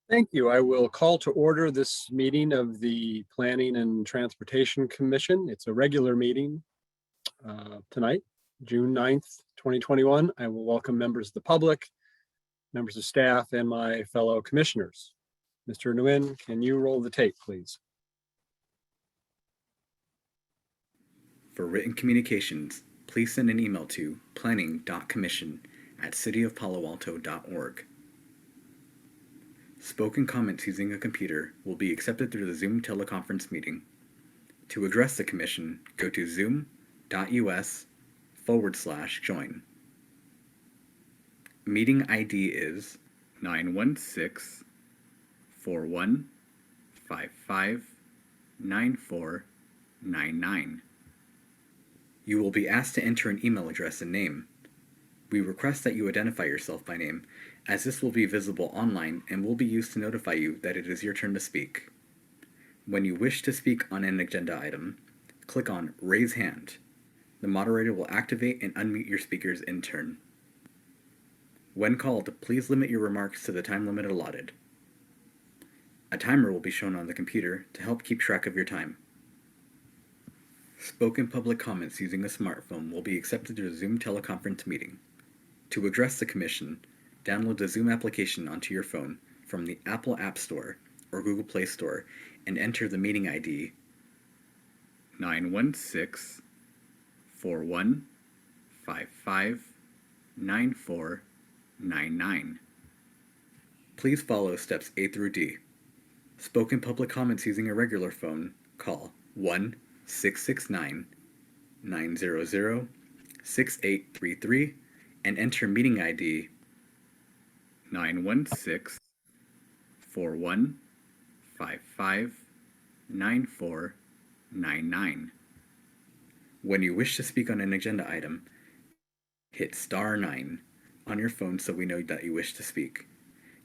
Thank you. I will call to order this meeting of the Planning and Transportation Commission. It's a regular meeting tonight, June 9th, 2021. I will welcome members of the public, members of staff, and my fellow commissioners. Mr. Nguyen, can you roll the tape, please? For written communications, please send an email to planning.commission@cityofpaloalto.org. Spoken comments using a computer will be accepted through the Zoom teleconference meeting. To address the commission, go to zoom.us/join. Meeting ID is 916-4155-9499. You will be asked to enter an email address and name. We request that you identify yourself by name, as this will be visible online and will be used to notify you that it is your turn to speak. When you wish to speak on an agenda item, click on Raise Hand. The moderator will activate and unmute your speakers in turn. When called, please limit your remarks to the time limit allotted. A timer will be shown on the computer to help keep track of your time. Spoken public comments using a smartphone will be accepted through the Zoom teleconference meeting. To address the commission, download the Zoom application onto your phone from the Apple App Store or Google Play Store and enter the meeting ID 916-4155-9499. Please follow steps A through D. Spoken public comments using a regular phone, call 1-669-900-6833 and enter meeting ID 916-4155-9499. When you wish to speak on an agenda item, hit *9 on your phone so we know that you wish to speak.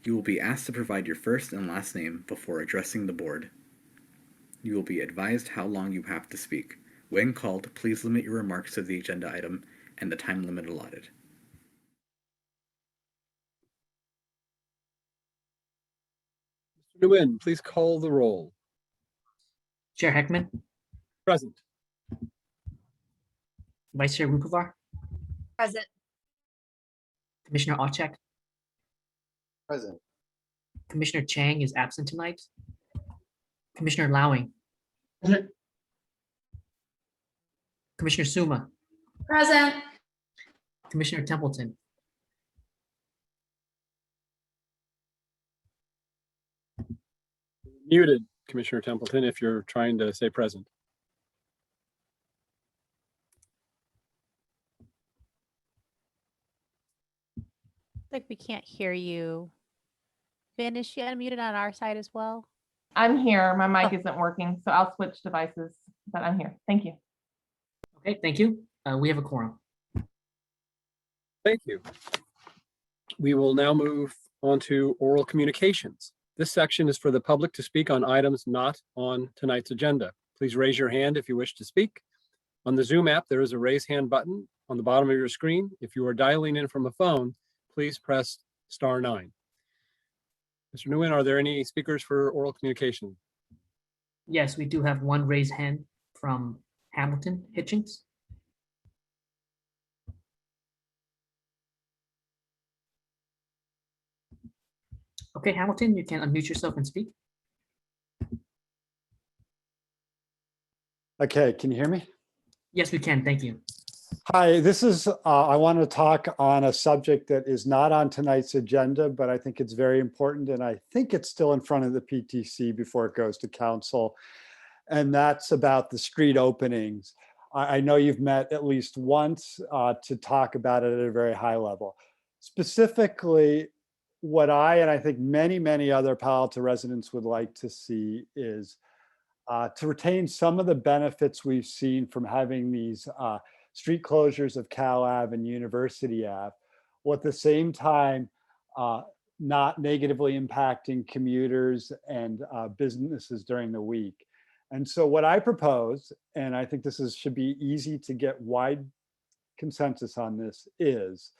You will be asked to provide your first and last name before addressing the board. You will be advised how long you have to speak. When called, please limit your remarks to the agenda item and the time limit allotted. Mr. Nguyen, please call the roll. Chair Heckman, Present. Vice Chair Rukovar, Present. Commissioner Awcheck, Present. Commissioner Chang is absent tonight. Commissioner Lowing, Present. Commissioner Suma, Present. Commissioner Templeton, Muted, Commissioner Templeton, if you're trying to say present. Like we can't hear you. Vin, is she unmuted on our side as well? I'm here. My mic isn't working, so I'll switch devices, but I'm here. Thank you. okay, thank you. We have a quorum. Thank you. We will now move on to oral communications. This section is for the public to speak on items not on tonight's agenda. Please raise your hand if you wish to speak. On the Zoom app, there is a raise hand button on the bottom of your screen. If you are dialing in from a phone, please press *9. Mr. Nguyen, are there any speakers for oral communication? Yes, we do have one raised hand from Hamilton Hitchings. Okay, Hamilton, you can unmute yourself and speak. Okay, can you hear me? Yes, we can. Thank you. Hi, this is, I want to talk on a subject that is not on tonight's agenda, but I think it's very important, and I think it's still in front of the PTC before it goes to council, and that's about the street openings. I know you've met at least once to talk about it at a very high level. Specifically, what and I think many other Palo Alto residents would like to see is to retain some of the benefits we've seen from having these street closures of Cal Ave and University Ave, while at the same time not negatively impacting commuters and businesses during the week. And so what I propose, and I think this should be easy to get wide consensus on this, is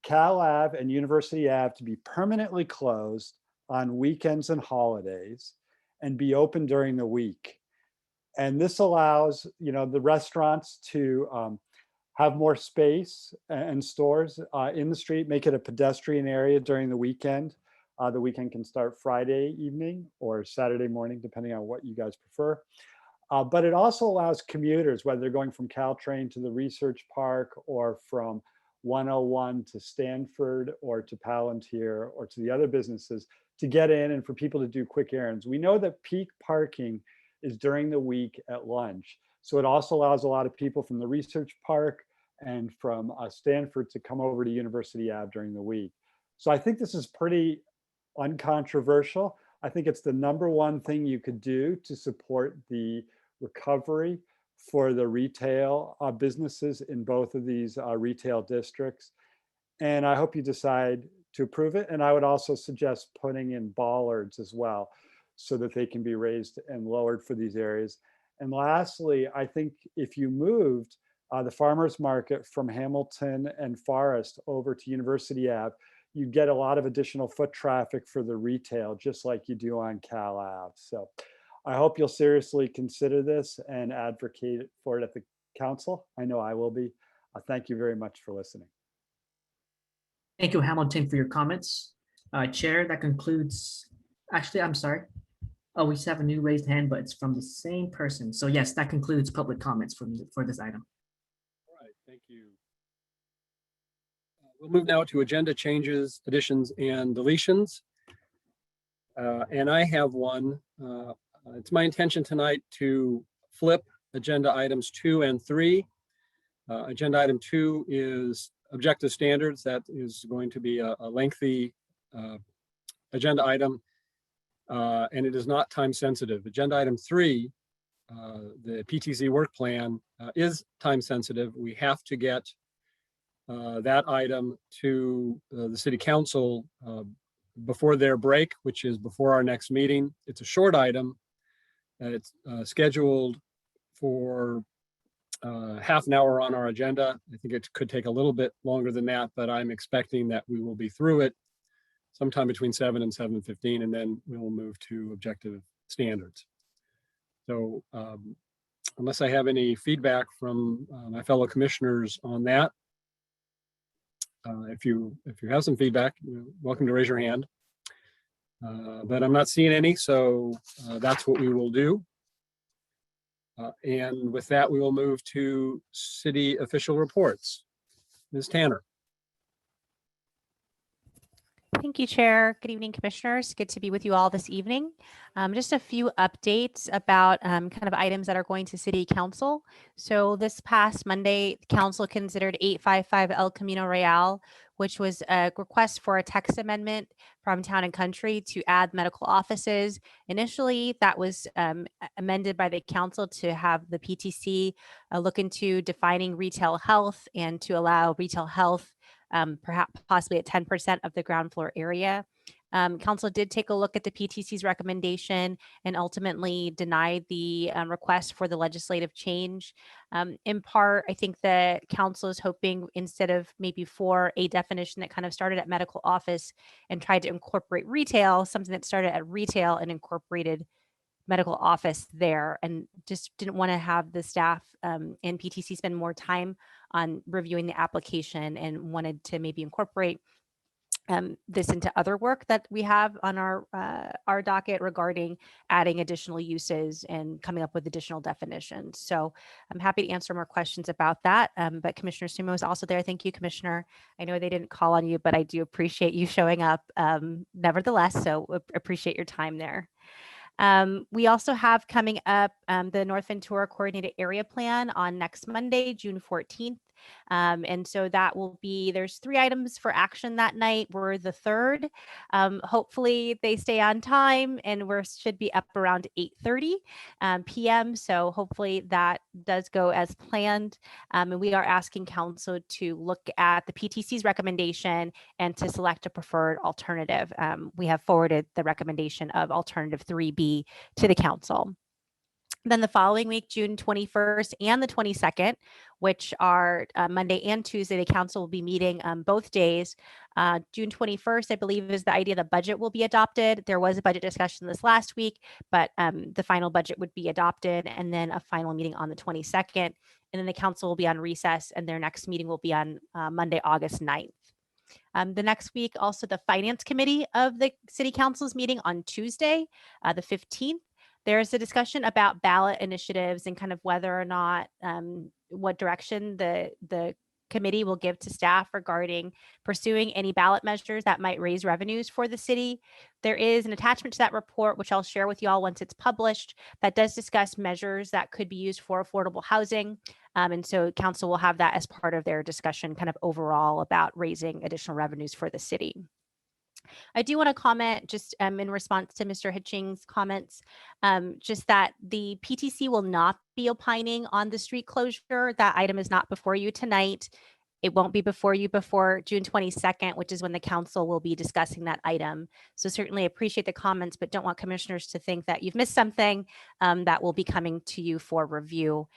Cal Ave and University Ave to be permanently closed on weekends and holidays and be open during the week. And this allows, the restaurants to have more space and stores in the street, make it a pedestrian area during the weekend. The weekend can start Friday evening or Saturday morning, depending on what you guys prefer. But it also allows commuters, whether they're going from Caltrain to the Research Park or from 101 to Stanford or to Palantir or to the other businesses, to get in and for people to do quick errands. We know that peak parking is during the week at lunch. So it also allows a lot of people from the Research Park and from Stanford to come over to University Ave during the week. So I think this is pretty uncontroversial. I think it's the number one thing you could do to support the recovery for the retail businesses in both of these retail districts. And I hope you decide to approve it. And I would also suggest putting in bollards as well, so that they can be raised and lowered for these areas. And lastly, I think if you moved the farmers market from Hamilton and Forest over to University Ave, you get a lot of additional foot traffic for the retail, just like you do on Cal Ave. So I hope you'll seriously consider this and advocate for it at the council. I know I will be. Thank you very much for listening. Thank you, Hamilton, for your comments. Chair, that concludes, actually, I'm sorry. Oh, we just have a new raised hand, but it's from the same person. So yes, that concludes public comments for this item. All right, thank you. We'll move now to agenda changes, additions, and deletions. And I have one. It's my intention tonight to flip agenda items 2 and 3. Agenda item 2 is objective standards. That is going to be a lengthy agenda item. And it is not time sensitive. Agenda item 3, the PTC work plan, is time sensitive. We have to get that item to the city council before their break, which is before our next meeting. It's a short item. It's scheduled for half an hour on our agenda. I think it could take a little bit longer than that, but I'm expecting that we will be through it sometime between 7 and 7:15, and then we will move to objective standards. So unless I have any feedback from my fellow commissioners on that, if you have some feedback, you're welcome to raise your hand. But I'm not seeing any, so that's what we will do. And with that, we will move to city official reports. Ms. Tanner. Thank you, Chair. Good evening, Commissioners. Good to be with you all this evening. Just a few updates about kind of items that are going to City Council. So this past Monday, Council considered 855 El Camino Real, which was a request for a text amendment from Town and Country to add medical offices. Initially, that was amended by the Council to have the PTC look into defining retail health and to allow retail health perhaps possibly at 10% of the ground floor area. Council did take a look at the PTC's recommendation and ultimately denied the request for the legislative change. In part, I think the council is hoping, instead of maybe for a definition that kind of started at medical office and tried to incorporate retail, something that started at retail and incorporated medical office there, and just didn't want to have the staff and PTC spend more time on reviewing the application, and wanted to maybe incorporate this into other work that we have on our docket regarding adding additional uses and coming up with additional definitions. So I'm happy to answer more questions about that. But Commissioner Sumo is also there. Thank you, Commissioner. I know they didn't call on you, but I do appreciate you showing up nevertheless. So appreciate your time there. We also have coming up the North Ventura Coordinated Area Plan on next Monday, June 14th. And so that will be, there's 3 items for action that night. We're the 3rd. Hopefully they stay on time, and we should be up around 8:30 p.m. So hopefully that does go as planned. And we are asking council to look at the PTC's recommendation and to select a preferred alternative. We have forwarded the recommendation of alternative 3B to the council. Then the following week, June 21st and the 22nd, which are Monday and Tuesday, the council will be meeting both days. June 21st, I believe, is the idea the budget will be adopted. There was a budget discussion this last week, but the final budget would be adopted, and then a final meeting on the 22nd. And then the council will be on recess, and their next meeting will be on Monday, August 9th. The next week, also the Finance Committee of the City Council is meeting on Tuesday, the 15th. There's a discussion about ballot initiatives and kind of whether or not what direction the committee will give to staff regarding pursuing any ballot measures that might raise revenues for the city. There is an attachment to that report, which I'll share with you all once it's published, that does discuss measures that could be used for affordable housing. And so council will have that as part of their discussion kind of overall about raising additional revenues for the city. I do want to comment just in response to Mr. Hitching's comments, just that the PTC will not be opining on the street closure. That item is not before you tonight. It won't be before you before June 22nd, which is when the council will be discussing that item. So certainly appreciate the comments, but don't want commissioners to think that you've missed something that will be coming to you for review.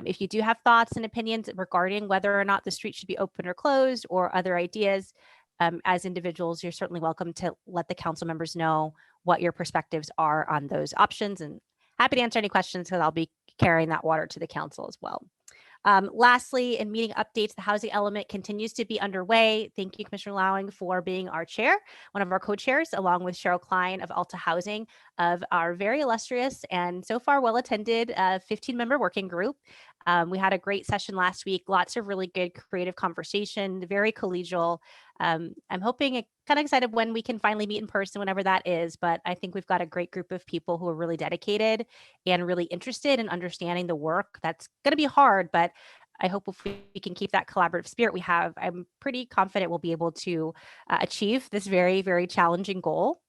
If you do have thoughts and opinions regarding whether or not the street should be open or closed or other ideas, as individuals, you're certainly welcome to let the council members know what your perspectives are on those options, and happy to answer any questions because I'll be carrying that water to the council as well. Lastly, in meeting updates, the housing element continues to be underway. Thank you, Commissioner Lowing, for being our chair, one of our co-chairs, along with Cheryl Klein of Alto Housing, of our very illustrious and so far well-attended 15-member working group. We had a great session last week, lots of really good creative conversation, very collegial. I'm hoping, kind of excited when we can finally meet in person, whenever that is, but I think we've got a great group of people who are really dedicated and really interested in understanding the work. That's going to be hard, but I hope if we can keep that collaborative spirit we have, I'm pretty confident we'll be able to achieve this very, very challenging goal.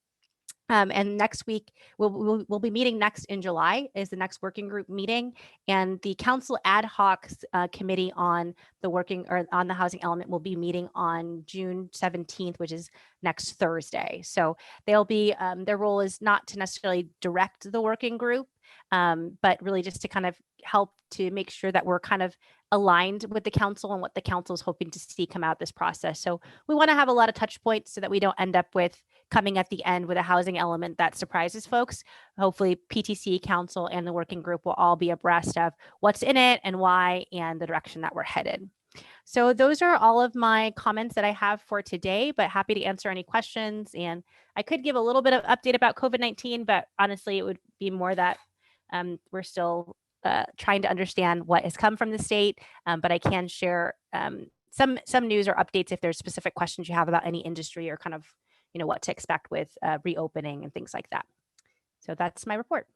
And next week, we'll be meeting next in July is the next working group meeting, and the council ad hoc committee on the housing element will be meeting on June 17th, which is next Thursday. So they'll be, their role is not to necessarily direct the working group, but really just to kind of help to make sure that we're kind of aligned with the council and what the council is hoping to see come out of this process. So we want to have a lot of touch points so that we don't end up with coming at the end with a housing element that surprises folks. Hopefully PTC, council, and the working group will all be abreast of what's in it and why and the direction that we're headed. So those are all of my comments that I have for today, but happy to answer any questions. And I could give a little bit of update about COVID-19, but honestly, it would be more that we're still trying to understand what has come from the state, but I can share some news or updates if there's specific questions you have about any industry or kind of, what to expect with reopening and things like that. So that's my report.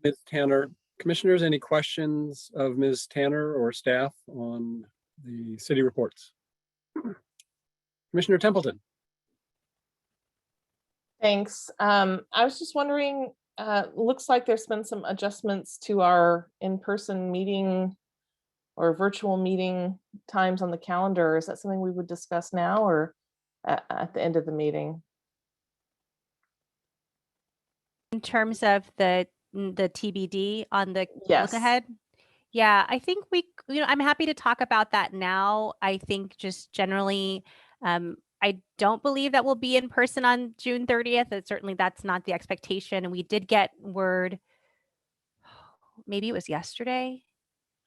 Ms. Tanner, commissioners, any questions of Ms. Tanner or staff on the city reports? Commissioner Templeton. Thanks. I was just wondering, looks like there's been some adjustments to our in-person meeting or virtual meeting times on the calendar. Is that something we would discuss now or at the end of the meeting? In terms of the TBD on the Yes. look ahead. Yeah, I think I'm happy to talk about that now. I think just generally, I don't believe that we'll be in person on June 30th. Certainly that's not the expectation. And we did get word, maybe it was yesterday.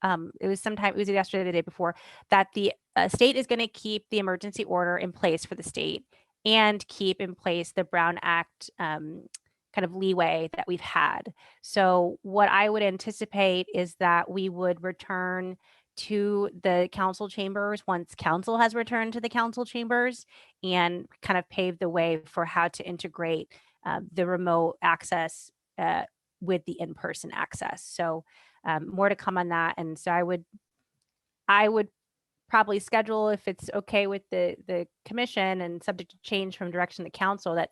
It was yesterday, the day before, that the state is going to keep the emergency order in place for the state and keep in place the Brown Act kind of leeway that we've had. So what I would anticipate is that we would return to the council chambers once council has returned to the council chambers and kind of pave the way for how to integrate the remote access with the in-person access. So more to come on that. And so I would probably schedule, if it's okay with the commission and subject to change from direction of the council, that,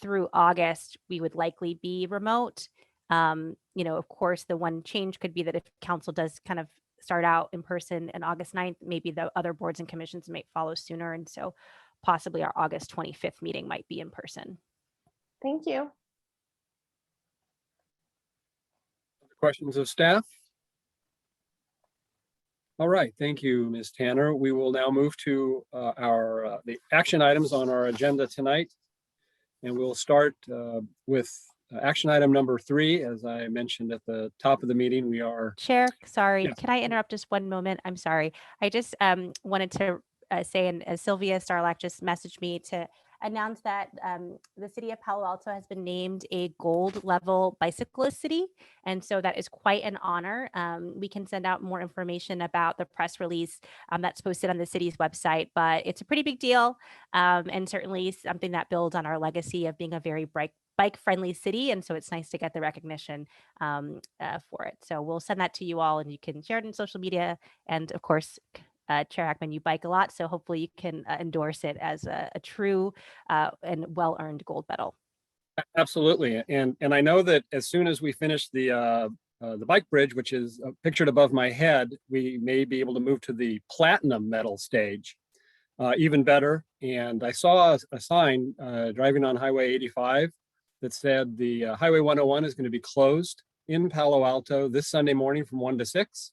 through August, we would likely be remote. Of course, the one change could be that if council does kind of start out in person on August 9th, maybe the other boards and commissions might follow sooner. And so possibly our August 25th meeting might be in person. Thank you. Questions of staff? All right, thank you, Ms. Tanner. We will now move to the action items on our agenda tonight. And we'll start with action item number 3. As I mentioned at the top of the meeting, we are. Chair, sorry, Yes. can I interrupt just one moment? I'm sorry. I just wanted to say, and Sylvia Starlack just messaged me to announce that the city of Palo Alto has been named a gold level bicyclist city. And so that is quite an honor. We can send out more information about the press release that's posted on the city's website, but it's a pretty big deal and certainly something that builds on our legacy of being a very bike friendly city. And so it's nice to get the recognition for it. So we'll send that to you all and you can share it in social media. And of course, Chair Hackman, you bike a lot, so hopefully you can endorse it as a true and well-earned gold medal. Absolutely. And I know that as soon as we finish the bike bridge, which is pictured above my head, we may be able to move to the platinum medal stage, even better. And I saw a sign driving on Highway 85 that said the Highway 101 is going to be closed in Palo Alto this Sunday morning from 1 to 6.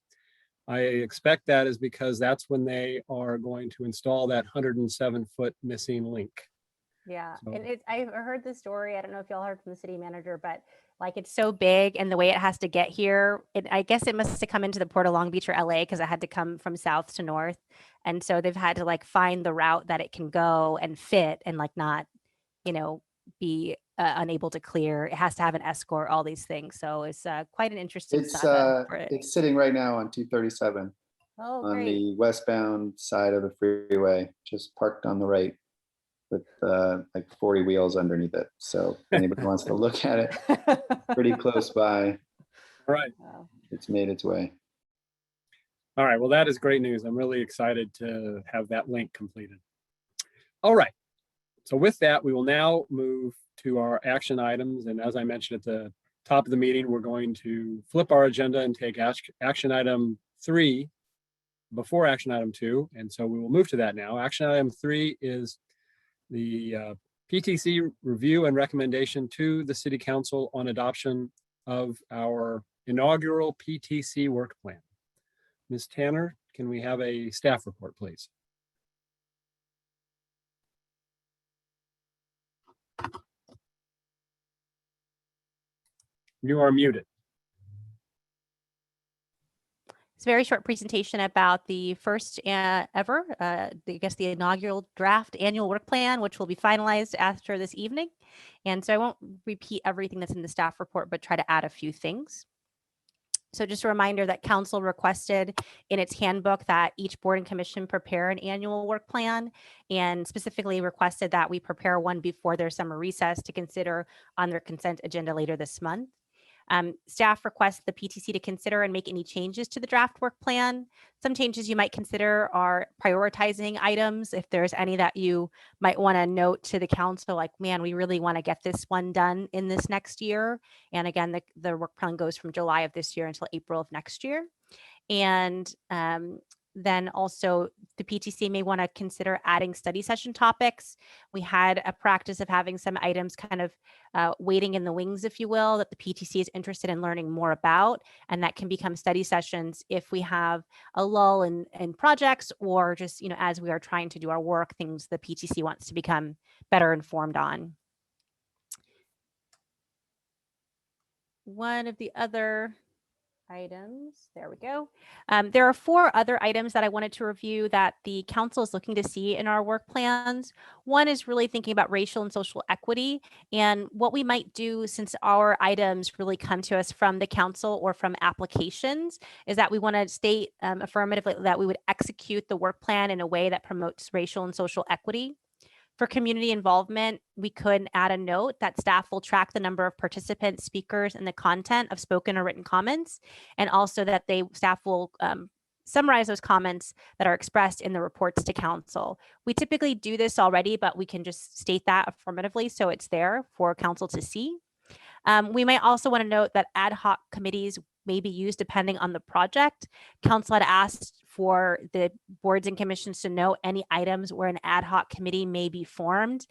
I expect that is because that's when they are going to install that 107-foot missing link. Yeah, So- and I've heard the story. I don't know if y'all heard from the city manager, but like it's so big and the way it has to get here, I guess it must have come into the Port of Long Beach or LA because it had to come from south to north. And so they've had to like find the route that it can go and fit and like not, be unable to clear. It has to have an escort, all these things. So it's quite an interesting saga for it. It's sitting right now on 237 Oh, on great. the westbound side of the freeway, just parked on the right with like 40 wheels underneath it. So if anybody wants to look at it, pretty close by. All right. Wow. It's made its way. All right. Well, that is great news. I'm really excited to have that link completed. All right. So with that, we will now move to our action items. And as I mentioned at the top of the meeting, we're going to flip our agenda and take action item 3 before action item 2. And so we will move to that now. Action item 3 is the PTC review and recommendation to the City Council on adoption of our inaugural PTC work plan. Ms. Tanner, can we have a staff report, please? You are muted. It's a very short presentation about the first ever, I guess the inaugural draft annual work plan, which will be finalized after this evening. And so I won't repeat everything that's in the staff report, but try to add a few things. So just a reminder that council requested in its handbook that each board and commission prepare an annual work plan, and specifically requested that we prepare one before their summer recess to consider on their consent agenda later this month. Staff requests the PTC to consider and make any changes to the draft work plan. Some changes you might consider are prioritizing items. If there's any that you might want to note to the council, like, man, we really want to get this one done in this next year. And again, the work plan goes from July of this year until April of next year. And then also the PTC may want to consider adding study session topics. We had a practice of having some items kind of waiting in the wings, if you will, that the PTC is interested in learning more about, and that can become study sessions if we have a lull in projects or just, as we are trying to do our work, things the PTC wants to become better informed on. One of the other items. There we go. There are 4 other items that I wanted to review that the council is looking to see in our work plans. One is really thinking about racial and social equity and what we might do, since our items really come to us from the council or from applications, is that we want to state affirmatively that we would execute the work plan in a way that promotes racial and social equity. For community involvement, we could add a note that staff will track the number of participants, speakers, and the content of spoken or written comments, and also that staff will summarize those comments that are expressed in the reports to council. We typically do this already, but we can just state that affirmatively so it's there for council to see. We might also want to note that ad hoc committees may be used depending on the project. Council had asked for the boards and commissions to know any items where an ad hoc committee may be formed.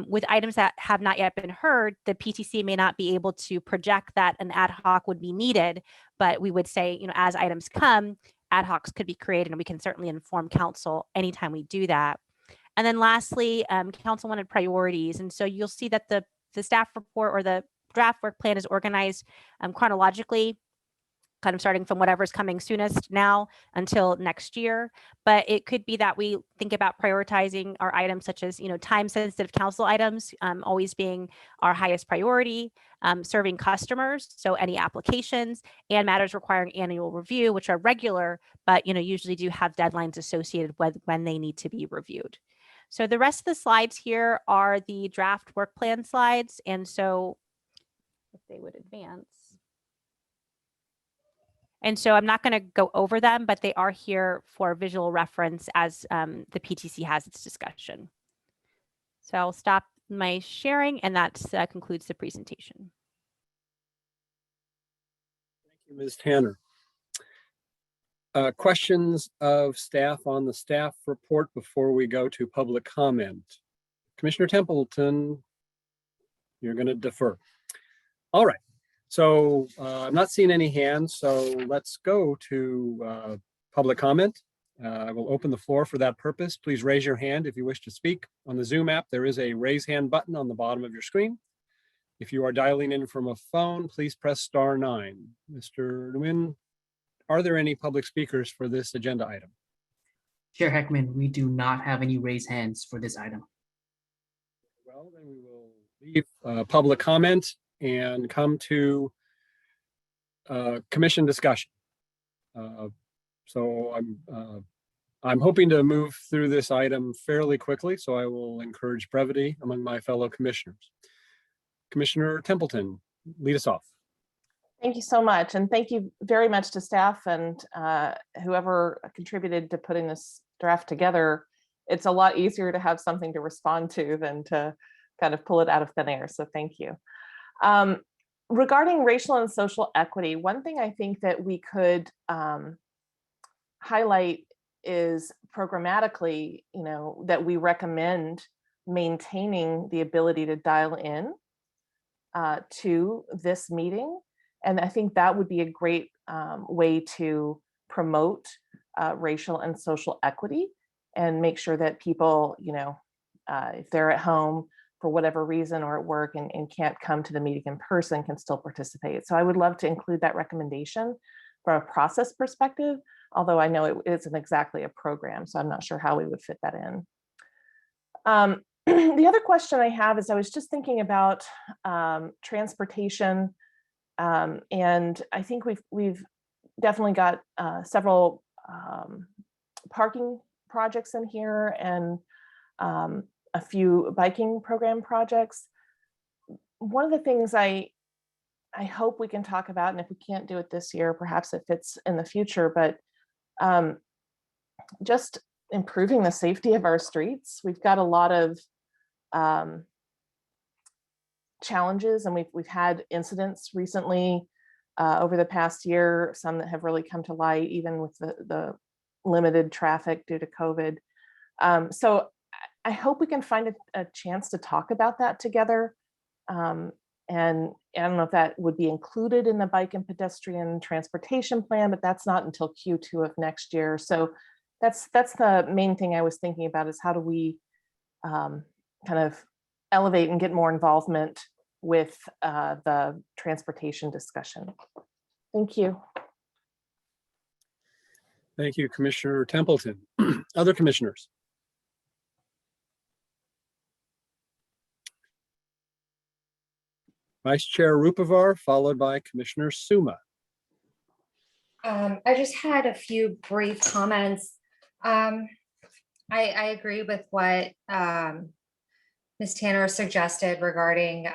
With items that have not yet been heard, the PTC may not be able to project that an ad hoc would be needed, but we would say, as items come, ad hocs could be created, and we can certainly inform council anytime we do that. And then lastly, council wanted priorities. And so you'll see that the staff report or the draft work plan is organized chronologically, kind of starting from whatever's coming soonest now until next year. But it could be that we think about prioritizing our items such as, time sensitive council items, always being our highest priority, serving customers. So any applications and matters requiring annual review, which are regular, but, usually do have deadlines associated with when they need to be reviewed. So the rest of the slides here are the draft work plan slides. And so if they would advance. And so I'm not going to go over them, but they are here for visual reference as the PTC has its discussion. So I'll stop my sharing, and that concludes the presentation. Thank you, Ms. Tanner. Questions of staff on the staff report before we go to public comment? Commissioner Templeton, you're going to defer. All right. So I'm not seeing any hands, so let's go to public comment. I will open the floor for that purpose. Please raise your hand if you wish to speak. On the Zoom app, there is a raise hand button on the bottom of your screen. If you are dialing in from a phone, please press *9. Mr. Nguyen, are there any public speakers for this agenda item? Chair Heckman, we do not have any raised hands for this item. Well, then we will leave public comment and come to commission discussion. So I'm hoping to move through this item fairly quickly, so I will encourage brevity among my fellow commissioners. Commissioner Templeton, lead us off. Thank you so much. And thank you very much to staff and whoever contributed to putting this draft together. It's a lot easier to have something to respond to than to kind of pull it out of thin air. So thank you. Regarding racial and social equity, one thing I think that we could highlight is programmatically, that we recommend maintaining the ability to dial in to this meeting. And I think that would be a great way to promote racial and social equity and make sure that people, if they're at home for whatever reason or at work and can't come to the meeting in person, can still participate. So I would love to include that recommendation from a process perspective, although I know it isn't exactly a program, so I'm not sure how we would fit that in. The other question I have is I was just thinking about transportation, and I think we've definitely got several parking projects in here and a few biking program projects. One of the things I hope we can talk about, and if we can't do it this year, perhaps it fits in the future, but just improving the safety of our streets. We've got a lot of challenges, and we've had incidents recently over the past year, some that have really come to light, even with the limited traffic due to COVID. So I hope we can find a chance to talk about that together. And I don't know if that would be included in the bike and pedestrian transportation plan, but that's not until Q2 of next year. So that's the main thing I was thinking about, is how do we kind of elevate and get more involvement with the transportation discussion. Thank you. Thank you, Commissioner Templeton. Other commissioners? Vice Chair Rupavar, followed by Commissioner Suma. I just had a few brief comments. I agree with what Ms. Tanner suggested regarding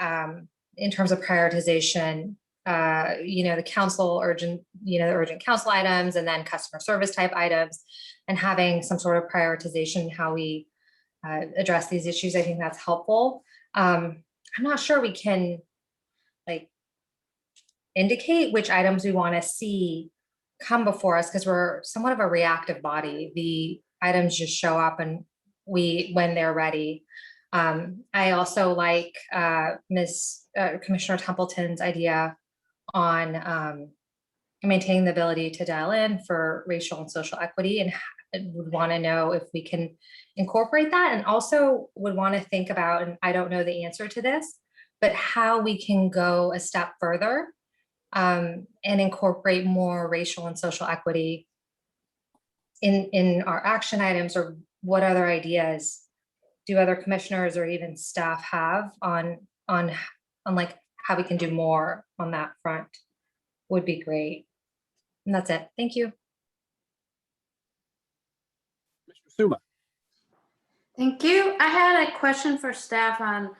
in terms of prioritization, the council urgent, the urgent council items and then customer service type items, and having some sort of prioritization how we address these issues. I think that's helpful. I'm not sure we can indicate which items we want to see come before us because we're somewhat of a reactive body. The items just show up and when they're ready. I also like Commissioner Templeton's idea on maintaining the ability to dial in for racial and social equity, and would want to know if we can incorporate that, and also would want to think about, and I don't know the answer to this, but how we can go a step further and incorporate more racial and social equity in our action items, or what other ideas do other commissioners or even staff have on like how we can do more on that front would be great. And that's it. Thank you. Mr. Suma. Thank you. I had a question for staff on,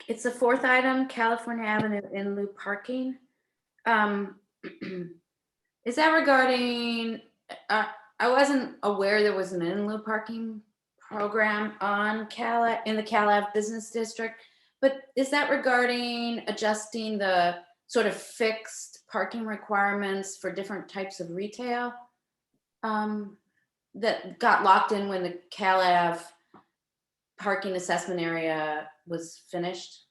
it's the fourth item, California Avenue in lieu parking. Is that regarding, I wasn't aware there was an in lieu parking program on in the Cal Ave Business District, but is that regarding adjusting the sort of fixed parking requirements for different types of retail that got locked in when the Cal Ave parking assessment area was finished?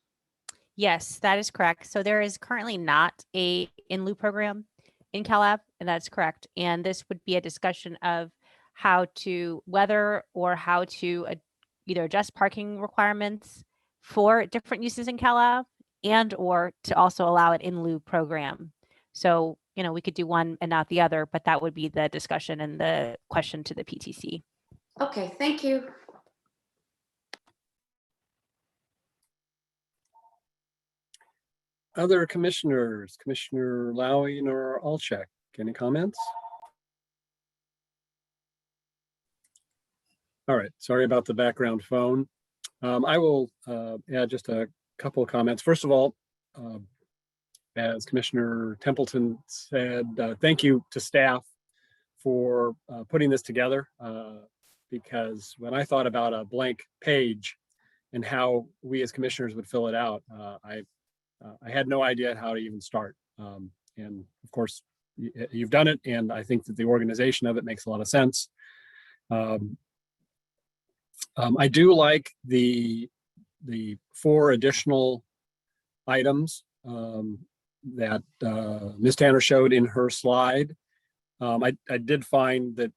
Yes, that is correct. So there is currently not a in lieu program in Cal Ave, and that's correct. And this would be a discussion of whether or how to either adjust parking requirements for different uses in Cal Ave, and or to also allow an in lieu program. So, we could do one and not the other, but that would be the discussion and the question to the PTC. Okay, thank you. Other commissioners, Commissioner Lowy or Alcheck, any comments? All right, sorry about the background phone. I will add just a couple of comments. First of all, as Commissioner Templeton said, thank you to staff for putting this together, because when I thought about a blank page and how we as commissioners would fill it out, I had no idea how to even start. And of course, you've done it, and I think that the organization of it makes a lot of sense. I do like the 4 additional items that Ms. Tanner showed in her slide. I did find that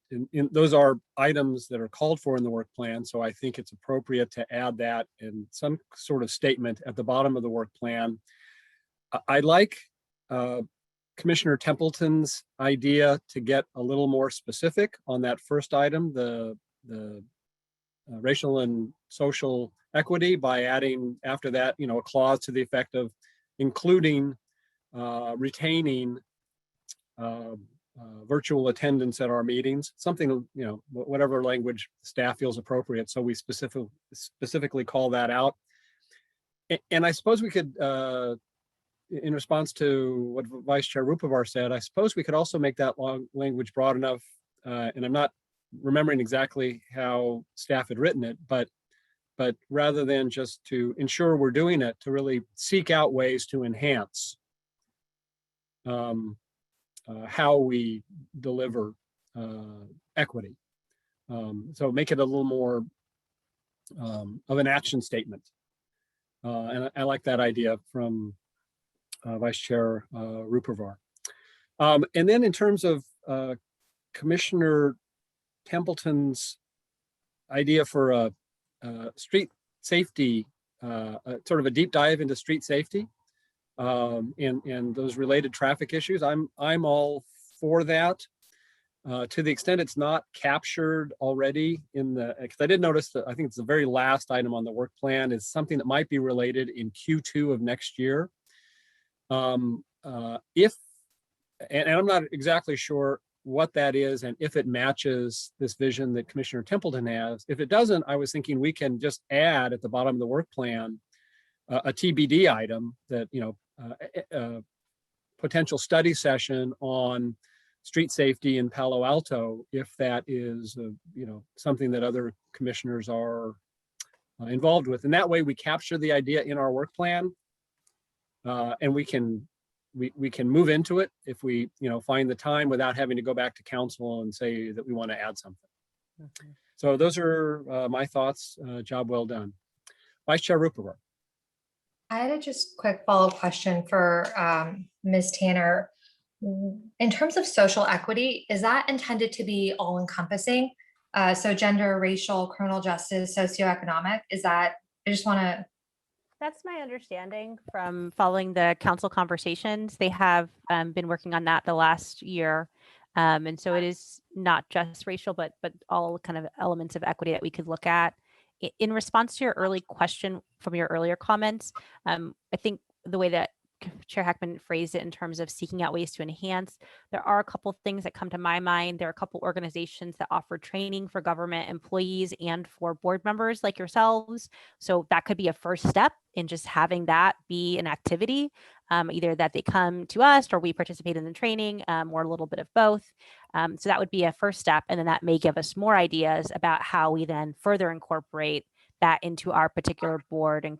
those are items that are called for in the work plan, so I think it's appropriate to add that in some sort of statement at the bottom of the work plan. I like Commissioner Templeton's idea to get a little more specific on that first item, the racial and social equity, by adding after that, a clause to the effect of including retaining virtual attendance at our meetings, something, whatever language staff feels appropriate. So we specifically call that out. And I suppose we could, in response to what Vice Chair Rupavar said, I suppose we could also make that language broad enough, and I'm not remembering exactly how staff had written it, but rather than just to ensure we're doing it, to really seek out ways to enhance how we deliver equity. So make it a little more of an action statement. And I like that idea from Vice Chair Rupavar. And then in terms of Commissioner Templeton's idea for a street safety, sort of a deep dive into street safety and those related traffic issues, I'm all for that. To the extent it's not captured already in because I did notice that I think it's the very last item on the work plan is something that might be related in Q2 of next year. And I'm not exactly sure what that is and if it matches this vision that Commissioner Templeton has. If it doesn't, I was thinking we can just add at the bottom of the work plan a TBD item that, potential study session on street safety in Palo Alto, if that is, something that other commissioners are involved with. And that way we capture the idea in our work plan, and we can we can move into it if we, find the time without having to go back to council and say that we want to add something. So those are my thoughts. Job well done. Vice Chair Rupert. I had a just quick follow-up question for Ms. Tanner. In terms of social equity, is that intended to be all-encompassing? So gender, racial, criminal justice, socioeconomic, I just want to. That's my understanding from following the council conversations. They have been working on that the last year. And so it is not just racial, but all kind of elements of equity that we could look at. In response to your early question from your earlier comments, I think the way that Chair Heckman phrased it in terms of seeking out ways to enhance, there are a couple things that come to my mind. There are a couple organizations that offer training for government employees and for board members like yourselves. So that could be a first step in just having that be an activity, either that they come to us or we participate in the training, or a little bit of both. So that would be a first step. And then that may give us more ideas about how we then further incorporate that into our particular board and,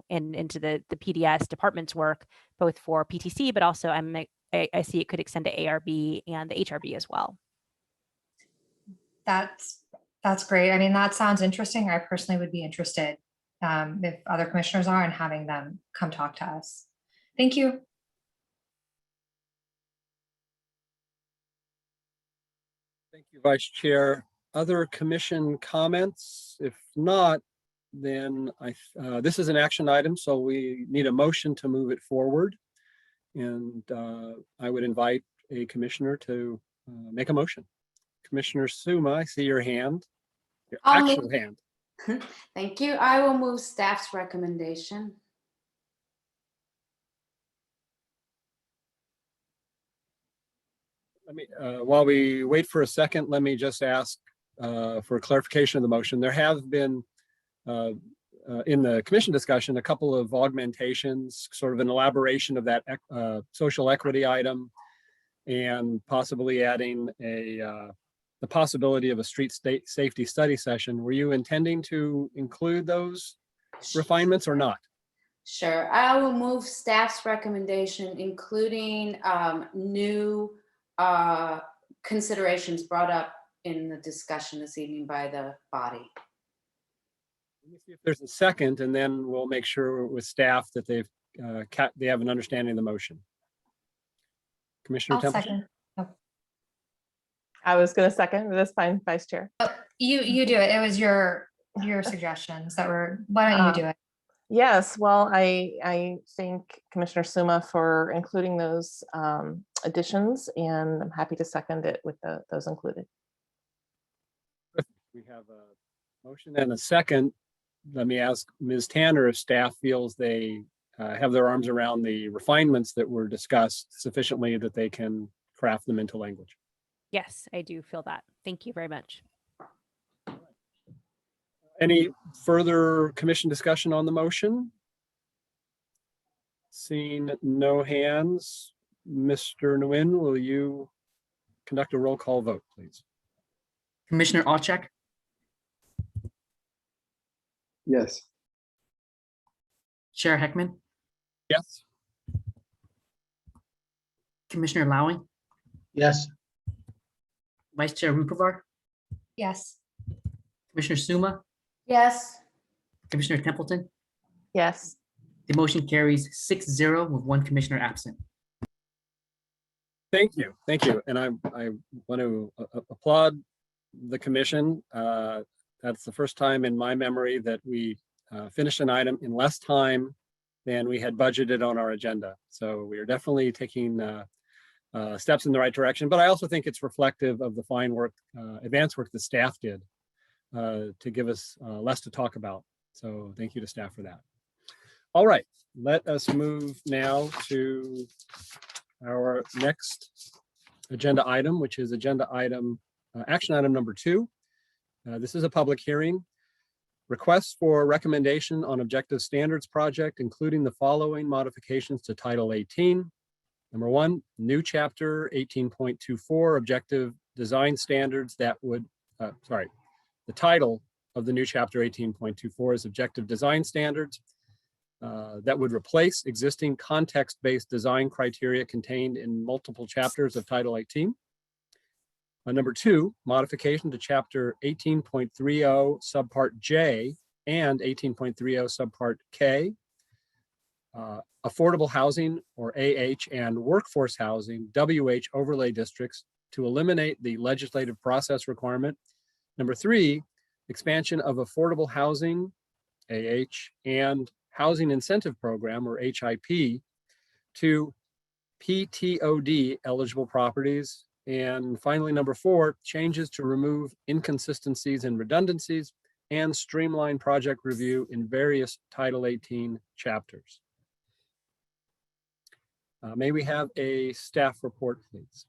and into the PDS department's work, both for PTC, but also I see it could extend to ARB and the HRB as well. That's great. I mean, that sounds interesting. I personally would be interested if other commissioners are and having them come talk to us. Thank you. Thank you, Vice Chair. Other commission comments? If not, then this is an action item, so we need a motion to move it forward. And I would invite a commissioner to make a motion. Commissioner Suma, I see your hand, your actual hand. Thank you. I will move staff's recommendation. Let me, while we wait for a second, let me just ask for clarification of the motion. There have been in the commission discussion, a couple of augmentations, sort of an elaboration of that social equity item, and possibly adding the possibility of a street safety study session. Were you intending to include those refinements or not? Sure. I will move staff's recommendation, including new considerations brought up in the discussion this evening by the body. Let me see if there's a second, and then we'll make sure with staff that they have an understanding of the motion. Commissioner I'll Templeton? second. Oh, I was going to second. That's fine, Vice Chair. you do it. It was your suggestions that were. Why don't you do it? Yes, well, I thank Commissioner Suma for including those additions, and I'm happy to second it with those included. We have a motion and a second. Let me ask Ms. Tanner if staff feels they have their arms around the refinements that were discussed sufficiently that they can craft them into language. Yes, I do feel that. Thank you very much. Any further commission discussion on the motion? Seeing no hands, Mr. Nguyen, will you conduct a roll call vote, please? Commissioner Alchek, Yes. Chair Heckman, Yes. Commissioner Lowing, Yes. Vice Chair Rupavar, Yes. Commissioner Suma, Yes. Commissioner Templeton. Yes. The motion carries 6-0 with one commissioner absent. Thank you. Thank you. And I want to applaud the commission. That's the first time in my memory that we finished an item in less time than we had budgeted on our agenda. So we are definitely taking steps in the right direction. But I also think it's reflective of the fine work, advanced work the staff did to give us less to talk about. So thank you to staff for that. All right, let us move now to our next agenda item, which is agenda item, action item number 2. This is a public hearing. Requests for recommendation on objective standards project, including the following modifications to Title 18. Number 1, new chapter 18.24, objective design standards that would, the title of the new chapter 18.24 is objective design standards. that would replace existing context-based design criteria contained in multiple chapters of Title 18. Number 2, modification to Chapter 18.30 Subpart J and 18.30 Subpart K. Affordable housing, or AH, and workforce housing, WH overlay districts to eliminate the legislative process requirement. Number 3, expansion of affordable housing, AH, and housing incentive program, or HIP, to PTOD eligible properties. And finally, number 4, changes to remove inconsistencies and redundancies and streamline project review in various Title 18 chapters. May we have a staff report, please?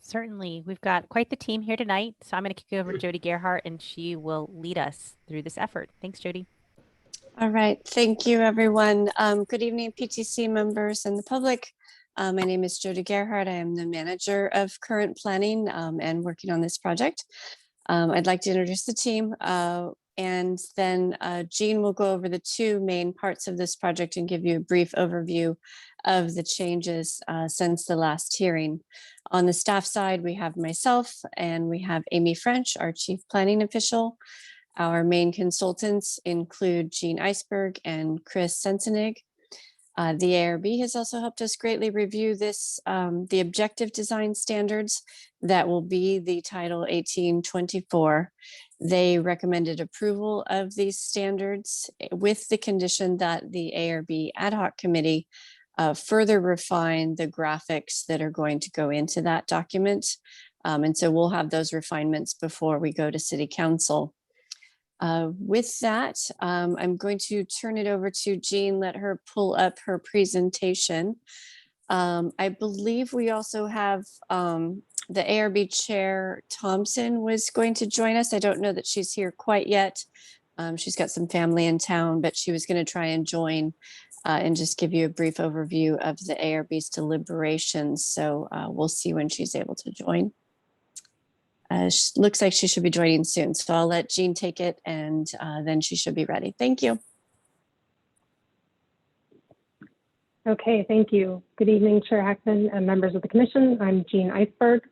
Certainly. We've got quite the team here tonight. So I'm going to kick it over to Jody Gerhart, and she will lead us through this effort. Thanks, Jody. All right. Thank you, everyone. Good evening, PTC members and the public. My name is Jody Gerhart. I am the manager of current planning and working on this project. I'd like to introduce the team. And then Jean will go over the 2 main parts of this project and give you a brief overview of the changes since the last hearing. On the staff side, we have myself and we have Amy French, our chief planning official. Our main consultants include Jean Iceberg and Chris Sensenig. The ARB has also helped us greatly review this, the objective design standards that will be the Title 1824. They recommended approval of these standards with the condition that the ARB ad hoc committee further refine the graphics that are going to go into that document. And so we'll have those refinements before we go to City Council. With that, I'm going to turn it over to Jean, let her pull up her presentation. I believe we also have the ARB Chair Thompson was going to join us. I don't know that she's here quite yet. She's got some family in town, but she was going to try and join and just give you a brief overview of the ARB's deliberations. So we'll see when she's able to join. Looks like she should be joining soon. So I'll let Jean take it and then she should be ready. Thank you. Okay, thank you. Good evening, Chair Hackman and members of the Commission. I'm Jean Iceberg.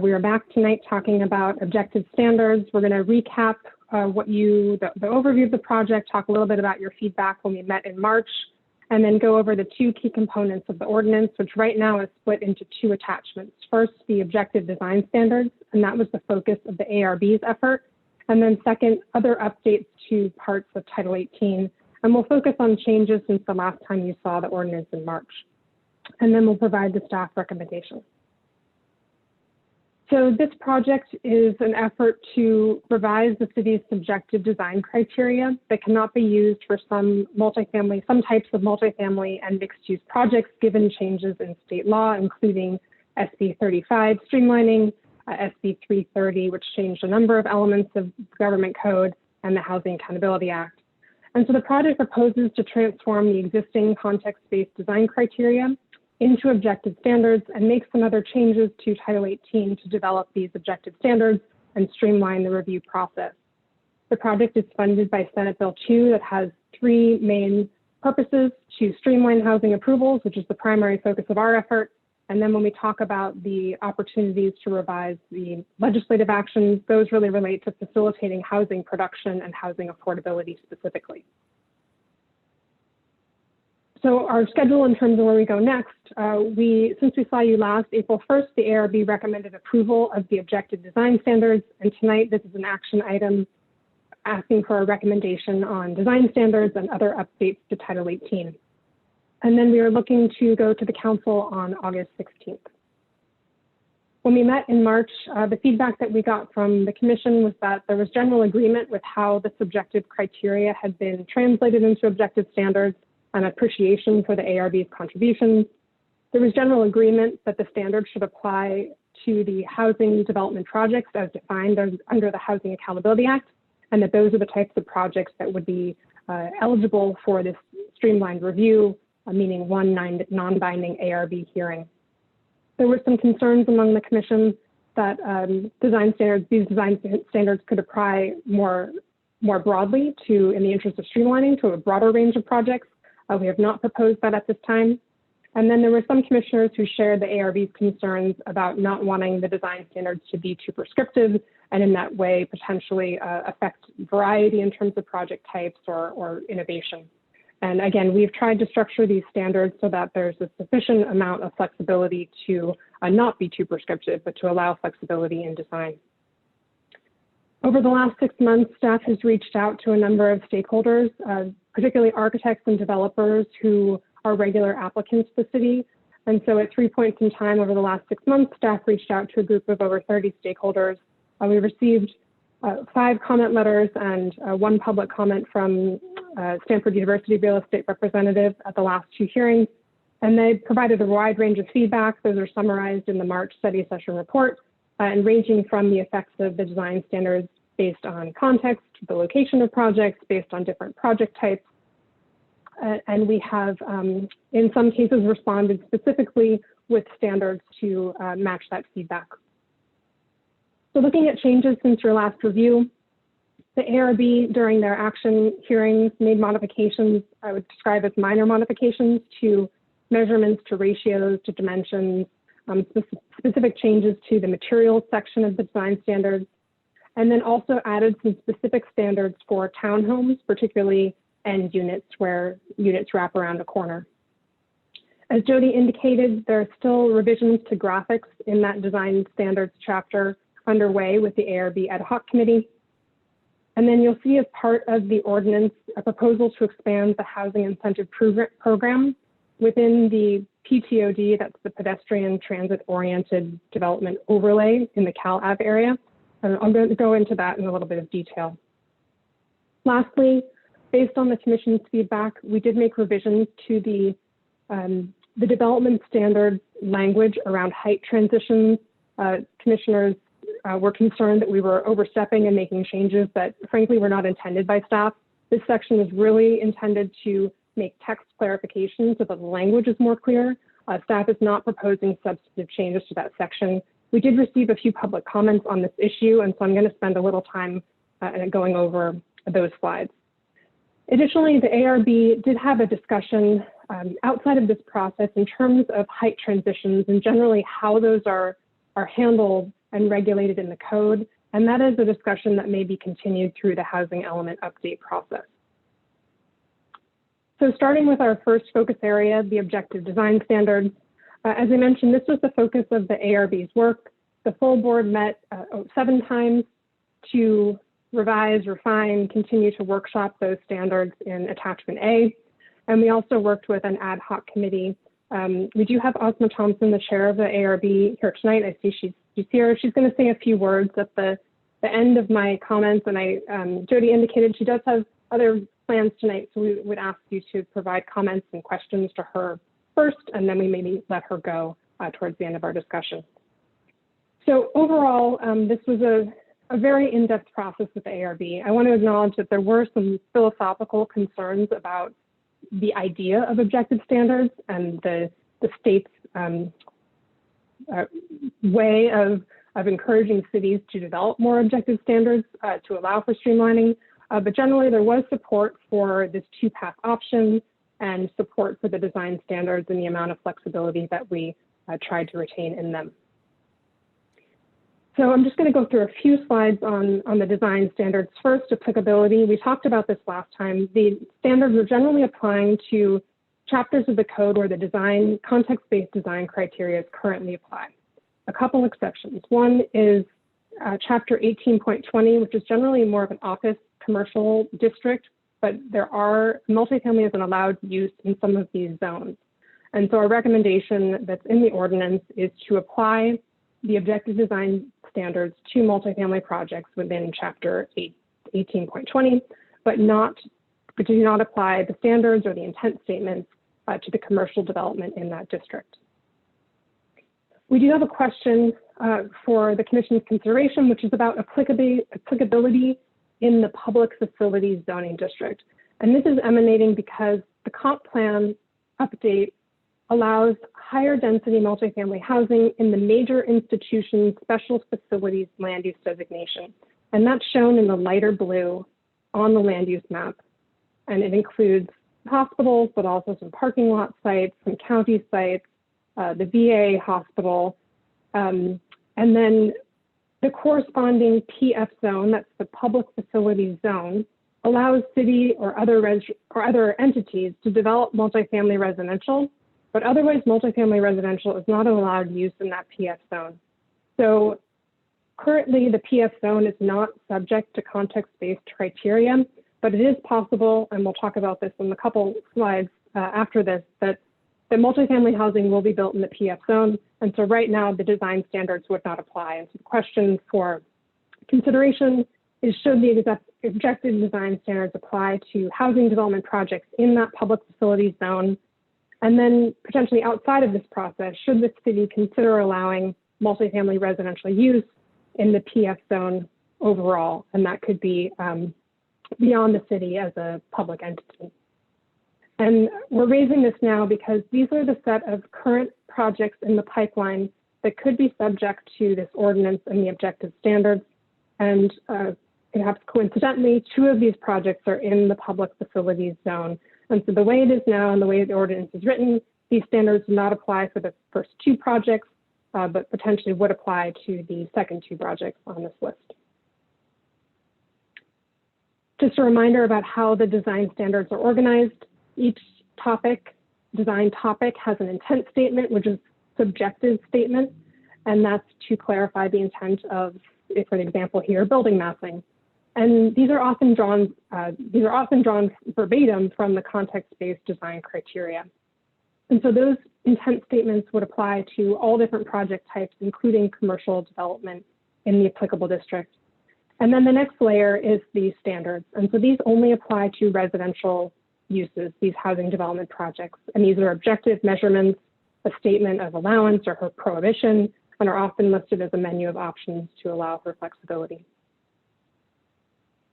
We are back tonight talking about objective standards. We're going to recap the overview of the project, talk a little bit about your feedback when we met in March, and then go over the 2 key components of the ordinance, which right now is split into 2 attachments. First, the objective design standards, and that was the focus of the ARB's effort. And then second, other updates to parts of Title 18. And we'll focus on changes since the last time you saw the ordinance in March. And then we'll provide the staff recommendations. So this project is an effort to revise the city's subjective design criteria that cannot be used for some types of multifamily and mixed-use projects given changes in state law, including SB 35 streamlining, SB 330, which changed a number of elements of government code, and the Housing Accountability Act. And so the project proposes to transform the existing context-based design criteria into objective standards and make some other changes to Title 18 to develop these objective standards and streamline the review process. The project is funded by Senate Bill 2 that has 3 main purposes: to streamline housing approvals, which is the primary focus of our effort. And then when we talk about the opportunities to revise the legislative actions, those really relate to facilitating housing production and housing affordability specifically. So our schedule in terms of where we go next, since we saw you last, April 1st, the ARB recommended approval of the objective design standards. And tonight, this is an action item asking for a recommendation on design standards and other updates to Title 18. And then we are looking to go to the council on August 16th. When we met in March, the feedback that we got from the commission was that there was general agreement with how the subjective criteria had been translated into objective standards and appreciation for the ARB's contributions. There was general agreement that the standards should apply to the housing development projects as defined under the Housing Accountability Act, and that those are the types of projects that would be eligible for this streamlined review, meaning one non-binding ARB hearing. There were some concerns among the commission that these design standards could apply more more broadly in the interest of streamlining to a broader range of projects. We have not proposed that at this time. And then there were some commissioners who shared the ARB's concerns about not wanting the design standards to be too prescriptive and in that way potentially affect variety in terms of project types or innovation. And again, we've tried to structure these standards so that there's a sufficient amount of flexibility to not be too prescriptive, but to allow flexibility in design. Over the last 6 months, staff has reached out to a number of stakeholders, particularly architects and developers who are regular applicants to the city. And so at 3 points in time over the last 6 months, staff reached out to a group of over 30 stakeholders. We received 5 comment letters and 1 public comment from Stanford University real estate representative at the last 2 hearings. And they provided a wide range of feedback. Those are summarized in the March study session report, and ranging from the effects of the design standards based on context, the location of projects, based on different project types. And we have, in some cases, responded specifically with standards to match that feedback. So looking at changes since your last review, the ARB during their action hearings made modifications, I would describe as minor modifications, to measurements, to ratios, to dimensions, specific changes to the materials section of the design standards, and then also added some specific standards for townhomes, particularly end units where units wrap around a corner. As Jody indicated, there are still revisions to graphics in that design standards chapter underway with the ARB ad hoc committee. And then you'll see as part of the ordinance a proposal to expand the housing incentive program within the PTOD, that's the pedestrian transit oriented development overlay in the Cal Ave area. And I'm going to go into that in a little bit of detail. Lastly, based on the commission's feedback, we did make revisions to the development standards language around height transitions. Commissioners were concerned that we were overstepping and making changes that frankly were not intended by staff. This section is really intended to make text clarifications so that the language is more clear. Staff is not proposing substantive changes to that section. We did receive a few public comments on this issue, and so I'm going to spend a little time going over those slides. Additionally, the ARB did have a discussion outside of this process in terms of height transitions and generally how those are handled and regulated in the code. And that is a discussion that may be continued through the housing element update process. So starting with our first focus area, the objective design standards. As I mentioned, this was the focus of the ARB's work. The full board met 7 times to revise, refine, continue to workshop those standards in attachment A. And we also worked with an ad hoc committee. We do have Ozma Thompson, the chair of the ARB, here tonight. I see she's here. She's going to say a few words at the end of my comments. And Jody indicated she does have other plans tonight, so we would ask you to provide comments and questions to her first, and then we maybe let her go towards the end of our discussion. So overall, this was a very in-depth process with the ARB. I want to acknowledge that there were some philosophical concerns about the idea of objective standards and the state's way of encouraging cities to develop more objective standards to allow for streamlining. But generally, there was support for this 2-path option and support for the design standards and the amount of flexibility that we tried to retain in them. So I'm just going to go through a few slides on the design standards. First, applicability. We talked about this last time. The standards are generally applying to chapters of the code where the context-based design criteria is currently applied. A couple exceptions. One is chapter 18.20, which is generally more of an office commercial district, but there are multifamily as an allowed use in some of these zones. And so our recommendation that's in the ordinance is to apply the objective design standards to multifamily projects within chapter 18.20, but do not apply the standards or the intent statements to the commercial development in that district. We do have a question for the commission's consideration, which is about applicability in the public facilities zoning district. And this is emanating because the comp plan update allows higher density multifamily housing in the major institution special facilities land use designation. And that's shown in the lighter blue on the land use map. And it includes hospitals, but also some parking lot sites, some county sites, the VA hospital, and then the corresponding PF zone, that's the public facilities zone, allows city or other entities to develop multifamily residential, but otherwise multifamily residential is not allowed use in that PF zone. So currently the PF zone is not subject to context-based criteria, but it is possible, and we'll talk about this in a couple slides after this, that the multifamily housing will be built in the PF zone. And so right now the design standards would not apply. And so the question for consideration is, should the objective design standards apply to housing development projects in that public facilities zone? And then potentially outside of this process, should the city consider allowing multifamily residential use in the PF zone overall? And that could be beyond the city as a public entity. And we're raising this now because these are the set of current projects in the pipeline that could be subject to this ordinance and the objective standards. And perhaps coincidentally, 2 of these projects are in the public facilities zone. And so the way it is now and the way the ordinance is written, these standards do not apply for the first 2 projects, but potentially would apply to the second 2 projects on this list. Just a reminder about how the design standards are organized. Each design topic has an intent statement, which is subjective statement, and that's to clarify the intent of, for example here, building massing. And these are often drawn verbatim from the context-based design criteria. And so those intent statements would apply to all different project types, including commercial development in the applicable district. And then the next layer is the standards. And so these only apply to residential uses, these housing development projects. And these are objective measurements, a statement of allowance or prohibition, and are often listed as a menu of options to allow for flexibility.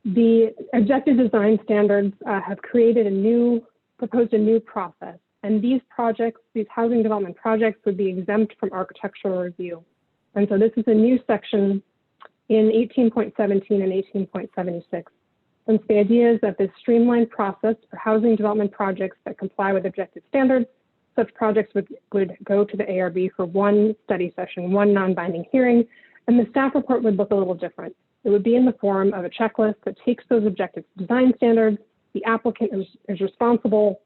The objective design standards have proposed a new process. And these projects, these housing development projects, would be exempt from architectural review. And so this is a new section in 18.17 and 18.76. And so the idea is that this streamlined process for housing development projects that comply with objective standards, such projects would go to the ARB for 1 study session, 1 non-binding hearing, and the staff report would look a little different. It would be in the form of a checklist that takes those objective design standards. The applicant is responsible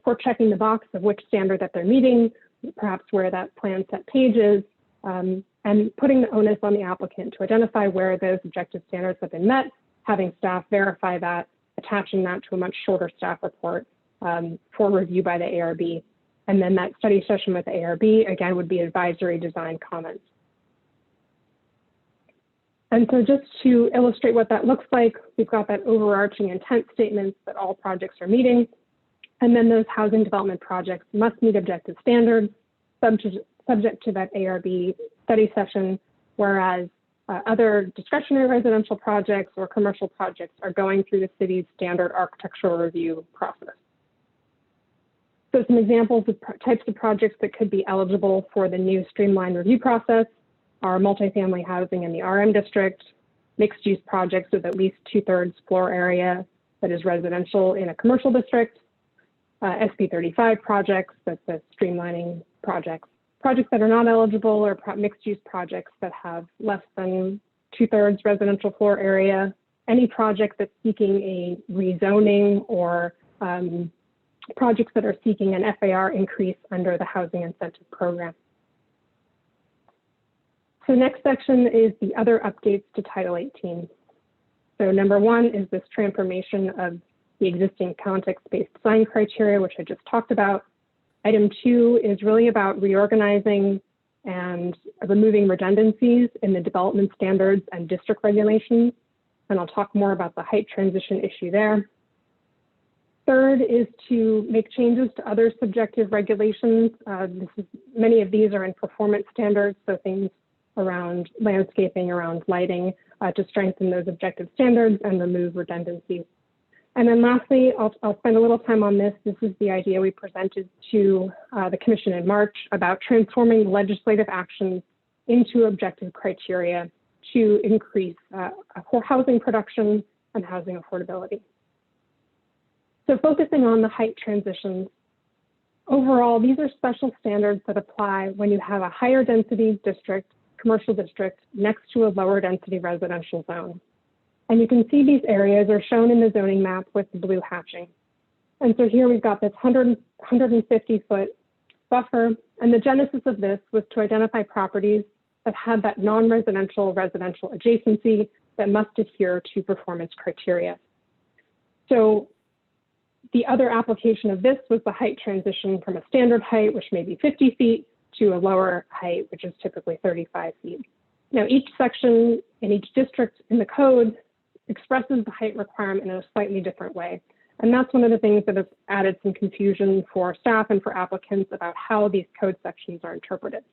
for checking the box of which standard that they're meeting, perhaps where that plan set page is, and putting the onus on the applicant to identify where those objective standards have been met, having staff verify that, attaching that to a much shorter staff report for review by the ARB. And then that study session with the ARB, again, would be advisory design comments. And so just to illustrate what that looks like, we've got that overarching intent statements that all projects are meeting. And then those housing development projects must meet objective standards, subject to that ARB study session, whereas other discretionary residential projects or commercial projects are going through the city's standard architectural review process. So some examples of types of projects that could be eligible for the new streamlined review process are multifamily housing in the RM district, mixed use projects with at least 2/3 floor area that is residential in a commercial district, SB 35 projects, that's the streamlining projects. Projects that are not eligible or mixed use projects that have less than 2/3 residential floor area, any project that's seeking a rezoning or projects that are seeking an FAR increase under the Housing Incentive Program. So next section is the other updates to Title 18. So number 1 is this transformation of the existing context-based design criteria, which I just talked about. Item 2 is really about reorganizing and removing redundancies in the development standards and district regulations. And I'll talk more about the height transition issue there. Third is to make changes to other subjective regulations. Many of these are in performance standards, so things around landscaping, around lighting, to strengthen those objective standards and remove redundancies. And then lastly, I'll spend a little time on this. This is the idea we presented to the Commission in March about transforming legislative actions into objective criteria to increase housing production and housing affordability. So focusing on the height transitions, overall, these are special standards that apply when you have a higher density district, commercial district, next to a lower density residential zone. And you can see these areas are shown in the zoning map with the blue hatching. And so here we've got this 150-foot buffer, and the genesis of this was to identify properties that had that non-residential residential adjacency that must adhere to performance criteria. So the other application of this was the height transition from a standard height, which may be 50 feet, to a lower height, which is typically 35 feet. Now, each section in each district in the code expresses the height requirement in a slightly different way. And that's one of the things that has added some confusion for staff and for applicants about how these code sections are interpreted.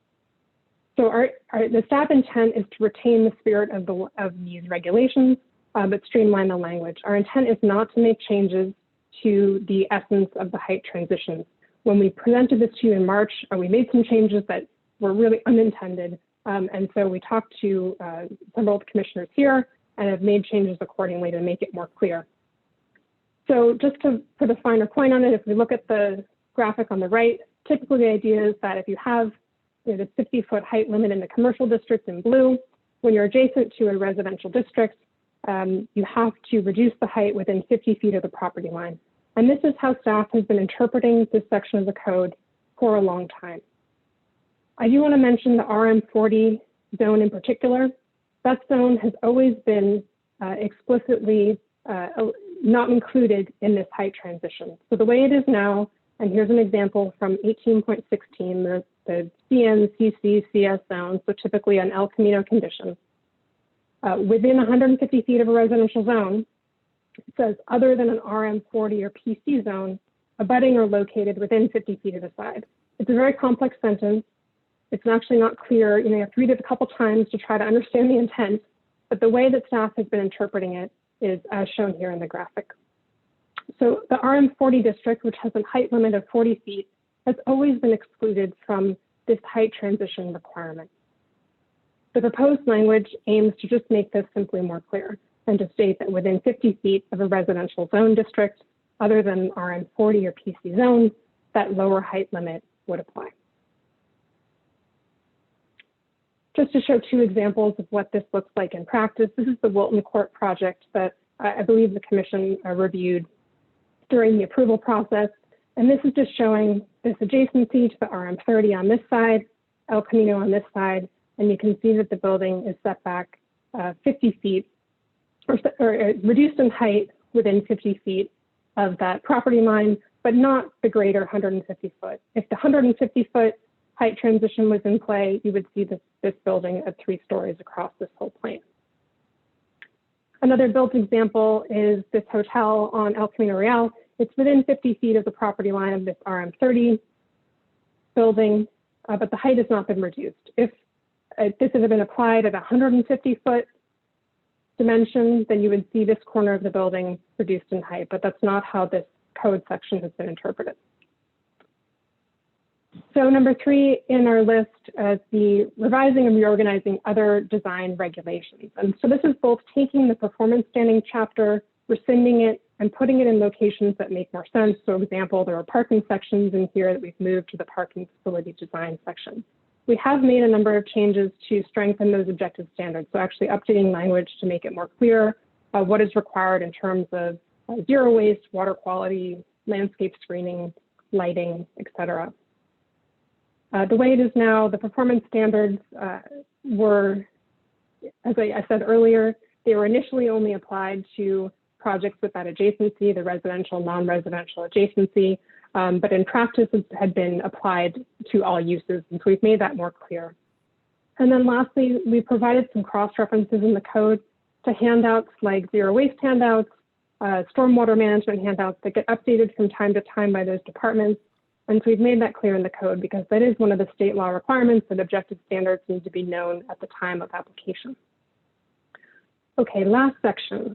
So the staff intent is to retain the spirit of these regulations, but streamline the language. Our intent is not to make changes to the essence of the height transitions. When we presented this to you in March, we made some changes that were really unintended. And so we talked to several of the commissioners here and have made changes accordingly to make it more clear. So just to put a finer point on it, if we look at the graphic on the right, typically the idea is that if you have the 50-foot height limit in the commercial district in blue, when you're adjacent to a residential district, you have to reduce the height within 50 feet of the property line. And this is how staff has been interpreting this section of the code for a long time. I do want to mention the RM40 zone in particular. That zone has always been explicitly not included in this height transition. So the way it is now, and here's an example from 18.16, the CN, CC, CS zones, so typically an El Camino condition. Within 150 feet of a residential zone, it says other than an RM40 or PC zone, abutting or located within 50 feet of the side. It's a very complex sentence. It's actually not clear. You have to read it a couple times to try to understand the intent, but the way that staff has been interpreting it is as shown here in the graphic. So the RM40 district, which has a height limit of 40 feet, has always been excluded from this height transition requirement. The proposed language aims to just make this simply more clear and to state that within 50 feet of a residential zone district, other than RM40 or PC zone, that lower height limit would apply. Just to show two examples of what this looks like in practice, this is the Wilton Ct project that I believe the commission reviewed during the approval process. And this is just showing this adjacency to the RM30 on this side, El Camino on this side, and you can see that the building is set back 50 feet or reduced in height within 50 feet of that property line, but not the greater 150 foot. If the 150 foot height transition was in play, you would see this building at 3 stories across this whole plane. Another built example is this hotel on El Camino Real. It's within 50 feet of the property line of this RM30 building, but the height has not been reduced. If this had been applied at 150-foot dimension, then you would see this corner of the building reduced in height, but that's not how this code section has been interpreted. So number 3 in our list is the revising and reorganizing other design regulations. And so this is both taking the performance standing chapter, rescinding it, and putting it in locations that make more sense. So for example, there are parking sections in here that we've moved to the parking facility design section. We have made a number of changes to strengthen those objective standards. So actually updating language to make it more clear what is required in terms of zero waste, water quality, landscape screening, lighting, et cetera. The way it is now, the performance standards were, as I said earlier, they were initially only applied to projects with that adjacency, the residential, non-residential adjacency, but in practice it had been applied to all uses, and so we've made that more clear. And then lastly, we provided some cross-references in the code to handouts like zero waste handouts, stormwater management handouts that get updated from time to time by those departments. And so we've made that clear in the code because that is one of the state law requirements that objective standards need to be known at the time of application. Okay, last section.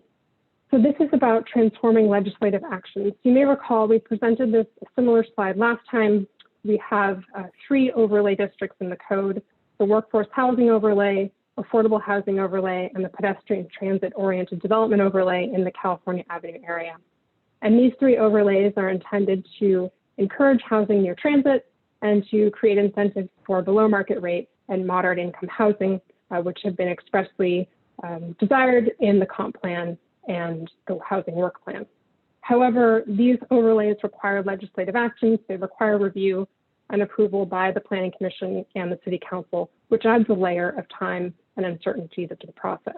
So this is about transforming legislative actions. You may recall we presented this similar slide last time. We have 3 overlay districts in the code: the workforce housing overlay, affordable housing overlay, and the pedestrian transit-oriented development overlay in the California Avenue area. And these 3 overlays are intended to encourage housing near transit and to create incentives for below market rate and moderate income housing, which have been expressly desired in the comp plan and the housing work plan. However, these overlays require legislative actions. They require review and approval by the Planning Commission and the City Council, which adds a layer of time and uncertainty to the process.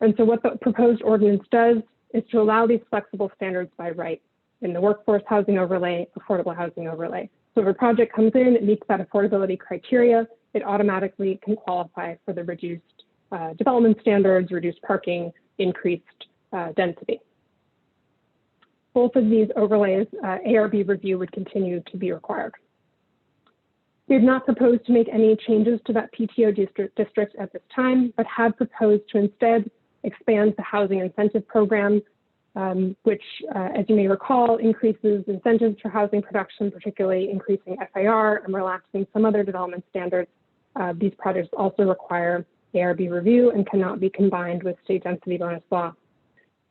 And so what the proposed ordinance does is to allow these flexible standards by right in the workforce housing overlay, affordable housing overlay. So if a project comes in, it meets that affordability criteria, it automatically can qualify for the reduced development standards, reduced parking, increased density. Both of these overlays, ARB review would continue to be required. We have not proposed to make any changes to that PTO district at this time, but have proposed to instead expand the housing incentive program, which, as you may recall, increases incentives for housing production, particularly increasing FAR and relaxing some other development standards. These projects also require ARB review and cannot be combined with state density bonus law.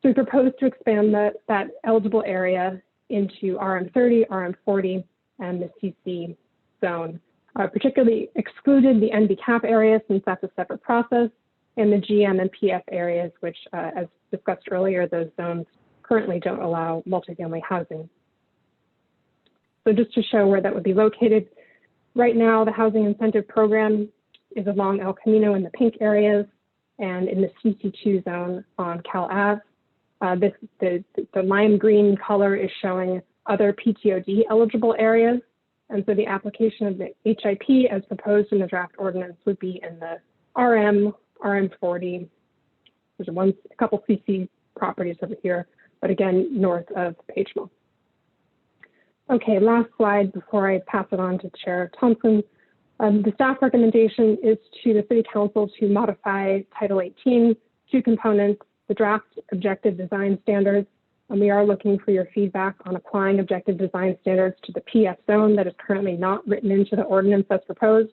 So we propose to expand that eligible area into RM30, RM40, and the CC zone. Particularly excluded the NB cap area, since that's a separate process, and the GM and PF areas, which, as discussed earlier, those zones currently don't allow multifamily housing. So just to show where that would be located, right now the housing incentive program is along El Camino in the pink areas and in the CC2 zone on Cal Ave. The lime green color is showing other PTOD eligible areas. And so the application of the HIP as proposed in the draft ordinance would be in the RM, RM40. There's a couple CC properties over here, but again, north of Page Mill. Okay, last slide before I pass it on to Chair Thompson. The staff recommendation is to the City Council to modify Title 18, 2 components, the draft objective design standards, and we are looking for your feedback on applying objective design standards to the PF zone that is currently not written into the ordinance as proposed.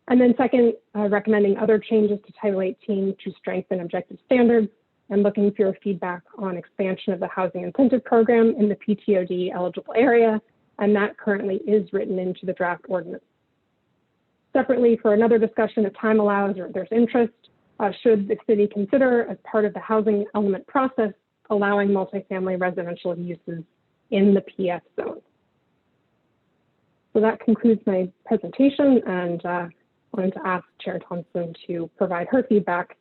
And then second, recommending other changes to Title 18 to strengthen objective standards, and looking for your feedback on expansion of the housing incentive program in the PTOD eligible area, and that currently is written into the draft ordinance. Separately, for another discussion, if time allows or if there's interest, should the city consider, as part of the housing element process, allowing multifamily residential uses in the PF zone. So that concludes my presentation, and I wanted to ask Chair Thompson to provide her feedback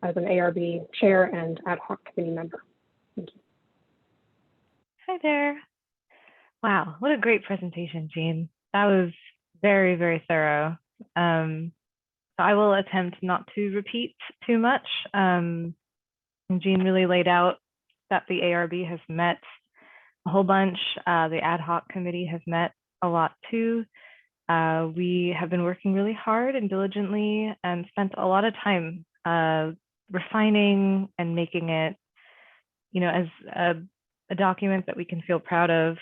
as an ARB chair and ad hoc committee member. Thank you. Hi there. Wow, what a great presentation, Jean. That was very, very thorough. So I will attempt not to repeat too much. And Jean really laid out that the ARB has met a whole bunch. The ad hoc committee has met a lot too. We have been working really hard and diligently and spent a lot of time refining and making it, as a document that we can feel proud of.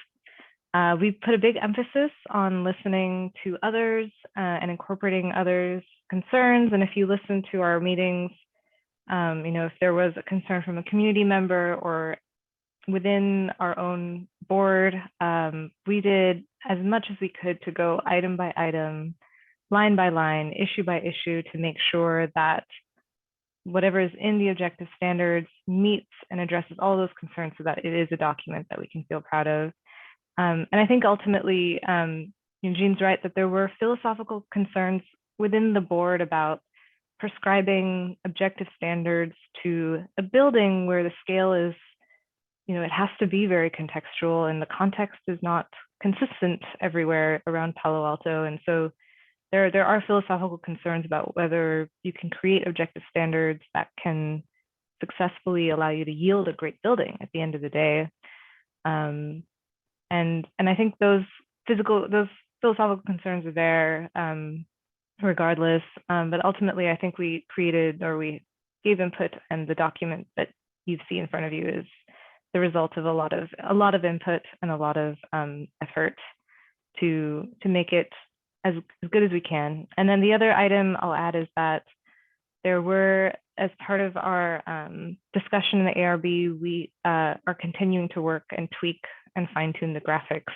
We put a big emphasis on listening to others and incorporating others' concerns. And if you listen to our meetings, if there was a concern from a community member or within our own board, we did as much as we could to go item by item, line by line, issue by issue, to make sure that whatever is in the objective standards meets and addresses all those concerns, so that it is a document that we can feel proud of. And I think ultimately, Jean's right that there were philosophical concerns within the board about prescribing objective standards to a building where the scale is, it has to be very contextual, and the context is not consistent everywhere around Palo Alto. And so there are philosophical concerns about whether you can create objective standards that can successfully allow you to yield a great building at the end of the day. And I think those philosophical concerns are there regardless. But ultimately, I think we gave input, and the document that you see in front of you is the result of a lot of input and a lot of effort to make it as good as we can. And then the other item I'll add is that There were, as part of our discussion in the ARB, we are continuing to work and tweak and fine tune the graphics.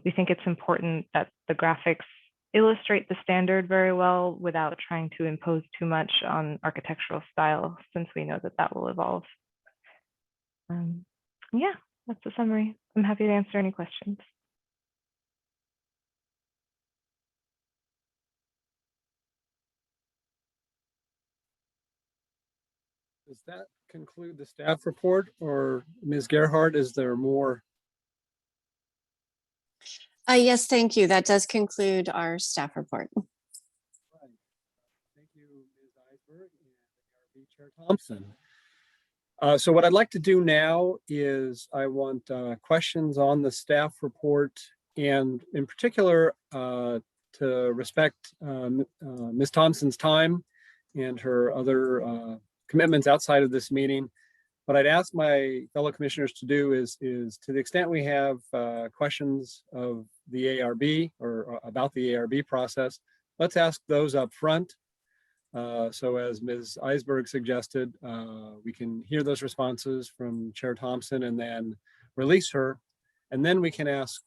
We think it's important that the graphics illustrate the standard very well without trying to impose too much on architectural style, since we know that that will evolve. Yeah, that's the summary. I'm happy to answer any questions. Does that conclude the staff report, or Ms. Gerhardt, is there more? Yes, thank you. That does conclude our staff report. Right. Thank you, Ms. Eisberg and ARB Chair Thompson. So what I'd like to do now is I want questions on the staff report, and in particular to respect Ms. Thompson's time and her other commitments outside of this meeting. What I'd ask my fellow commissioners to do is to the extent we have questions of the ARB or about the ARB process, let's ask those up front. So as Ms. Eisberg suggested, we can hear those responses from Chair Thompson and then release her, and then we can ask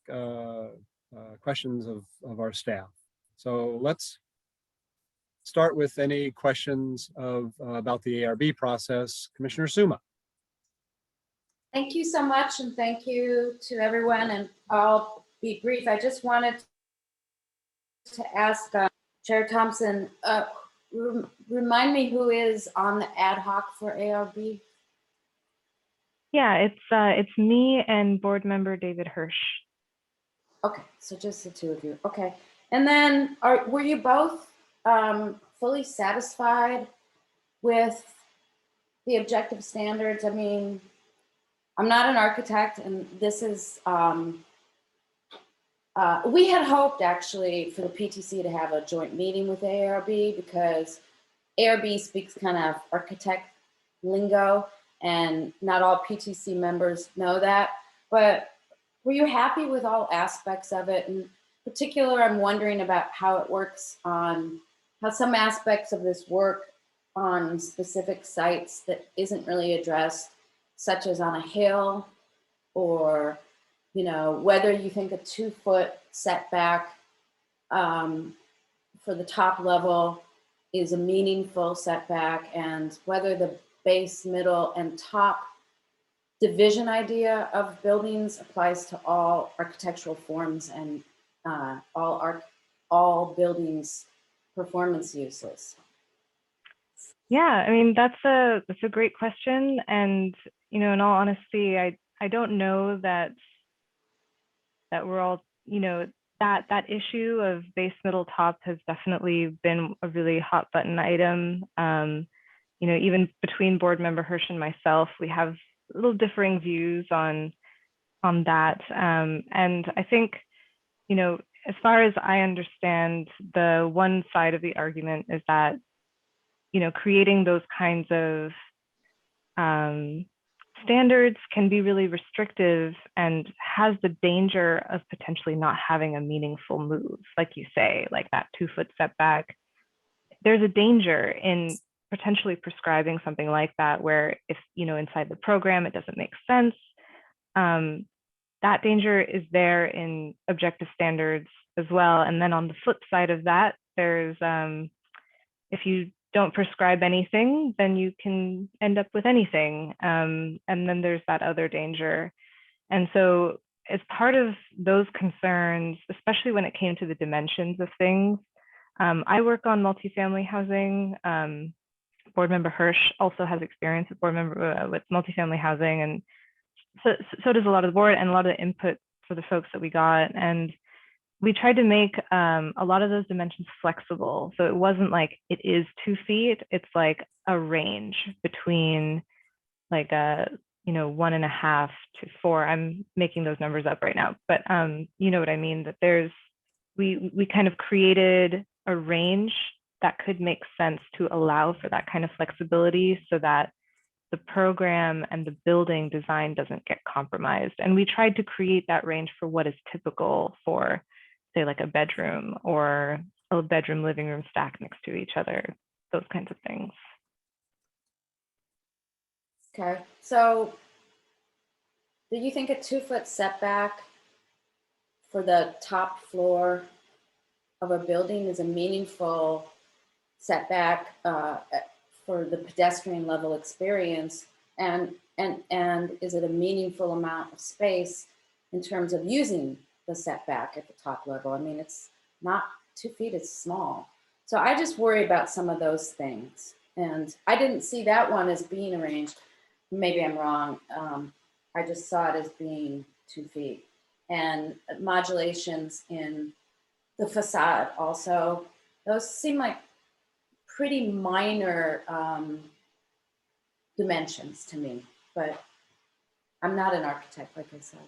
questions of our staff. So let's start with any questions about the ARB process. Commissioner Suma. Thank you so much, and thank you to everyone, and I'll be brief. I just wanted to ask Chair Thompson, remind me who is on the ad hoc for ARB? Yeah, it's me and board member David Hirsch. Okay, so just the two of you. Okay, and then were you both fully satisfied with the objective standards? I mean, I'm not an architect, and this is, we had hoped actually for the PTC to have a joint meeting with ARB, because ARB speaks kind of architect lingo, and not all PTC members know that. But were you happy with all aspects of it? In particular, I'm wondering about how it works on, how some aspects of this work on specific sites that isn't really addressed, such as on a hill, or, you know, whether you think a 2-foot setback for the top level is a meaningful setback, and whether the base, middle, and top division idea of buildings applies to all architectural forms and all buildings performance uses. Yeah, I mean, that's a great question. And, you know, in all honesty, I don't know that we're all, you know, that issue of base, middle, top has definitely been a really hot button item. You know, even between board member Hirsch and myself, we have little differing views on that. And I think, you know, as far as I understand, the one side of the argument is that, you know, creating those kinds of standards can be really restrictive and has the danger of potentially not having a meaningful move. Like you say, like that 2-foot setback, there's a danger in potentially prescribing something like that, where if, you know, inside the program, it doesn't make sense. That danger is there in objective standards as well. And then on the flip side of that, there's, if you don't prescribe anything, then you can end up with anything. And then there's that other danger. And so as part of those concerns, especially when it came to the dimensions of things, I work on multifamily housing. Board member Hirsch also has experience with with multifamily housing, and so does a lot of the board and a lot of the input for the folks that we got. And we tried to make a lot of those dimensions flexible. So it wasn't like it is 2 feet, it's like a range between like a, you know, 1.5 to 4. I'm making those numbers up right now, but you know what I mean, that there's, we kind of created a range that could make sense to allow for that kind of flexibility, so that the program and the building design doesn't get compromised. And we tried to create that range for what is typical for, say, like a bedroom or a bedroom living room stacked next to each other, those kinds of things. Okay, so do you think a 2-foot setback for the top floor of a building is a meaningful setback for the pedestrian level experience? And is it a meaningful amount of space in terms of using the setback at the top level? I mean, it's not 2 feet, it's small. So I just worry about some of those things. And I didn't see that one as being arranged. Maybe I'm wrong. I just saw it as being 2 feet. And modulations in the facade also, those seem like pretty minor dimensions to me, but I'm not an architect, like I said.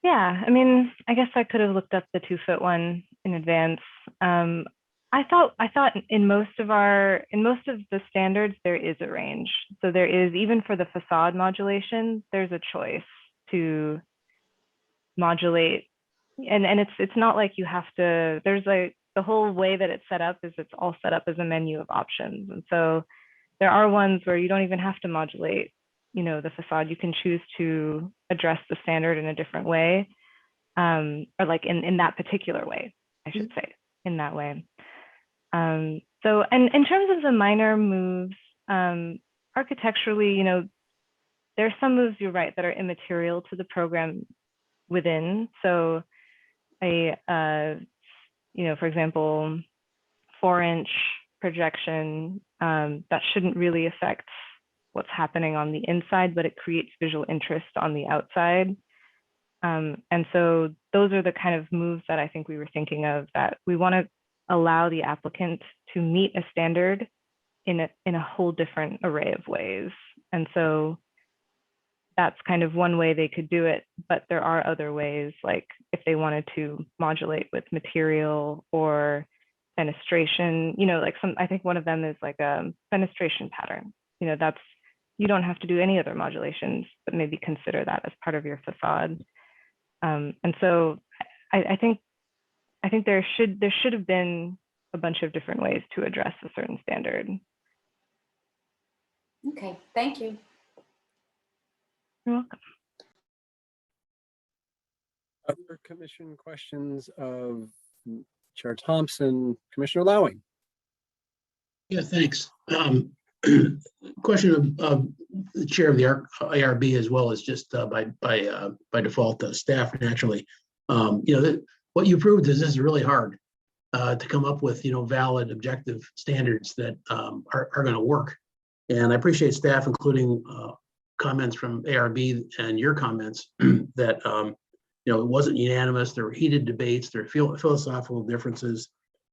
Yeah, I mean, I guess I could have looked up the 2-foot one in advance. I thought in most of the standards there is a range. So there is, even for the facade modulation, there's a choice to modulate, and it's not like you have to. There's like the whole way that it's set up is it's all set up as a menu of options, and so there are ones where you don't even have to modulate, the facade. You can choose to address the standard in a different way, or like in that particular way, I should say, in that way. So, and in terms of the minor moves, architecturally, there are some moves, you're right, that are immaterial to the program within. So for example, 4-inch projection, that shouldn't really affect what's happening on the inside, but it creates visual interest on the outside. And so those are the kind of moves that I think we were thinking of, that we want to allow the applicant to meet a standard in a whole different array of ways. And so that's kind of one way they could do it, but there are other ways, like if they wanted to modulate with material or fenestration, I think one of them is like a fenestration pattern. You don't have to do any other modulations, but maybe consider that as part of your facade. And so I think there should have been a bunch of different ways to address a certain standard. Okay, thank you. You're welcome. Other commission questions of Chair Thompson, Commissioner Lowing? Yeah, thanks. Question of the chair of the ARB, as well as just by default staff naturally. What you proved is this is really hard to come up with valid objective standards that are going to work. And I appreciate staff including comments from ARB and your comments that it wasn't unanimous. There were heated debates. There were philosophical differences,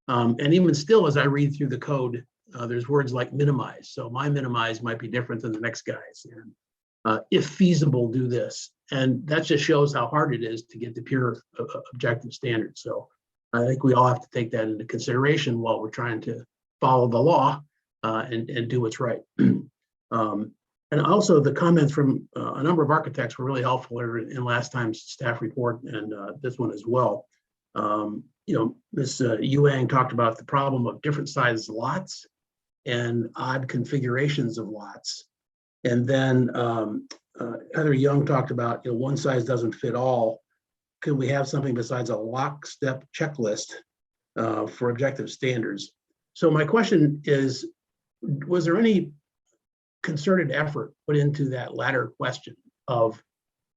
and even still, as I read through the code, there's words like minimize. So my minimize might be different than the next guy's. And if feasible, do this. And that just shows how hard it is to get the pure objective standards. So I think we all have to take that into consideration while we're trying to follow the law and do what's right. And also the comments from a number of architects were really helpful in last time's staff report and this one as well. Ms. Yuang talked about the problem of different sized lots and odd configurations of lots. And then Heather Young talked about, one size doesn't fit all. Could we have something besides a lockstep checklist for objective standards? So my question is, was there any concerted effort put into that latter question of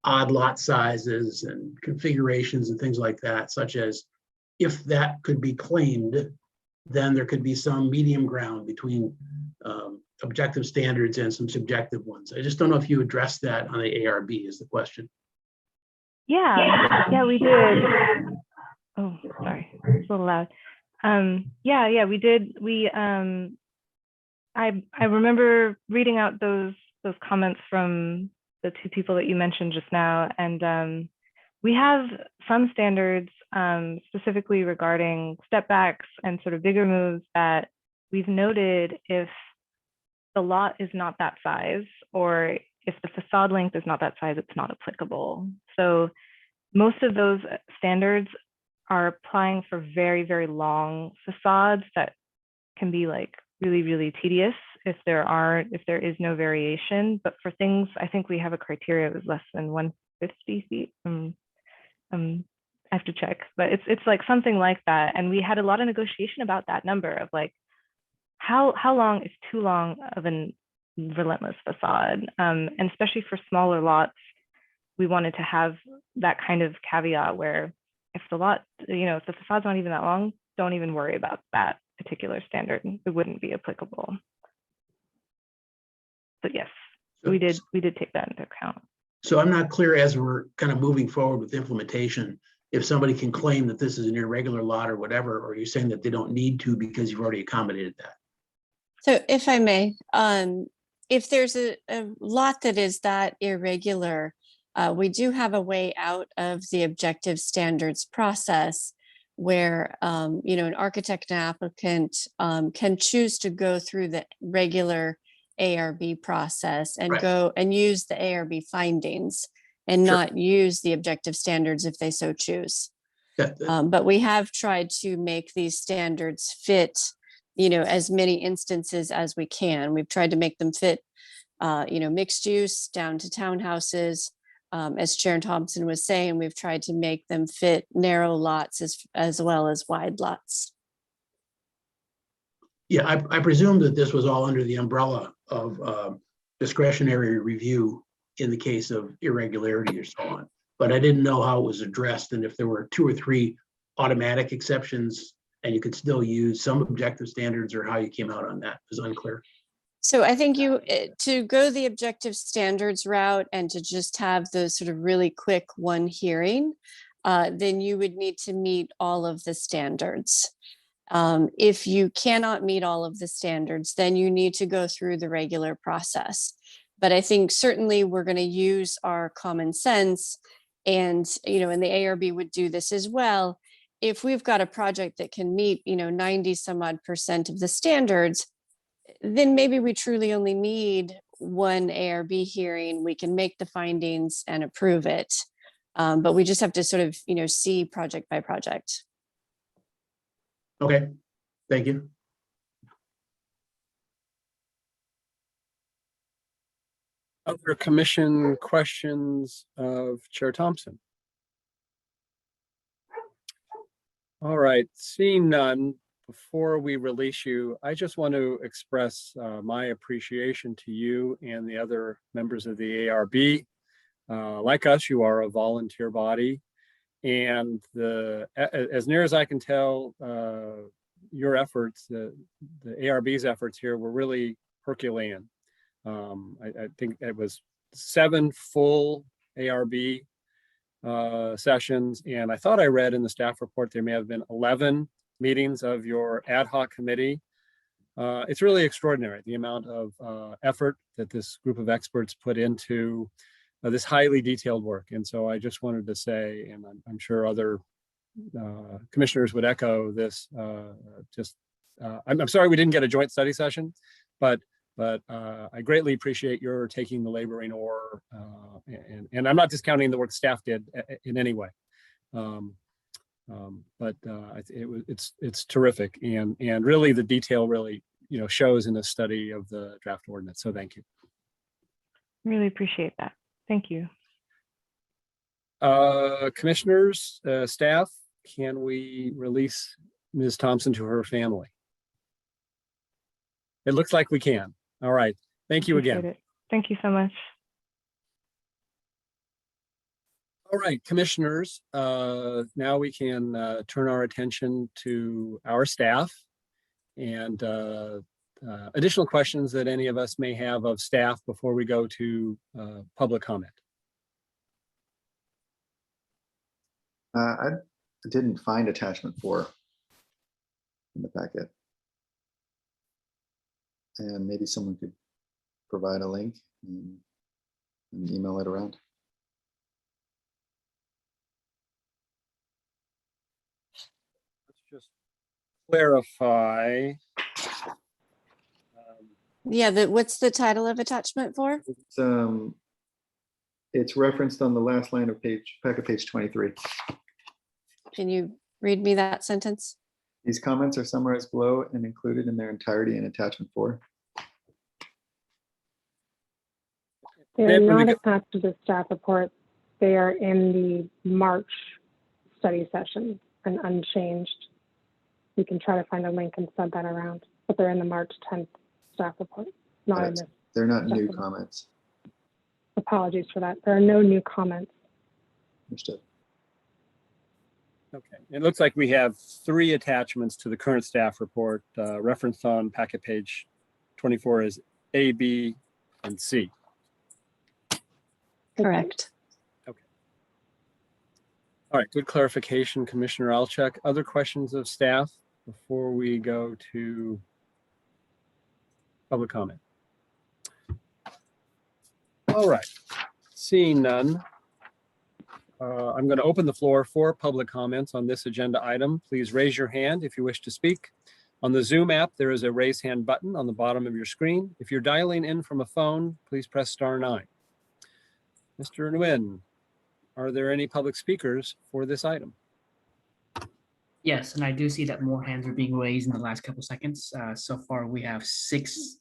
odd lot sizes and configurations and things like that, such as if that could be claimed, then there could be some medium ground between objective standards and some subjective ones. I just don't know if you addressed that on the ARB is the question. Yeah, we did. Oh, sorry, it's a little loud. Yeah, we did. I remember reading out those comments from the two people that you mentioned just now, and we have some standards specifically regarding step backs and sort of bigger moves that we've noted if the lot is not that size, or if the facade length is not that size, it's not applicable. So most of those standards are applying for very, very long facades that can be like really, really tedious if there is no variation. But for things, I think we have a criteria that was less than 150 feet. I have to check, but it's like something like that. And we had a lot of negotiation about that number of like, how long is too long of an relentless facade? And especially for smaller lots, we wanted to have that kind of caveat where if the lot, if the facade's not even that long, don't even worry about that particular standard. It wouldn't be applicable. But yes, we did take that into account. So I'm not clear as we're kind of moving forward with implementation, if somebody can claim that this is an irregular lot or whatever, or you're saying that they don't need to because you've already accommodated that. So if I may, if there's a lot that is that irregular, we do have a way out of the objective standards process where, an architect and applicant can choose to go through the regular ARB process and Right. go and use the ARB findings and Sure. not use the objective standards if they so choose. That- But we have tried to make these standards fit, as many instances as we can. We've tried to make them fit, mixed use down to townhouses. As Chair Thompson was saying, we've tried to make them fit narrow lots as well as wide lots. Yeah, I presume that this was all under the umbrella of discretionary review in the case of irregularity or so on. But I didn't know how it was addressed and if there were 2 or 3 automatic exceptions and you could still use some objective standards or how you came out on that was unclear. So I think to go the objective standards route and to just have the sort of really quick one hearing, then you would need to meet all of the standards. If you cannot meet all of the standards, then you need to go through the regular process. But I think certainly we're going to use our common sense and, and the ARB would do this as well. If we've got a project that can meet, 90 some odd % of the standards, then maybe we truly only need one ARB hearing. We can make the findings and approve it. But we just have to sort of, see project by project. Okay, thank you. Other commission questions of Chair Thompson? All right, seeing none, before we release you, I just want to express my appreciation to you and the other members of the ARB. Like us, you are a volunteer body, and as near as I can tell, your efforts, the ARB's efforts here were really Herculean. I think it was 7 full ARB sessions, and I thought I read in the staff report there may have been 11 meetings of your ad hoc committee. It's really extraordinary, the amount of effort that this group of experts put into this highly detailed work. And so I just wanted to say, and I'm sure other commissioners would echo this, I'm sorry we didn't get a joint study session, but I greatly appreciate your taking the laboring oar, and I'm not discounting the work staff did in any way. But it's terrific, and really the detail really shows in the study of the draft ordinance. So thank you. Really appreciate that. Thank you. Commissioners, staff, can we release Ms. Thompson to her family? It looks like we can. All right. Thank you again. Appreciate it. Thank you so much. All right, commissioners, now we can turn our attention to our staff and additional questions that any of us may have of staff before we go to public comment. I didn't find attachment 4 in the packet. And maybe someone could provide a link and email it around. Let's just clarify. Yeah, what's the title of attachment 4? It's referenced on the last line of packet page 23. Can you read me that sentence? These comments are summarized below and included in their entirety in attachment 4. They are Then when we not go- attached to the staff report. They are in the March study session and unchanged. We can try to find a link and send that around, but they're in the March 10th staff report, not in this. They're not new Definitely. comments. Apologies for that. There are no new comments. Understood. Okay, it looks like we have 3 attachments to the current staff report referenced on packet page 24 as A, B, and C. Correct. All right, good clarification, Commissioner Alchek. Other questions of staff before we go to public comment? All right, seeing none, I'm going to open the floor for public comments on this agenda item. Please raise your hand if you wish to speak. On the Zoom app, there is a raise hand button on the bottom of your screen. If you're dialing in from a phone, please press *9. Mr. Nguyen, are there any public speakers for this item? Yes, and I do see that more hands are being raised in the last couple seconds. So far, we have 6,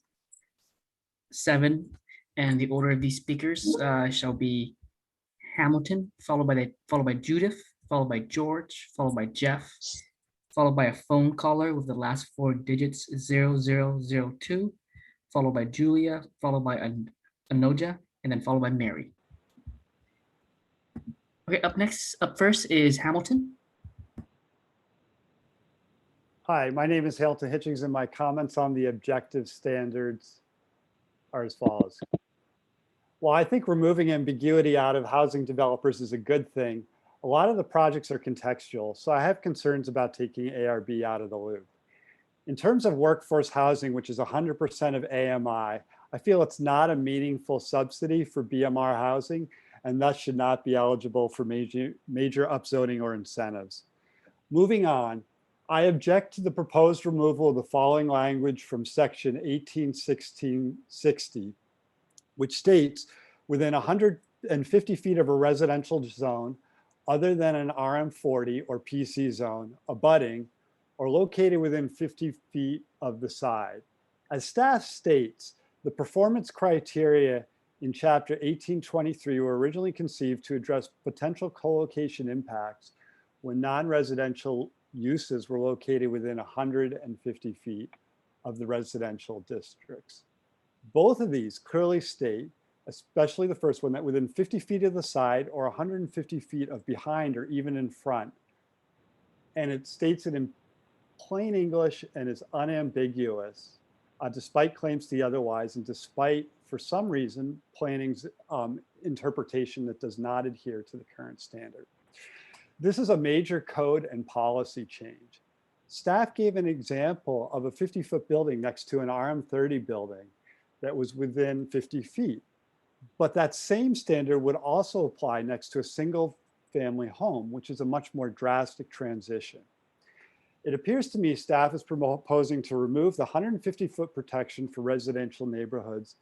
7, and the order of these speakers shall be Hamilton, followed by Judith, followed by George, followed by Jeff, followed by a phone caller with the last 4 digits 0002, followed by Julia, followed by Anoja, and then followed by Mary. Okay, up first is Hamilton. Hi, my name is Hilton Hitchings, and my comments on the objective standards are as follows. While I think removing ambiguity out of housing developers is a good thing, a lot of the projects are contextual, so I have concerns about taking ARB out of the loop. In terms of workforce housing, which is 100% of AMI, I feel it's not a meaningful subsidy for BMR housing, and thus should not be eligible for major upzoning or incentives. Moving on, I object to the proposed removal of the following language from section 181660, which states within 150 feet of a residential zone other than an RM40 or PC zone, abutting, or located within 50 feet of the side. As staff states, the performance criteria in Chapter 1823 were originally conceived to address potential co-location impacts when non-residential uses were located within 150 feet of the residential districts. Both of these clearly state, especially the first one, that within 50 feet of the side or 150 feet of behind or even in front. And it states it in plain English and is unambiguous, despite claims to the otherwise, and despite, for some reason, planning's interpretation that does not adhere to the current standard. This is a major code and policy change. Staff gave an example of a 50-foot building next to an RM30 building that was within 50 feet. But that same standard would also apply next to a single family home, which is a much more drastic transition. It appears to me staff is proposing to remove the 150-foot protection for residential neighborhoods,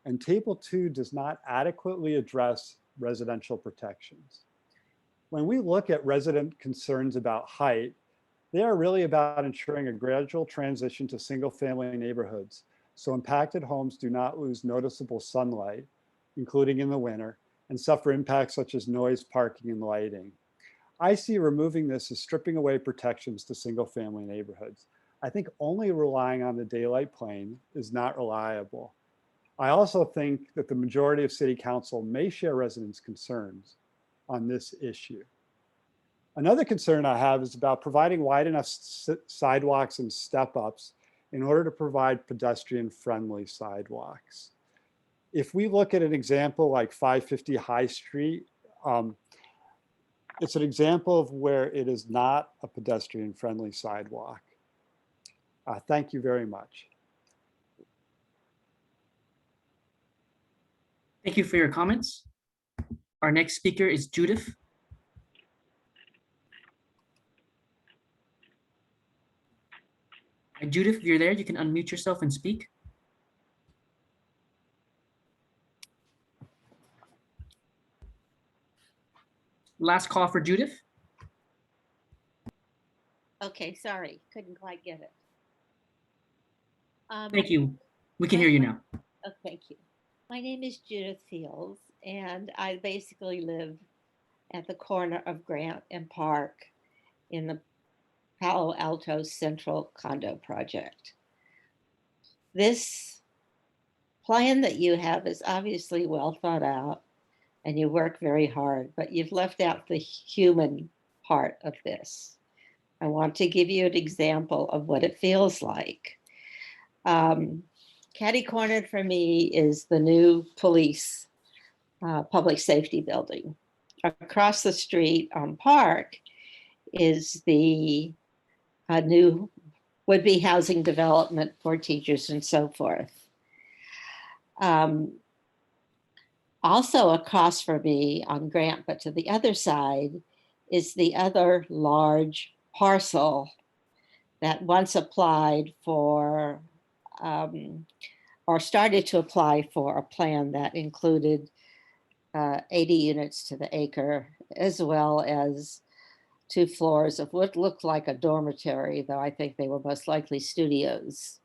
and Table 2 does not adequately address residential protections. When we look at resident concerns about height, they are really about ensuring a gradual transition to single-family neighborhoods, so impacted homes do not lose noticeable sunlight, including in the winter, and suffer impacts such as noise, parking, and lighting. I see removing this as stripping away protections to single-family neighborhoods. I think only relying on the daylight plane is not reliable. I also think that the majority of City Council may share residents' concerns on this issue. Another concern I have is about providing wide enough sidewalks and step-ups in order to provide pedestrian-friendly sidewalks. If we look at an example like 550 High Street, it's an example of where it is not a pedestrian-friendly sidewalk. Thank you very much. Thank you for your comments. Our next speaker is Judith. Judith, if you're there, you can unmute yourself and speak. Last call for Judith. Okay, sorry, couldn't quite get it. Thank you. We can hear you now. Oh, thank you. My name is Judith Fields, and I basically live at the corner of Grant and Park in the Palo Alto Central Condo Project. This plan that you have is obviously well thought out, and you work very hard, but you've left out the human part of this. I want to give you an example of what it feels like. Catty-cornered for me is the new police public safety building. Across the street on Park is the new would-be housing development for teachers and so forth. Also across from me on Grant, but to the other side, is the other large parcel that once applied for or started to apply for a plan that included 80 units to the acre, as well as 2 floors of what looked like a dormitory, though I think they were most likely studios.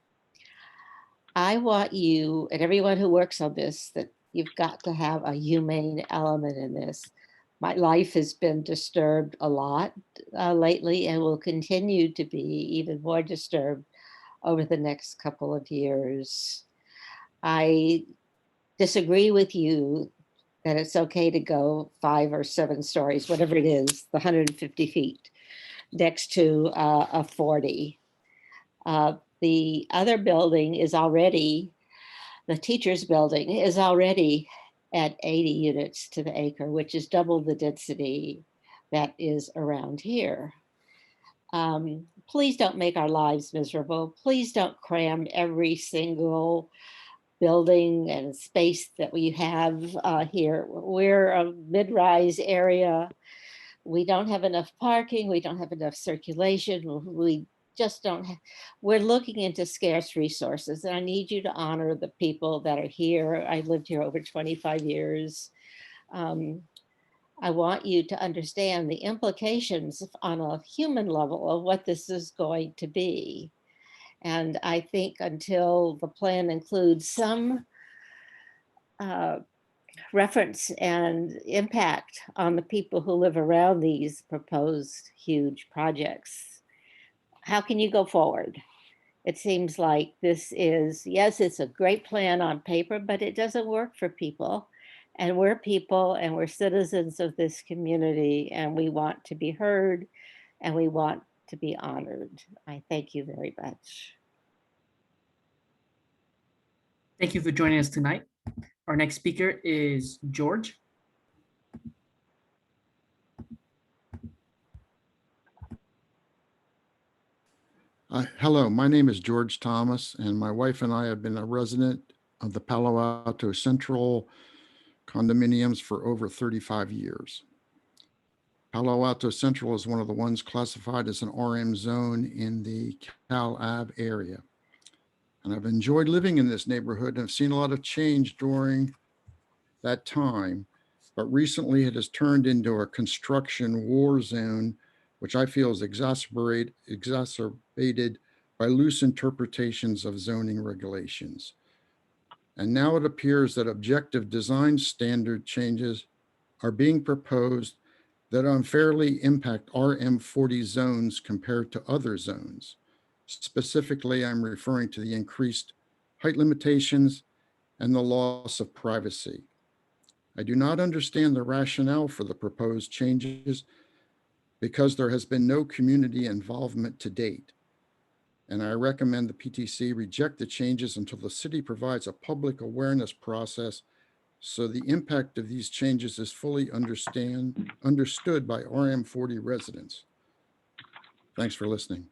I want you and everyone who works on this, that you've got to have a humane element in this. My life has been disturbed a lot lately and will continue to be even more disturbed over the next couple of years. I disagree with you that it's okay to go 5 or 7 stories, whatever it is, the 150 feet next to a 40. The other building is already, the teacher's building is already at 80 units to the acre, which is double the density that is around here. Please don't make our lives miserable. Please don't cram every single building and space that we have here. We're a mid-rise area. We don't have enough parking. We don't have enough circulation. We just don't have, we're looking into scarce resources, and I need you to honor the people that are here. I've lived here over 25 years. I want you to understand the implications on a human level of what this is going to be. And I think until the plan includes some reference and impact on the people who live around these proposed huge projects, how can you go forward? It seems like this is, yes, it's a great plan on paper, but it doesn't work for people. And we're people and we're citizens of this community, and we want to be heard and we want to be honored. I thank you very much. Thank you for joining us tonight. Our next speaker is George. Hello, my name is George Thomas, and my wife and I have been a resident of the Palo Alto Central condominiums for over 35 years. Palo Alto Central is one of the ones classified as an RM zone in the Cal Ave area. And I've enjoyed living in this neighborhood and have seen a lot of change during that time. But recently it has turned into a construction war zone, which I feel is exacerbated by loose interpretations of zoning regulations. And now it appears that objective design standard changes are being proposed that unfairly impact RM40 zones compared to other zones. Specifically, I'm referring to the increased height limitations and the loss of privacy. I do not understand the rationale for the proposed changes because there has been no community involvement to date. And I recommend the PTC reject the changes until the city provides a public awareness process so the impact of these changes is fully understood by RM40 residents. Thanks for listening.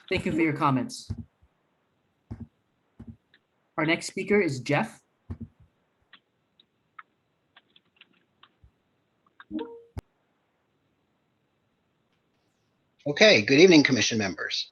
Thank you for your comments. Our next speaker is Jeff. Okay, good evening, Commission members.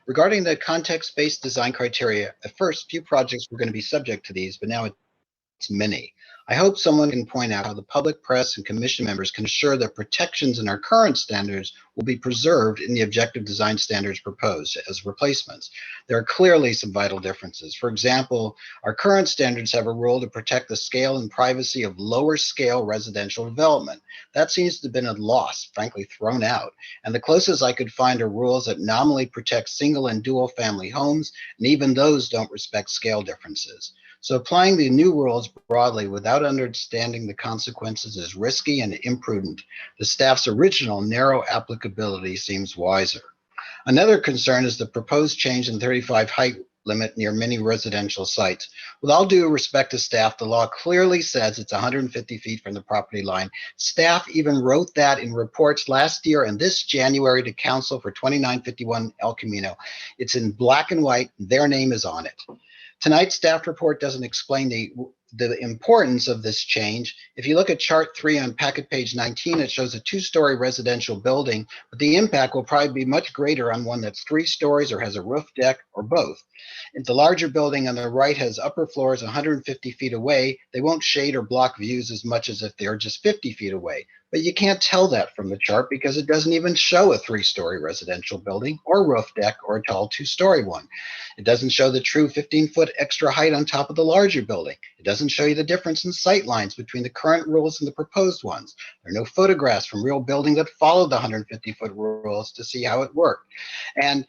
Regarding the context-based design criteria, at first, few projects were going to be subject to these, but now it's many. I hope someone can point out how the public, press, and commission members can assure that protections in our current standards will be preserved in the objective design standards proposed as replacements. There are clearly some vital differences. For example, our current standards have a rule to protect the scale and privacy of lower scale residential development. That seems to have been a loss, frankly, thrown out. And the closest I could find are rules that nominally protect single and dual family homes, and even those don't respect scale differences. So applying the new rules broadly without understanding the consequences is risky and imprudent. The staff's original narrow applicability seems wiser. Another concern is the proposed change in 35 height limit near many residential sites. With all due respect to staff, the law clearly says it's 150 feet from the property line. Staff even wrote that in reports last year and this January to council for 2951 El Camino. It's in black and white. Their name is on it. Tonight's staff report doesn't explain the importance of this change. If you look at chart 3 on packet page 19, it shows a 2-story residential building, but the impact will probably be much greater on one that's 3 stories or has a roof deck or both. If the larger building on the right has upper floors 150 feet away, they won't shade or block views as much as if they're just 50 feet away. But you can't tell that from the chart because it doesn't even show a 3-story residential building or roof deck or a tall 2-story one. It doesn't show the true 15-foot extra height on top of the larger building. It doesn't show you the difference in sight lines between the current rules and the proposed ones. There are no photographs from real buildings that followed the 150-foot rules to see how it worked. And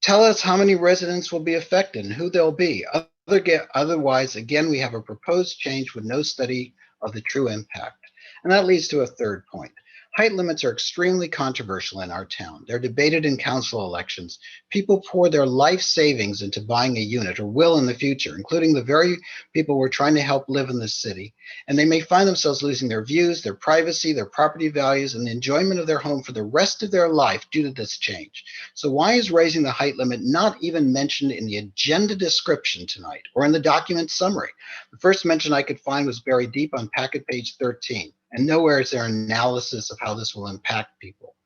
tell us how many residents will be affected and who they'll be. Otherwise, again, we have a proposed change with no study of the true impact. And that leads to a third point. Height limits are extremely controversial in our town. They're debated in council elections. People pour their life savings into buying a unit or will in the future, including the very people we're trying to help live in this city. And they may find themselves losing their views, their privacy, their property values, and the enjoyment of their home for the rest of their life due to this change. So why is raising the height limit not even mentioned in the agenda description tonight or in the document summary? The first mention I could find was buried deep on packet page 13. And nowhere is there analysis of how this will impact people.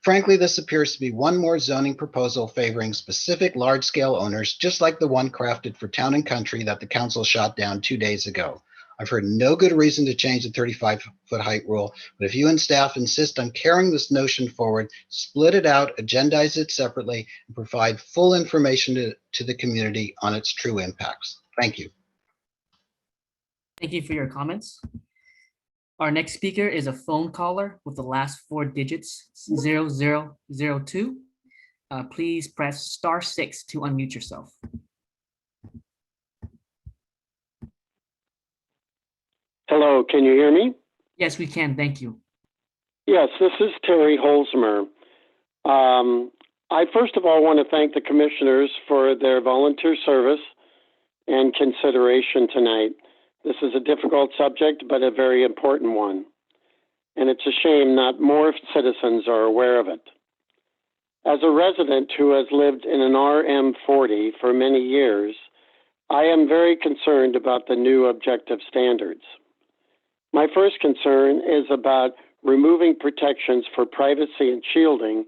Frankly, this appears to be one more zoning proposal favoring specific large-scale owners, just like the one crafted for Town and Country that the council shot down 2 days ago. I've heard no good reason to change the 35-foot height rule, but if you and staff insist on carrying this notion forward, split it out, agendize it separately, and provide full information to the community on its true impacts. Thank you. Thank you for your comments. Our next speaker is a phone caller with the last 4 digits 0002. Please press *6 to unmute yourself. Hello, can you hear me? Yes, we can. Thank you. Yes, this is Terry Holzmer. I first of all want to thank the commissioners for their volunteer service and consideration tonight. This is a difficult subject, but a very important one. And it's a shame not more citizens are aware of it. As a resident who has lived in an RM40 for many years, I am very concerned about the new objective standards. My first concern is about removing protections for privacy and shielding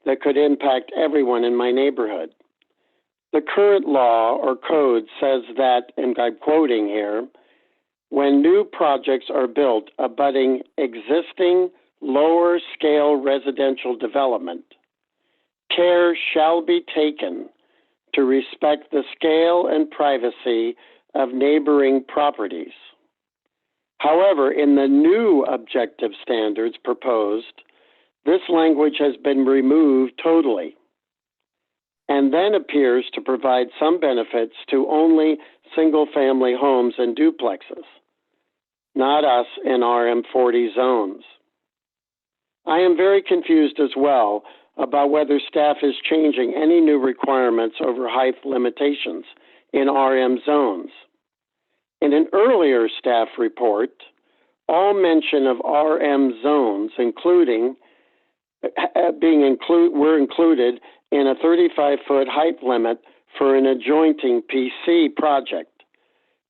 that could impact everyone in my neighborhood. The current law or code says that, and I'm quoting here, when new projects are built abutting existing lower scale residential development, care shall be taken to respect the scale and privacy of neighboring properties. However, in the new objective standards proposed, this language has been removed totally and then appears to provide some benefits to only single-family homes and duplexes, not us in RM40 zones. I am very confused as well about whether staff is changing any new requirements over height limitations in RM zones. In an earlier staff report, all mention of RM zones, including were included in a 35-foot height limit for an adjoining PC project,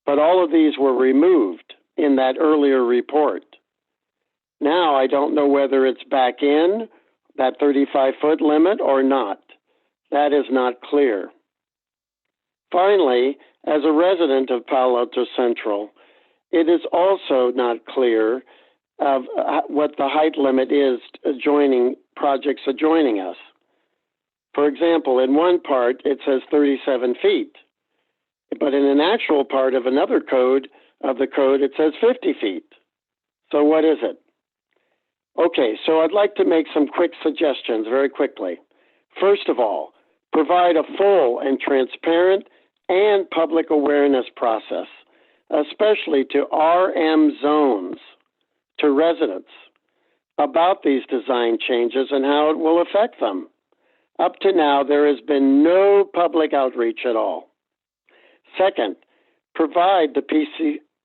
but all of these were removed in that earlier report. Now I don't know whether it's back in that 35-foot limit or not. That is not clear. Finally, as a resident of Palo Alto Central, it is also not clear of what the height limit is adjoining projects adjoining us. For example, in one part, it says 37 feet, but in an actual part of another code of the code, it says 50 feet. So what is it? Okay, so I'd like to make some quick suggestions very quickly. First of all, provide a full and transparent and public awareness process, especially to RM zones, to residents, about these design changes and how it will affect them. Up to now, there has been no public outreach at all. Second, provide the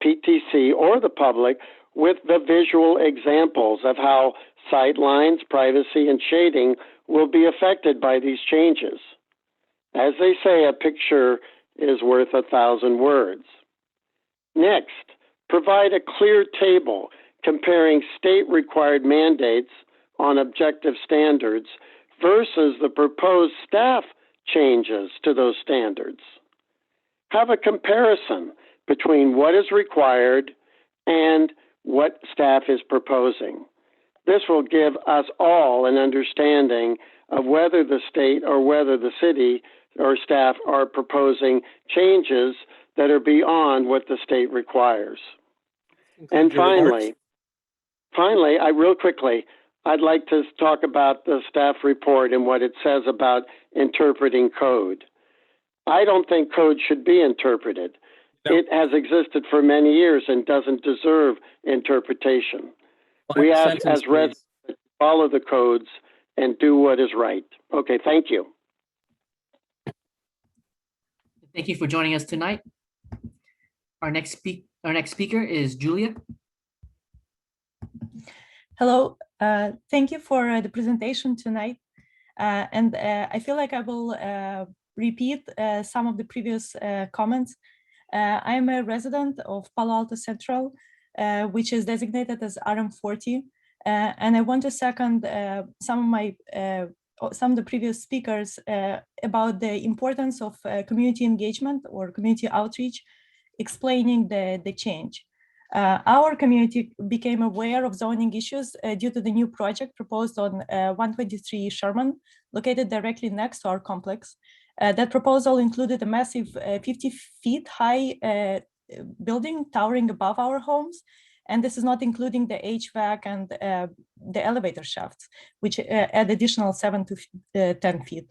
PTC or the public with the visual examples of how sight lines, privacy, and shading will be affected by these changes. As they say, a picture is worth 1,000 words. Next, provide a clear table comparing state-required mandates on objective standards versus the proposed staff changes to those standards. Have a comparison between what is required and what staff is proposing. This will give us all an understanding of whether the state or whether the city or staff are proposing changes that are beyond what the state requires. And finally, real quickly, I'd like to talk about the staff report and what it says about interpreting code. I don't think code should be interpreted. It has existed for many years and doesn't deserve interpretation. We ask as residents to follow the codes and do what is right. Okay, thank you. Thank you for joining us tonight. Our next speaker is Julia. Hello, thank you for the presentation tonight. I feel like I will repeat some of the previous comments. I'm a resident of Palo Alto Central, which is designated as RM40. And I want to second some of the previous speakers about the importance of community engagement or community outreach, explaining the change. Our community became aware of zoning issues due to the new project proposed on 123 Sherman, located directly next to our complex. That proposal included a massive 50 feet high building towering above our homes. And this is not including the HVAC and the elevator shafts, which add additional 7 to 10 feet.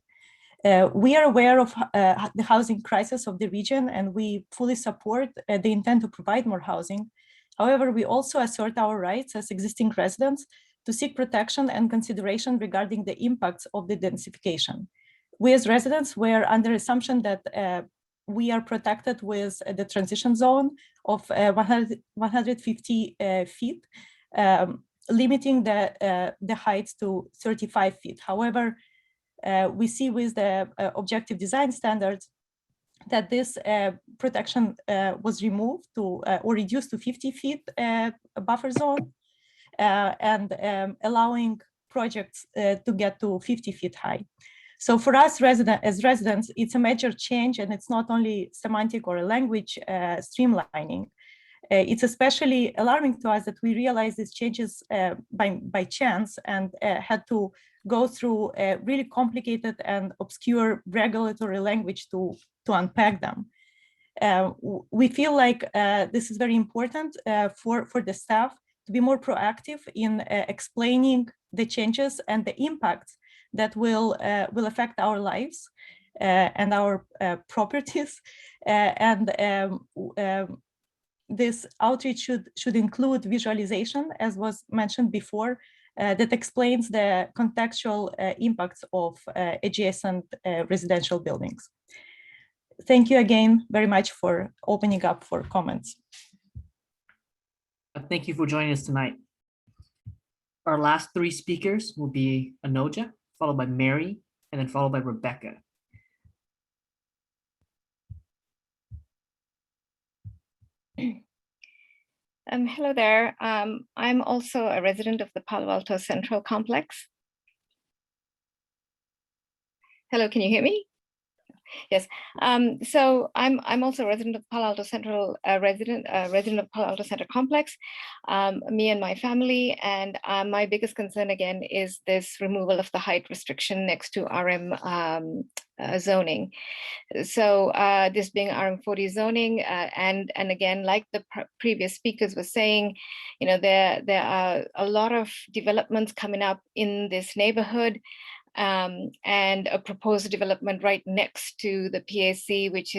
We are aware of the housing crisis of the region, and we fully support the intent to provide more housing. However, we also assert our rights as existing residents to seek protection and consideration regarding the impacts of the densification. We as residents were under assumption that we are protected with the transition zone of 150 feet, limiting the heights to 35 feet. However, we see with the objective design standards that this protection was removed to or reduced to 50 feet buffer zone and allowing projects to get to 50 feet high. So for us as residents, it's a major change, and it's not only semantic or a language streamlining. It's especially alarming to us that we realized these changes by chance and had to go through a really complicated and obscure regulatory language to unpack them. We feel like this is very important for the staff to be more proactive in explaining the changes and the impacts that will affect our lives and our properties. This outreach should include visualization, as was mentioned before, that explains the contextual impacts of adjacent residential buildings. Thank you again very much for opening up for comments. Thank you for joining us tonight. Our last three speakers will be Anoja, followed by Mary, and then followed by Rebecca. Hello there. I'm also a resident of the Palo Alto Central complex. Hello, can you hear me? Yes. So I'm also a resident of Palo Alto Central, resident of Palo Alto Center complex. Me and my family, and my biggest concern again is this removal of the height restriction next to RM zoning. So this being RM40 zoning, and again, like the previous speakers were saying, you know, there are a lot of developments coming up in this neighborhood. And a proposed development right next to the PAC, which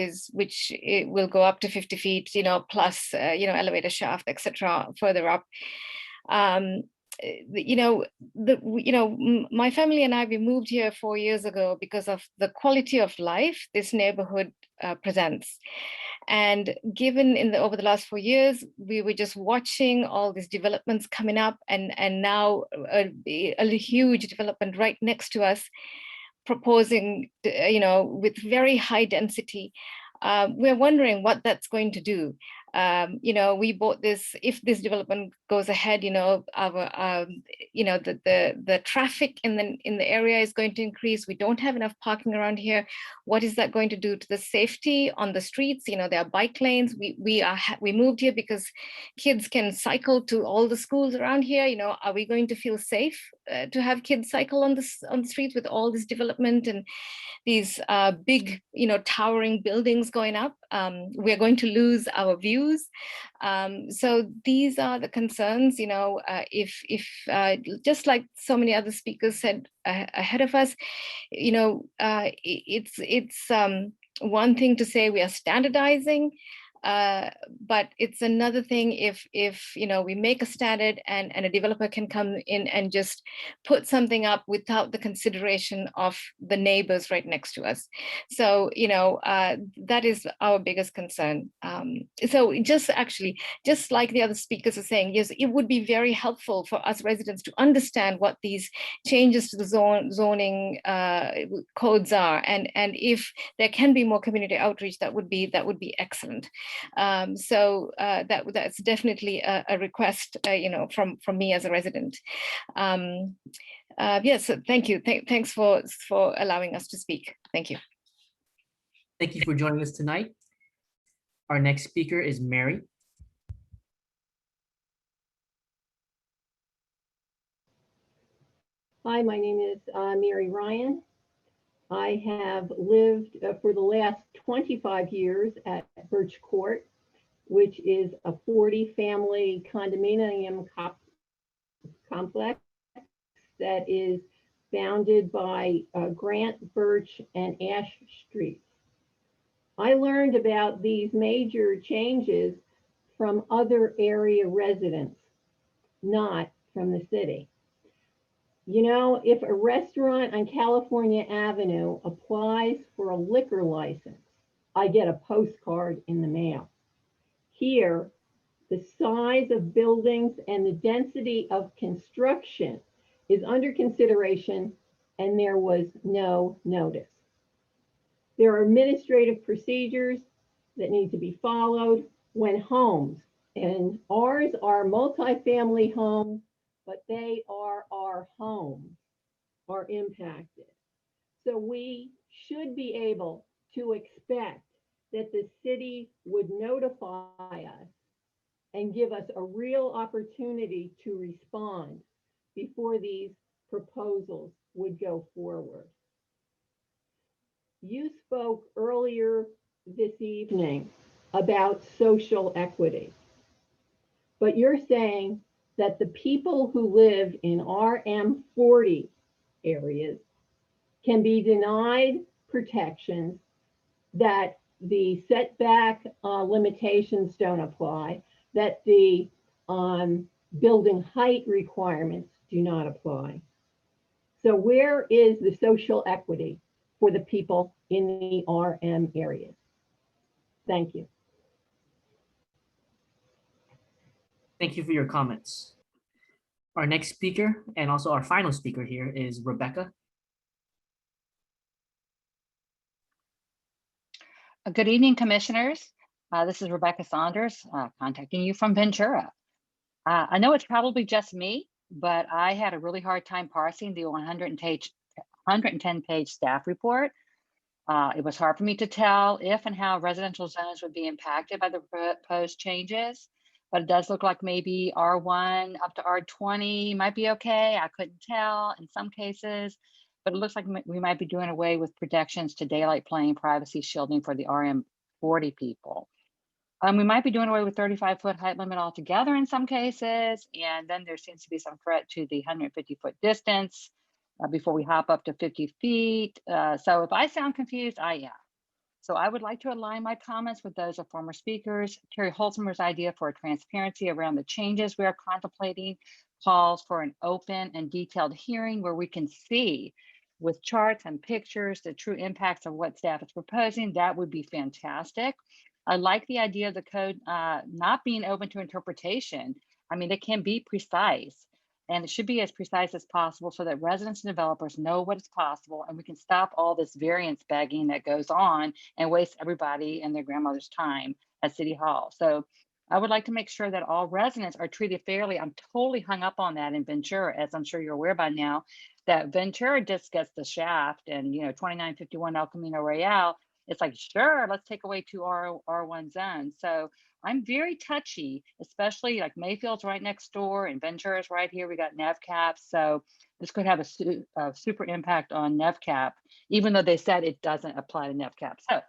it will go up to 50 feet, you know, plus elevator shaft, etc. further up. My family and I, we moved here 4 years ago because of the quality of life this neighborhood presents. And given over the last 4 years, we were just watching all these developments coming up, and now a huge development right next to us, proposing, with very high density. We're wondering what that's going to do. We bought this. If this development goes ahead, the traffic in the area is going to increase. We don't have enough parking around here. What is that going to do to the safety on the streets? There are bike lanes. We moved here because kids can cycle to all the schools around here. Are we going to feel safe to have kids cycle on the streets with all this development and these big, towering buildings going up? We're going to lose our views. So these are the concerns, if just like so many other speakers said ahead of us, it's one thing to say we are standardizing, but it's another thing if we make a standard and a developer can come in and just put something up without the consideration of the neighbors right next to us. So that is our biggest concern. So just like the other speakers are saying, yes, it would be very helpful for us residents to understand what these changes to the zoning codes are, and if there can be more community outreach, that would be excellent. So that's definitely a request, from me as a resident. Yes, thank you. Thanks for allowing us to speak. Thank you. Thank you for joining us tonight. Our next speaker is Mary. Hi, my name is Mary Ryan. I have lived for the last 25 years at Birch Court, which is a 40-family condominium complex that is bounded by Grant, Birch, and Ash Streets. I learned about these major changes from other area residents, not from the city. If a restaurant on California Avenue applies for a liquor license, I get a postcard in the mail. Here, the size of buildings and the density of construction is under consideration, and there was no notice. There are administrative procedures that need to be followed when homes, and ours are multifamily homes, but they are our homes, are impacted. So we should be able to expect that the city would notify us and give us a real opportunity to respond before these proposals would go forward. You spoke earlier this evening about social equity, but you're saying that the people who live in RM40 areas can be denied protections, that the setback limitations don't apply, that the building height requirements do not apply. So where is the social equity for the people in the RM areas? Thank you. Thank you for your comments. Our next speaker, and also our final speaker here, is Rebecca. Good evening, commissioners. This is Rebecca Saunders, contacting you from Ventura. I know it's probably just me, but I had a really hard time parsing the 110-page staff report. It was hard for me to tell if and how residential zones would be impacted by the proposed changes, but it does look like maybe R1 up to R20 might be okay. I couldn't tell in some cases, but it looks like we might be doing away with protections to daylight playing, privacy shielding for the RM40 people. We might be doing away with 35-foot height limit altogether in some cases, and then there seems to be some threat to the 150-foot distance before we hop up to 50 feet. So if I sound confused, I am. So I would like to align my comments with those of former speakers. Terry Holzmer's idea for transparency around the changes we are contemplating calls for an open and detailed hearing where we can see with charts and pictures the true impacts of what staff is proposing. That would be fantastic. I like the idea of the code not being open to interpretation. I mean, it can be precise, and it should be as precise as possible so that residents and developers know what is possible, and we can stop all this variance begging that goes on and waste everybody and their grandmother's time at City Hall. So I would like to make sure that all residents are treated fairly. I'm totally hung up on that in Ventura, as I'm sure you're aware by now, that Ventura just gets the shaft, and 2951 El Camino Real, it's like, sure, let's take away 2 R1 zones. So I'm very touchy, especially like Mayfield's right next door and Ventura's right here. We got NevCap. So this could have a super impact on NevCap, even though they said it doesn't apply to NevCap. So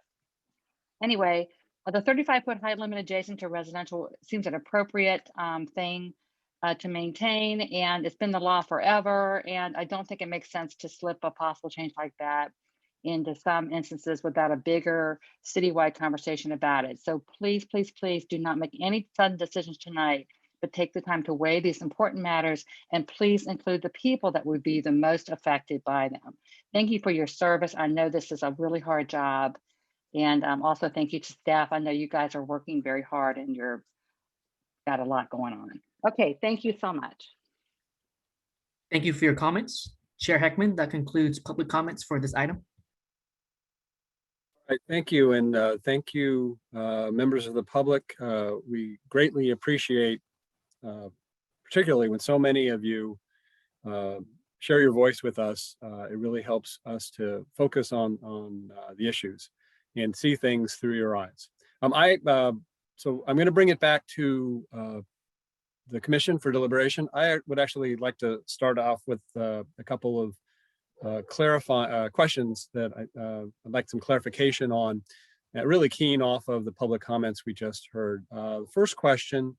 anyway, the 35-foot height limit adjacent to residential seems an appropriate thing to maintain. And it's been the law forever. And I don't think it makes sense to slip a possible change like that into some instances without a bigger citywide conversation about it. So please, please, please do not make any sudden decisions tonight, but take the time to weigh these important matters, and please include the people that would be the most affected by them. Thank you for your service. I know this is a really hard job. And also thank you to staff. I know you guys are working very hard and you're got a lot going on. Okay, thank you so much. Thank you for your comments. Chair Heckman, that concludes public comments for this item. Right, thank you, and thank you, members of the public. We greatly appreciate, particularly when so many of you share your voice with us. It really helps us to focus on the issues and see things through your eyes. So I'm going to bring it back to the commission for deliberation. I would actually like to start off with a couple of questions that I'd like some clarification on. Really keen off of the public comments we just heard. The first question,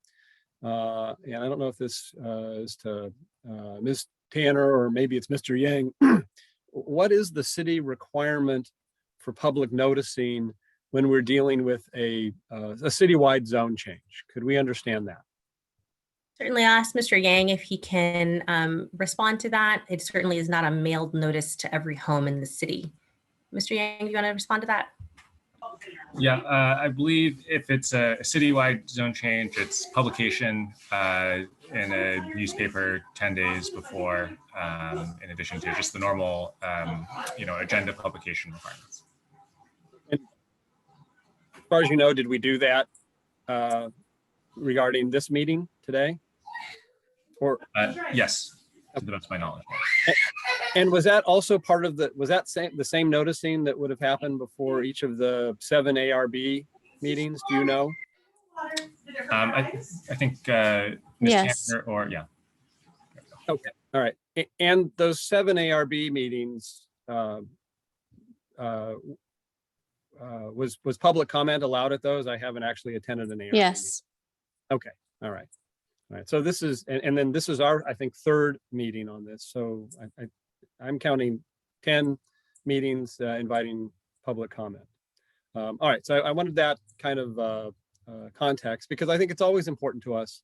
and I don't know if this is to Ms. Tanner or maybe it's Mr. Yang. What is the city requirement for public noticing when we're dealing with a citywide zone change? Could we understand that? Certainly, I'll ask Mr. Yang if he can respond to that. It certainly is not a mailed notice to every home in the city. Mr. Yang, you want to respond to that? Yeah, I believe if it's a citywide zone change, it's publication in a newspaper 10 days before, in addition to just the normal, agenda publication requirements. And as far as you know, did we do that regarding this meeting today? Or yes, to the best of my knowledge. And was that also part of the same noticing that would have happened before each of the 7 ARB meetings? Do you know? I think Ms. Yes. Tanner, or yeah. Okay, all right. And those 7 ARB meetings, was public comment allowed at those? I haven't actually attended an ARB. Yes. Okay, all right. All right, so this is, and then this is our, I think, 3rd meeting on this. So I'm counting 10 meetings inviting public comment. All right, so I wanted that kind of context, because I think it's always important to us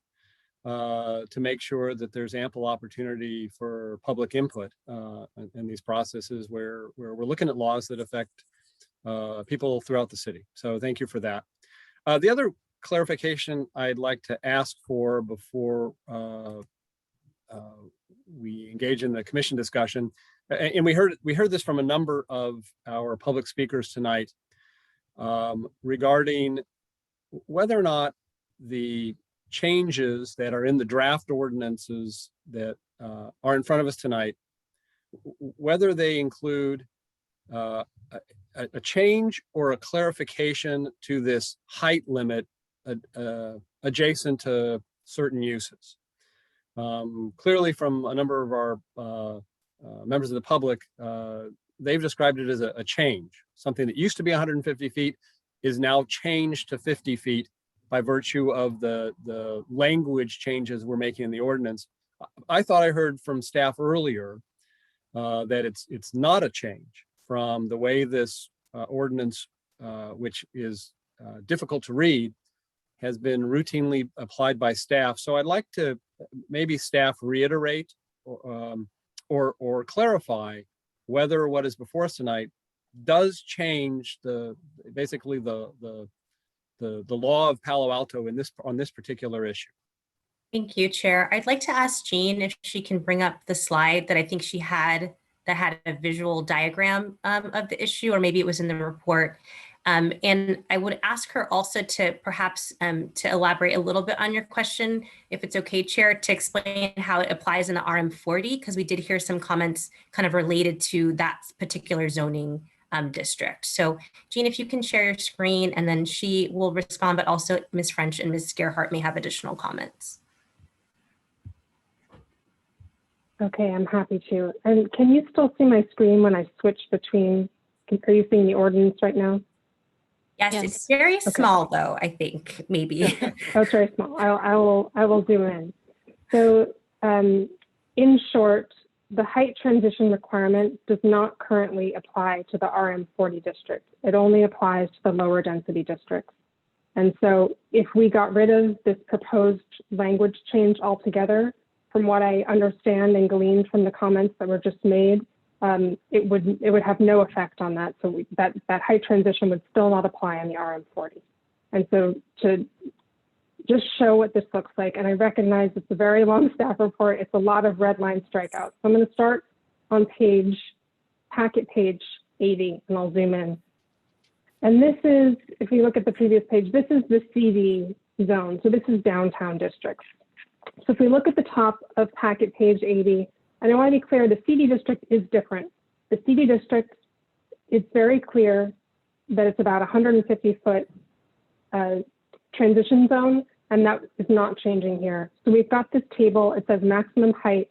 to make sure that there's ample opportunity for public input in these processes where we're looking at laws that affect people throughout the city. So thank you for that. The other clarification I'd like to ask for before we engage in the commission discussion, and we heard this from a number of our public speakers tonight, regarding whether or not the changes that are in the draft ordinances that are in front of us tonight, whether they include a change or a clarification to this height limit adjacent to certain uses. Clearly from a number of our members of the public, they've described it as a change. Something that used to be 150 feet is now changed to 50 feet by virtue of the language changes we're making in the ordinance. I thought I heard from staff earlier that it's not a change from the way this ordinance, which is difficult to read, has been routinely applied by staff. So I'd like to maybe staff reiterate or clarify whether what is before us tonight does change basically the law of Palo Alto on this particular issue. Thank you, Chair. I'd like to ask Jean if she can bring up the slide that I think she had that had a visual diagram of the issue, or maybe it was in the report. And I would ask her also to perhaps to elaborate a little bit on your question, if it's okay, Chair, to explain how it applies in the RM40, because we did hear some comments kind of related to that particular zoning district. So Jean, if you can share your screen, and then she will respond, but also Ms. French and Ms. Gerhardt may have additional comments. Okay, I'm happy to. And can you still see my screen when I switch between, are you seeing the ordinance right now? Yes, it's very small though, I think, maybe. Oh, it's very small. I will zoom in. So in short, the height transition requirement does not currently apply to the RM40 district. It only applies to the lower density districts. And so if we got rid of this proposed language change altogether, from what I understand and gleaned from the comments that were just made, it would have no effect on that. So that height transition would still not apply in the RM40. And so to just show what this looks like, and I recognize it's a very long staff report, it's a lot of red line strikeouts. So I'm going to start on packet page 80, and I'll zoom in. And this is, if we look at the previous page, this is the CD zone. So this is downtown districts. So if we look at the top of packet page 80, and I want to be clear, the CD district is different. The CD district, it's very clear that it's about 150-foot transition zone, and that is not changing here. So we've got this table, it says maximum height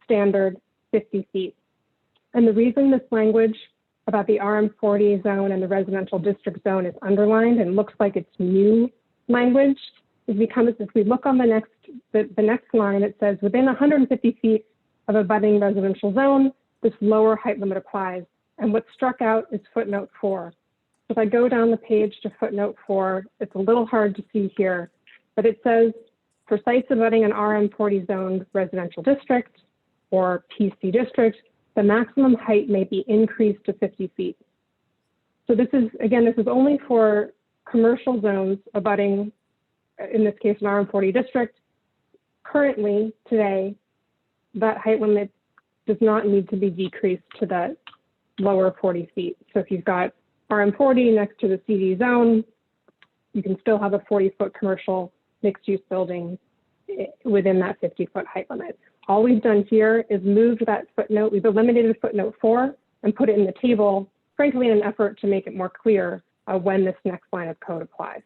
standard 50 feet. And the reason this language about the RM40 zone and the residential district zone is underlined and looks like it's new language is because if we look on the next line, it says within 150 feet of a budding residential zone, this lower height limit applies. And what's struck out is footnote 4. If I go down the page to footnote 4, it's a little hard to see here, but it says for sites abutting an RM40 zoned residential district or PC district, the maximum height may be increased to 50 feet. So this is, again, this is only for commercial zones abutting, in this case, an RM40 district. Currently, today, that height limit does not need to be decreased to that lower 40 feet. So if you've got RM40 next to the CD zone, you can still have a 40-foot commercial mixed-use building within that 50-foot height limit. All we've done here is moved that footnote. We've eliminated footnote 4 and put it in the table, frankly, in an effort to make it more clear when this next line of code applies.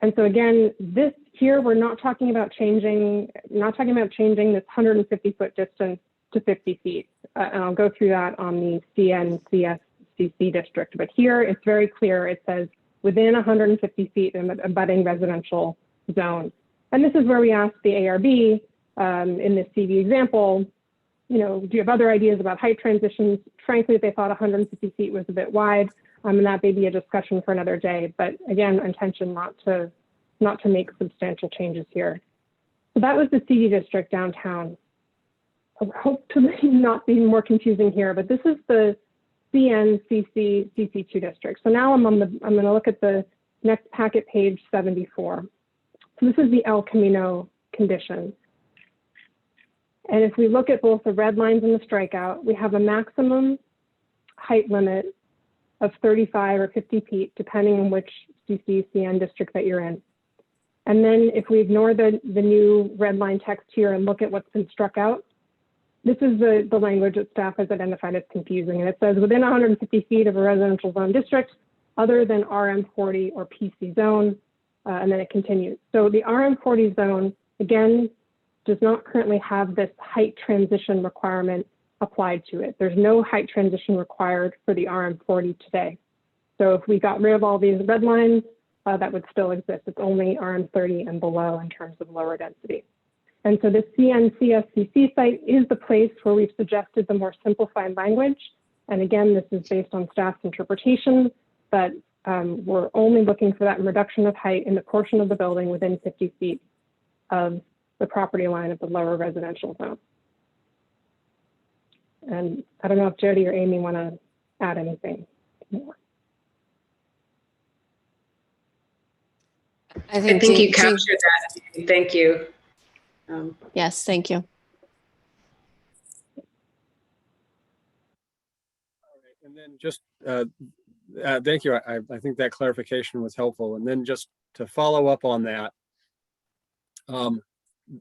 And so again, this here, we're not talking about changing this 150-foot distance to 50 feet. And I'll go through that on the CNCSCC district. But here, it's very clear. It says within 150 feet of a budding residential zone. And this is where we asked the ARB in this CV example, you know, do you have other ideas about height transitions? Frankly, they thought 150 feet was a bit wide. And that may be a discussion for another day, but again, intention not to make substantial changes here. So that was the CD district downtown. I hope to not be more confusing here, but this is the CNCC CC2 district. So now I'm going to look at the next packet page 74. So this is the El Camino condition. And if we look at both the red lines and the strikeout, we have a maximum height limit of 35 or 50 feet, depending on which CCCN district that you're in. And then if we ignore the new red line text here and look at what's been struck out, this is the language that staff has identified as confusing. And it says within 150 feet of a residential zone district, other than RM40 or PC zone, and then it continues. So the RM40 zone, again, does not currently have this height transition requirement applied to it. There's no height transition required for the RM40 today. So if we got rid of all these red lines, that would still exist. It's only RM30 and below in terms of lower density. And so the CNCSCC site is the place where we've suggested the more simplified language. And again, this is based on staff's interpretation, but we're only looking for that reduction of height in the portion of the building within 50 feet of the property line of the lower residential zone. And I don't know if Jody or Amy want to add anything more. I think you captured that. Thank you. Yes, thank you. And then just, thank you. I think that clarification was helpful. And then just to follow up on that,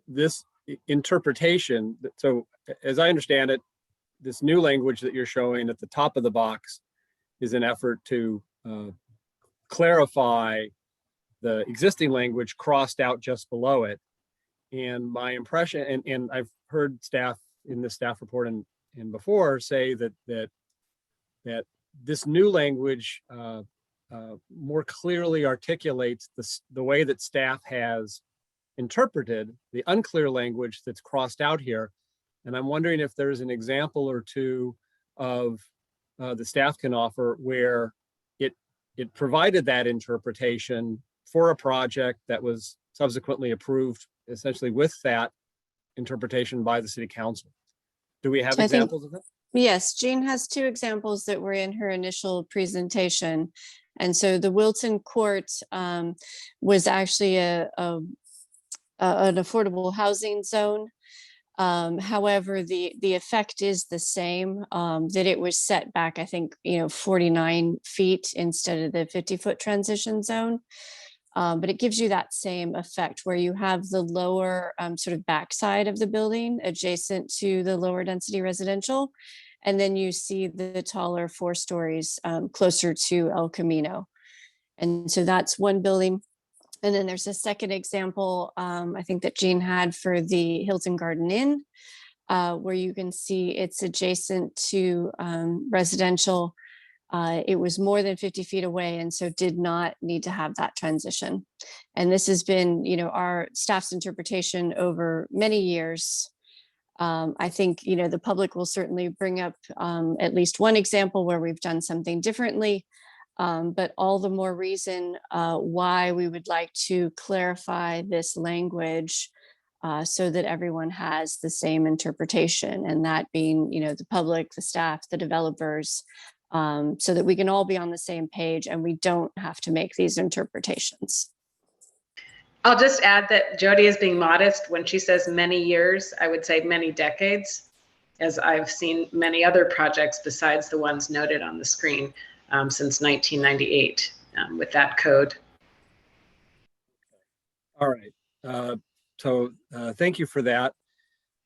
this interpretation, so as I understand it, this new language that you're showing at the top of the box is an effort to clarify the existing language crossed out just below it. And my impression, and I've heard staff in this staff report and before say that this new language more clearly articulates the way that staff has interpreted the unclear language that's crossed out here. And I'm wondering if there's an example or two of the staff can offer where it provided that interpretation for a project that was subsequently approved essentially with that interpretation by the city council. Do we have examples of that? Yes, Jean has two examples that were in her initial presentation. And so the Wilton Court was actually an affordable housing zone. However, the effect is the same, that it was set back, I think, 49 feet instead of the 50-foot transition zone. But it gives you that same effect where you have the lower sort of backside of the building adjacent to the lower density residential. And then you see the taller 4 stories closer to El Camino. And so that's one building. And then there's a second example, I think that Jean had for the Hilton Garden Inn, where you can see it's adjacent to residential. It was more than 50 feet away and so did not need to have that transition. And this has been, our staff's interpretation over many years. I think, the public will certainly bring up at least one example where we've done something differently, but all the more reason why we would like to clarify this language so that everyone has the same interpretation, and that being, the public, the staff, the developers, so that we can all be on the same page and we don't have to make these interpretations. I'll just add that Jody is being modest when she says many years. I would say many decades, as I've seen many other projects besides the ones noted on the screen since 1998 with that code. All right. So thank you for that.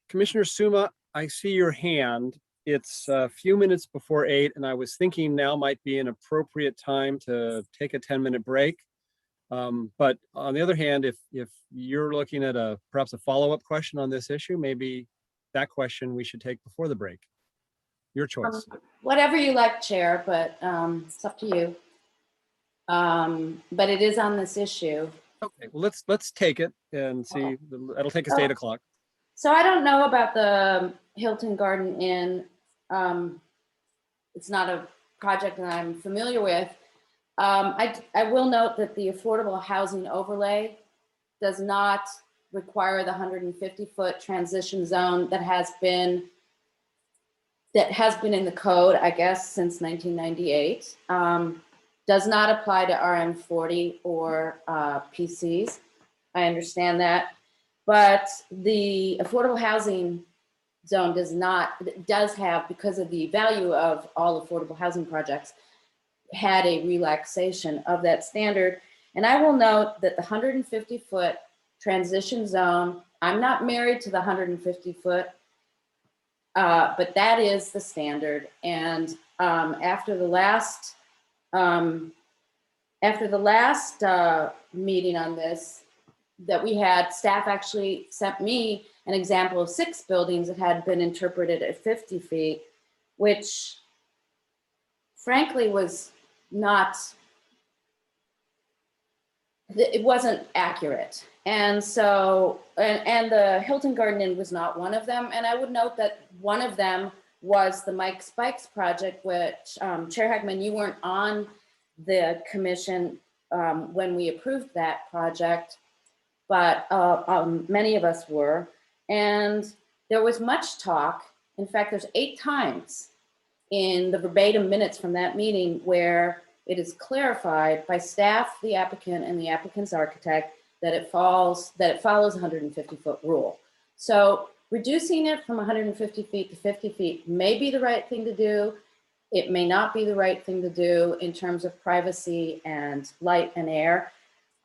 Commissioner Suma, I see your hand. It's a few minutes before 8, and I was thinking now might be an appropriate time to take a 10-minute break. But on the other hand, if you're looking at perhaps a follow-up question on this issue, maybe that question we should take before the break. Your choice. Whatever you like, Chair, but it's up to you. But it is on this issue. Okay, well, let's take it and see. That'll take us to 8 o'clock. So I don't know about the Hilton Garden Inn. It's not a project that I'm familiar with. I will note that the affordable housing overlay does not require the 150-foot transition zone that has been in the code, I guess, since 1998. Does not apply to RM40 or PCs. I understand that. But the affordable housing zone does have, because of the value of all affordable housing projects, had a relaxation of that standard. And I will note that the 150-foot transition zone, I'm not married to the 150-foot. But that is the standard. And after the last meeting on this that we had, staff actually sent me an example of 6 buildings that had been interpreted at 50 feet, which frankly was not, it wasn't accurate. And so, and the Hilton Garden Inn was not one of them. And I would note that one of them was the Mike Spikes project, which Chair Heckman, you weren't on the commission when we approved that project, but many of us were. And there was much talk. In fact, there's 8 times in the verbatim minutes from that meeting where it is clarified by staff, the applicant, and the applicant's architect that it follows a 150-foot rule. So reducing it from 150 feet to 50 feet may be the right thing to do. It may not be the right thing to do in terms of privacy and light and air.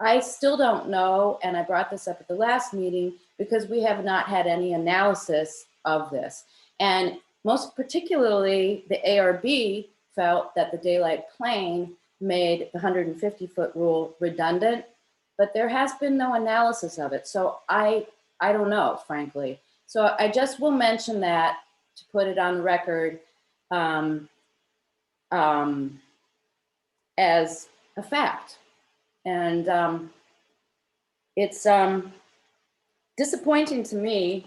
I still don't know, and I brought this up at the last meeting because we have not had any analysis of this. And most particularly, the ARB felt that the daylight plane made the 150-foot rule redundant, but there has been no analysis of it. So I don't know, frankly. So I just will mention that to put it on the record as a fact. And it's disappointing to me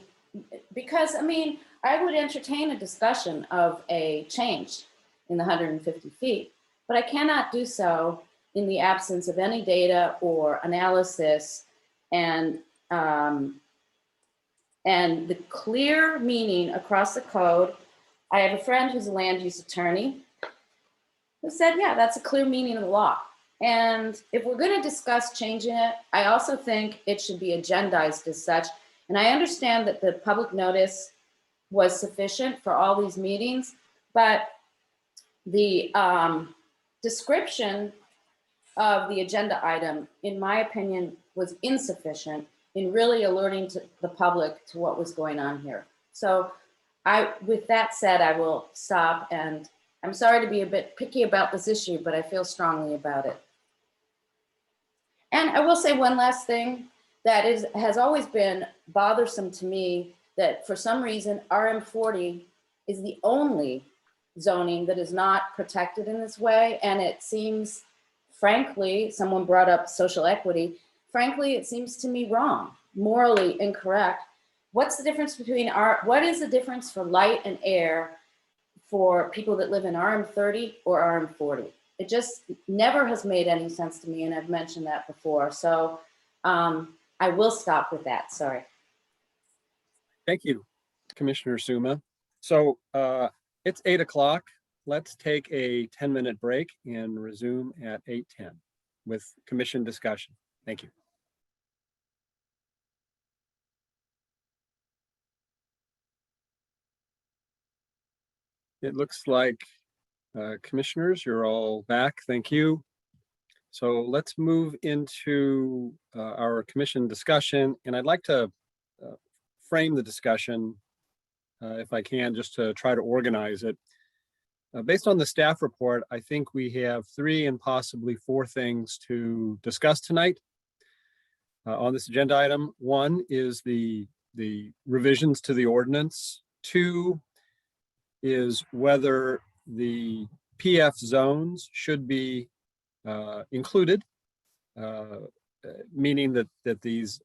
because, I mean, I would entertain a discussion of a change in the 150 feet, but I cannot do so in the absence of any data or analysis and the clear meaning across the code. I have a friend who's a land use attorney who said, yeah, that's a clear meaning of the law. And if we're going to discuss changing it, I also think it should be agendized as such. And I understand that the public notice was sufficient for all these meetings, but the description of the agenda item, in my opinion, was insufficient in really alerting to the public to what was going on here. So with that said, I will stop, and I'm sorry to be a bit picky about this issue, but I feel strongly about it. And I will say one last thing that has always been bothersome to me, that for some reason RM40 is the only zoning that is not protected in this way. And it seems, frankly, someone brought up social equity. Frankly, it seems to me wrong, morally incorrect. What's the difference between what is the difference for light and air for people that live in RM30 or RM40? It just never has made any sense to me, and I've mentioned that before. So I will stop with that, sorry. Thank you, Commissioner Suma. So it's 8 o'clock. Let's take a 10-minute break and resume at 8:10 with commission discussion. Thank you. It looks like commissioners, you're all back. Thank you. So let's move into our commission discussion. And I'd like to frame the discussion, if I can, just to try to organize it. Based on the staff report, I think we have 3 and possibly 4 things to discuss tonight on this agenda item. 1 is the revisions to the ordinance. 2 is whether the PF zones should be included, meaning that these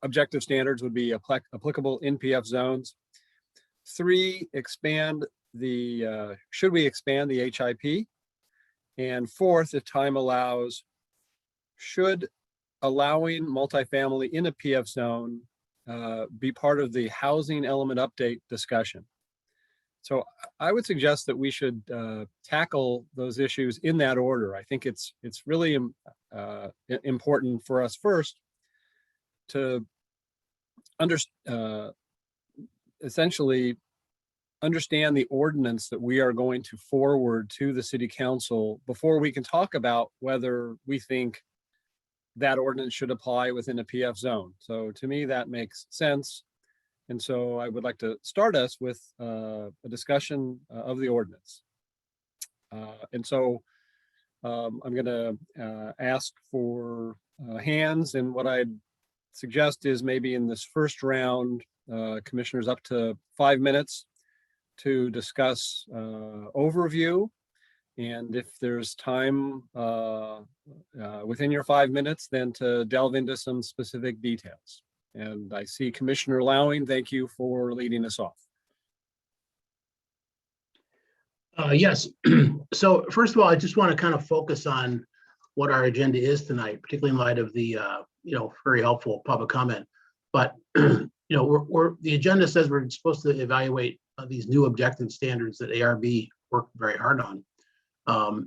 objective standards would be applicable in PF zones. 3, expand the, should we expand the HIP? And 4th, if time allows, should allowing multifamily in a PF zone be part of the housing element update discussion? So I would suggest that we should tackle those issues in that order. I think it's really important for us first to essentially understand the ordinance that we are going to forward to the city council before we can talk about whether we think that ordinance should apply within a PF zone. So to me, that makes sense. And so I would like to start us with a discussion of the ordinance. And so I'm going to ask for hands, and what I'd suggest is maybe in this first round, commissioners up to 5 minutes to discuss overview. And if there's time within your 5 minutes, then to delve into some specific details. And I see Commissioner Lowing. Thank you for leading us off. Yes. So first of all, I just want to kind of focus on what our agenda is tonight, particularly in light of the very helpful public comment. But the agenda says we're supposed to evaluate these new objective standards that ARB worked very hard on,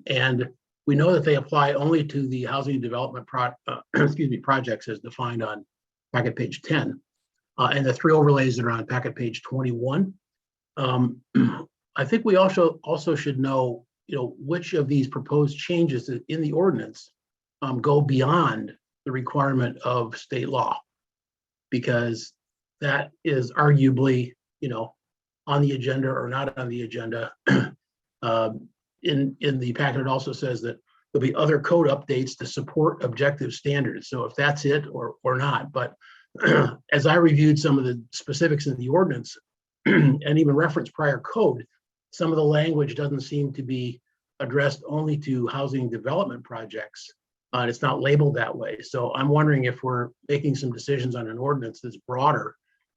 and we know that they apply only to the housing development projects as defined on packet page 10, and the 3 overlays that are on packet page 21. I think we also should know, which of these proposed changes in the ordinance go beyond the requirement of state law, because that is arguably, on the agenda or not on the agenda. In the packet, it also says that there'll be other code updates to support objective standards. So if that's it or not, but as I reviewed some of the specifics in the ordinance and even referenced prior code, some of the language doesn't seem to be addressed only to housing development projects. And it's not labeled that way. So I'm wondering if we're making some decisions on an ordinance that's broader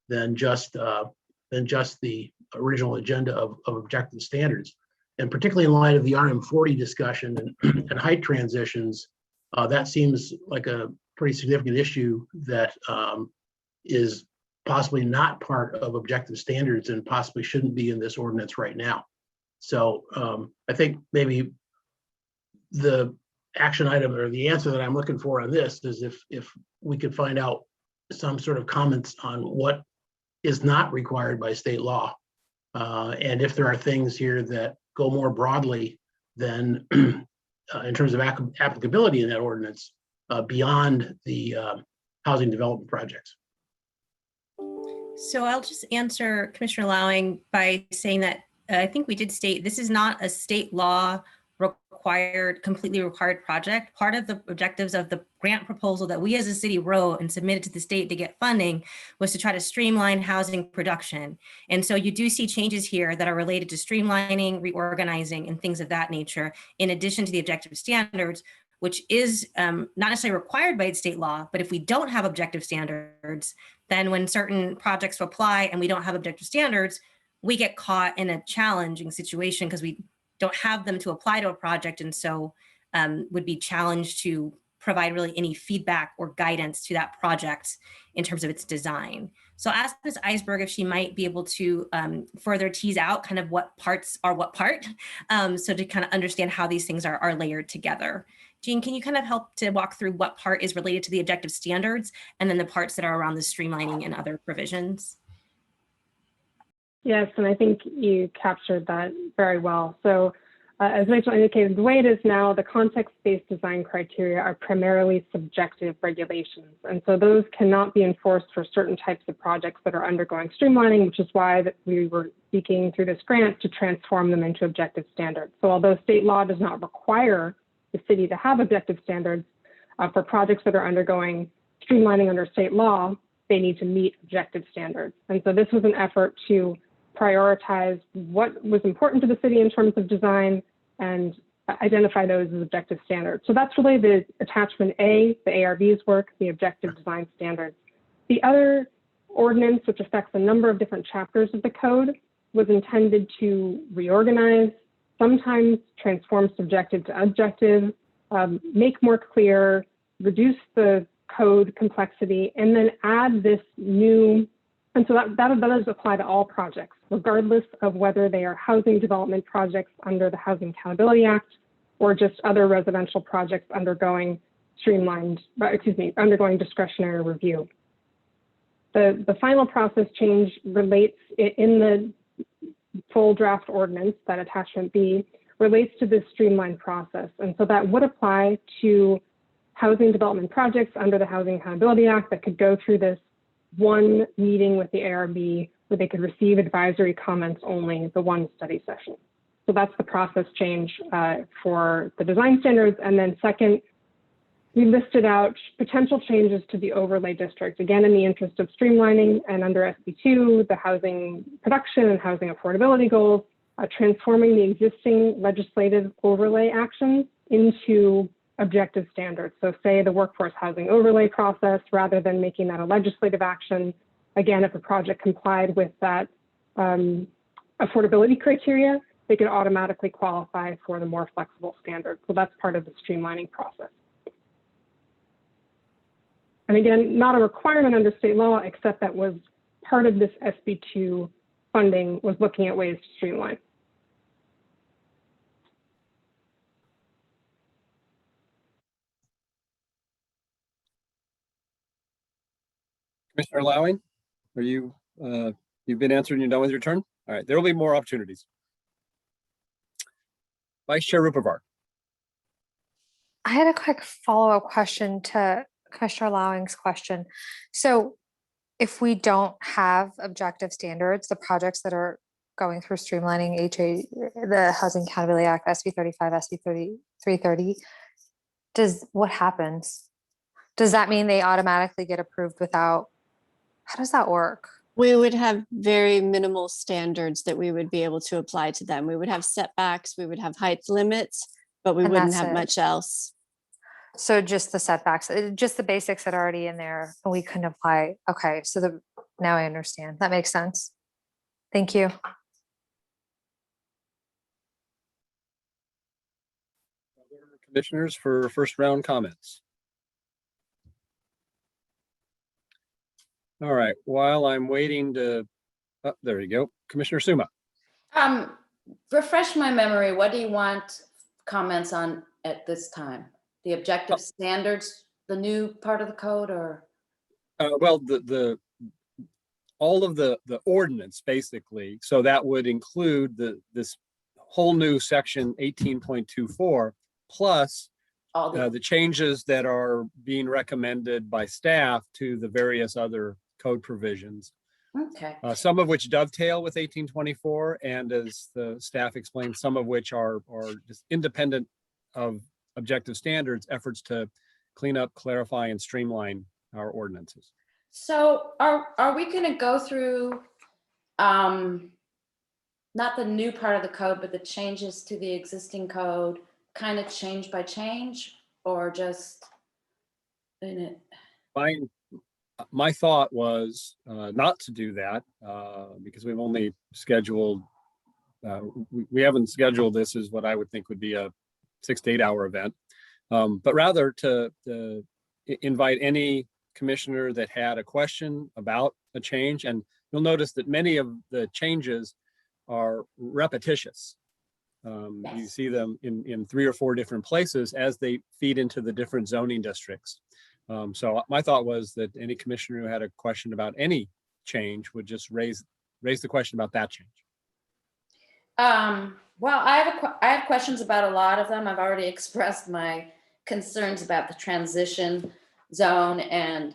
than just the original agenda of objective standards. And particularly in light of the RM40 discussion and height transitions, that seems like a pretty significant issue that is possibly not part of objective standards and possibly shouldn't be in this ordinance right now. So I think maybe the action item or the answer that I'm looking for on this is if we could find out some sort of comments on what is not required by state law. And if there are things here that go more broadly than in terms of applicability in that ordinance beyond the housing development projects. So I'll just answer Commissioner Lowing by saying that I think we did state this is not a state law completely required project. Part of the objectives of the grant proposal that we as a city wrote and submitted to the state to get funding was to try to streamline housing production. And so you do see changes here that are related to streamlining, reorganizing, and things of that nature, in addition to the objective standards, which is not necessarily required by state law, but if we don't have objective standards, then when certain projects apply and we don't have objective standards, we get caught in a challenging situation because we don't have them to apply to a project, and so would be challenged to provide really any feedback or guidance to that project in terms of its design. So ask Ms. Eisberg if she might be able to further tease out kind of what parts are what part, so to kind of understand how these things are layered together. Jean, can you kind of help to walk through what part is related to the objective standards and then the parts that are around the streamlining and other provisions? Yes, and I think you captured that very well. So as Rachel indicated, the way it is now, the context-based design criteria are primarily subjective regulations. And so those cannot be enforced for certain types of projects that are undergoing streamlining, which is why that we were seeking through this grant to transform them into objective standards. So although state law does not require the city to have objective standards, for projects that are undergoing streamlining under state law, they need to meet objective standards. And so this was an effort to prioritize what was important to the city in terms of design and identify those as objective standards. So that's really the attachment A, the ARB's work, the objective design standards. The other ordinance, which affects a number of different chapters of the code, was intended to reorganize, sometimes transform subjective to objective, make more clear, reduce the code complexity, and then add this new. And so that does apply to all projects, regardless of whether they are housing development projects under the Housing Accountability Act or just other residential projects undergoing undergoing discretionary review. The final process change relates in the full draft ordinance, that attachment B, relates to this streamlined process. And so that would apply to housing development projects under the Housing Accountability Act that could go through this one meeting with the ARB where they could receive advisory comments only, the one study session. So that's the process change for the design standards. And then second, we listed out potential changes to the overlay district, again, in the interest of streamlining, and under SB2, the housing production and housing affordability goals, transforming the existing legislative overlay actions into objective standards. So say the workforce housing overlay process, rather than making that a legislative action, again, if a project complied with that affordability criteria, they could automatically qualify for the more flexible standard. So that's part of the streamlining process. And again, not a requirement under state law, except that was part of this SB2 funding, was looking at ways to streamline. Commissioner Lowing, are you, you've been answered and you're done with your turn? All right, there will be more opportunities. Vice Chair Rupervar. I had a quick follow-up question to Commissioner Lowing's question. So if we don't have objective standards, the projects that are going through streamlining the Housing Accountability Act, SB 35, SB 330, what happens? Does that mean they automatically get approved without, how does that work? We would have very minimal standards that we would be able to apply to them. We would have setbacks, we would have height limits, but we And wouldn't that's have it. much else. So just the setbacks, just the basics that are already in there, and we couldn't apply. Okay, so now I understand. That makes sense. Thank you. Commissioners for first round comments. All right, while I'm waiting to, oh, there you go. Commissioner Suma. Refresh my memory. What do you want comments on at this time? The objective standards, the new part of the code, or? Well, all of the ordinance basically. So that would include this whole new section 18.24 plus the changes that are being recommended by staff to the various other code provisions. Okay. Some of which dovetail with 1824, and as the staff explained, some of which are just independent of objective standards, efforts to clean up, clarify, and streamline our ordinances. So are we going to go through not the new part of the code, but the changes to the existing code, kind of change by change, or just in it? My thought was not to do that because we've only scheduled, we haven't scheduled this as what I would think would be a 6 to 8 hour event, but rather to invite any commissioner that had a question about a change. And you'll notice that many of the changes are repetitious. You see them in 3 or 4 different places as they feed into the different zoning districts. So my thought was that any commissioner who had a question about any change would just raise the question about that change. Well, I have questions about a lot of them. I've already expressed my concerns about the transition zone and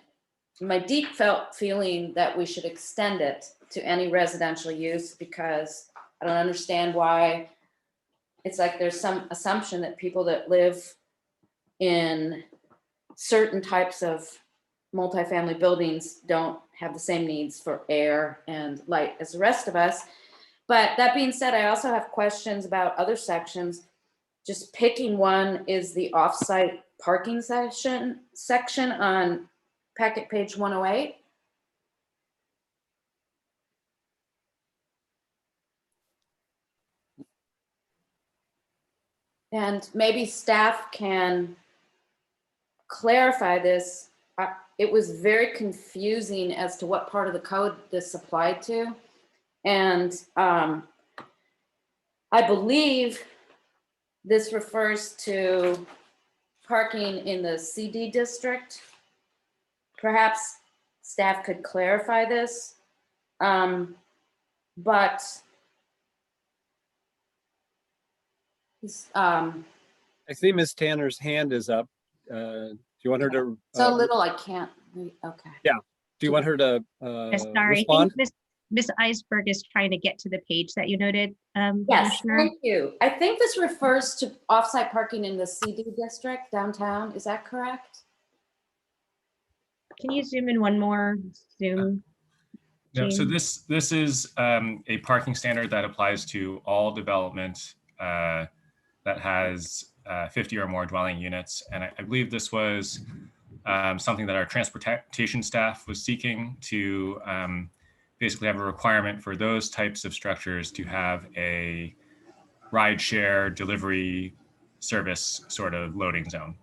my deep felt feeling that we should extend it to any residential use, because I don't understand why it's like there's some assumption that people that live in certain types of multifamily buildings don't have the same needs for air and light as the rest of us. But that being said, I also have questions about other sections. Just picking one is the off-site parking section on packet page 108. And maybe staff can clarify this. It was very confusing as to what part of the code this applied to. And I believe this refers to parking in the CD district. Perhaps staff could clarify this. But I see Ms. Tanner's hand is up. Do you want her to? so little I can't read. Okay. Yeah. Do you want her to Sorry, I respond? think Ms. Eisberg is trying to get to the page that you noted. Yes, Commissioner. thank you. I think this refers to offsite parking in the CD district downtown. Is that correct? Can you zoom in one more? Zoom. No, so Gene? this is a parking standard that applies to all development that has 50 or more dwelling units. And I believe this was something that our transportation staff was seeking to basically have a requirement for those types of structures to have a ride share delivery service sort of loading zone.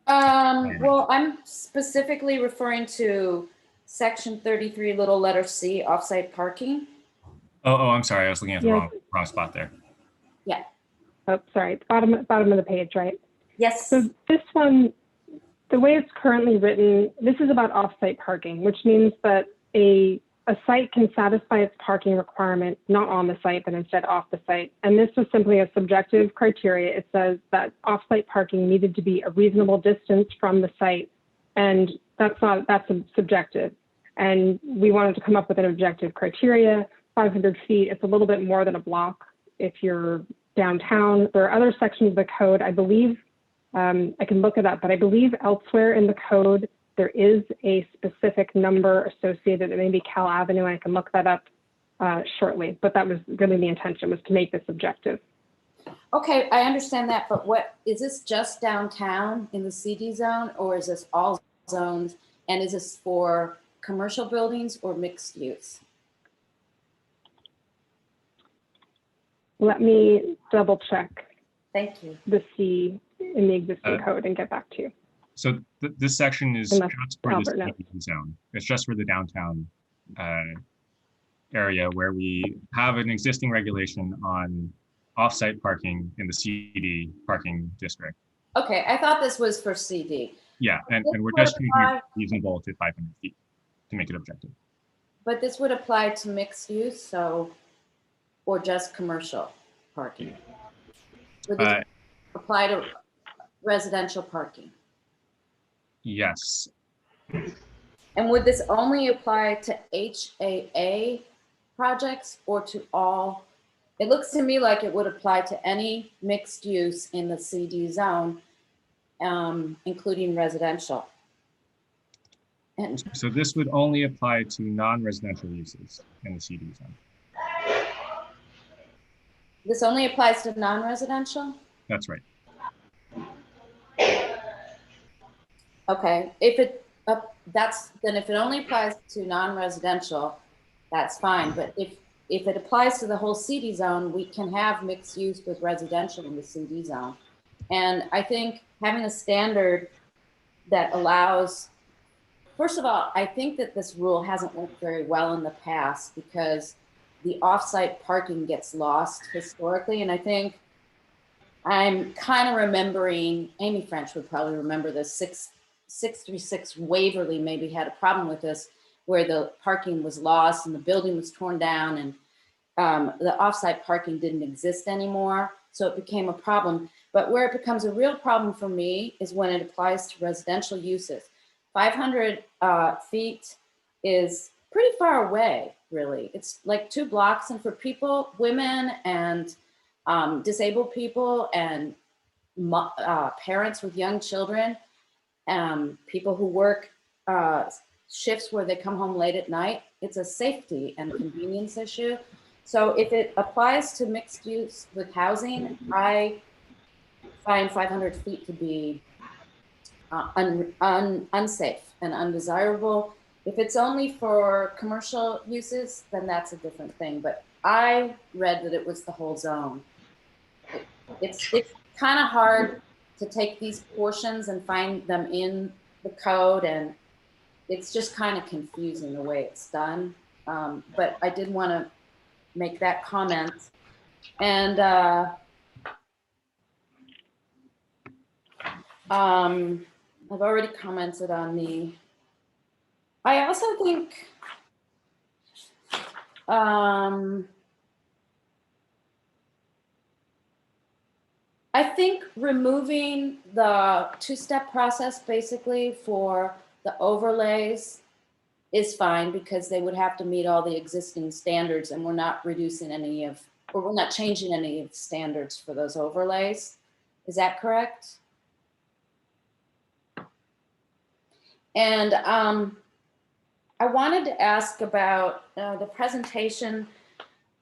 Well, I'm specifically referring to section 33, little letter C, offsite parking. Oh, I'm sorry. I was looking at the wrong spot there. Yeah. Oh, sorry, bottom of the page, right? Yes. So this one, the way it's currently written, this is about off-site parking, which means that a site can satisfy its parking requirement, not on the site, but instead off the site. And this was simply a subjective criteria. It says that off-site parking needed to be a reasonable distance from the site. And that's subjective. And we wanted to come up with an objective criteria, 500 feet. It's a little bit more than a block if you're downtown. There are other sections of the code, I believe, I can look it up, but I believe elsewhere in the code, there is a specific number associated. It may be Cal Avenue. I can look that up shortly, but that was really the intention, was to make this objective. Okay, I understand that, but what is this just downtown in the CD zone, or is this all zones? And is this for commercial buildings or mixed use? Let me double check. Thank you. The C in the existing code and get back to you. So this section is Unless just for Albert the knows. CD zone. It's just for the downtown area where we have an existing regulation on off-site parking in the CD parking district. Okay, I thought this was for CD. Yeah, and we're would just making apply- it reasonable to 500 feet to make it objective. But this would apply to mixed use, so, or just commercial parking? Would this apply to residential parking? Yes. And would this only apply to HAA projects or to all? It looks to me like it would apply to any mixed use in the CD zone, including residential. And So this would only apply to non-residential uses in the CD zone. this only applies to non-residential? That's right. Okay, if it then if it only applies to non-residential, that's fine. But if it applies to the whole CD zone, we can have mixed use with residential in the CD zone. And I think having a standard that allows, first of all, I think that this rule hasn't worked very well in the past because the offsite parking gets lost historically. And I think I'm kind of remembering, Amy French would probably remember this, 636 Waverly maybe had a problem with this, where the parking was lost and the building was torn down and the offsite parking didn't exist anymore. So it became a problem. But where it becomes a real problem for me is when it applies to residential uses. 500 feet is pretty far away, really. It's like 2 blocks. And for people, women and disabled people and parents with young children, people who work shifts where they come home late at night, it's a safety and convenience issue. So if it applies to mixed use with housing, I find 500 feet to be unsafe and undesirable. If it's only for commercial uses, then that's a different thing. But I read that it was the whole zone. It's kind of hard to take these portions and find them in the code, and it's just kind of confusing the way it's done. But I did want to make that comment. And I've already commented on I also think I think removing the 2-step process basically for the overlays is fine because they would have to meet all the existing standards, and we're not reducing any of, or we're not changing any of the standards for those overlays. Is that correct? And I wanted to ask about the presentation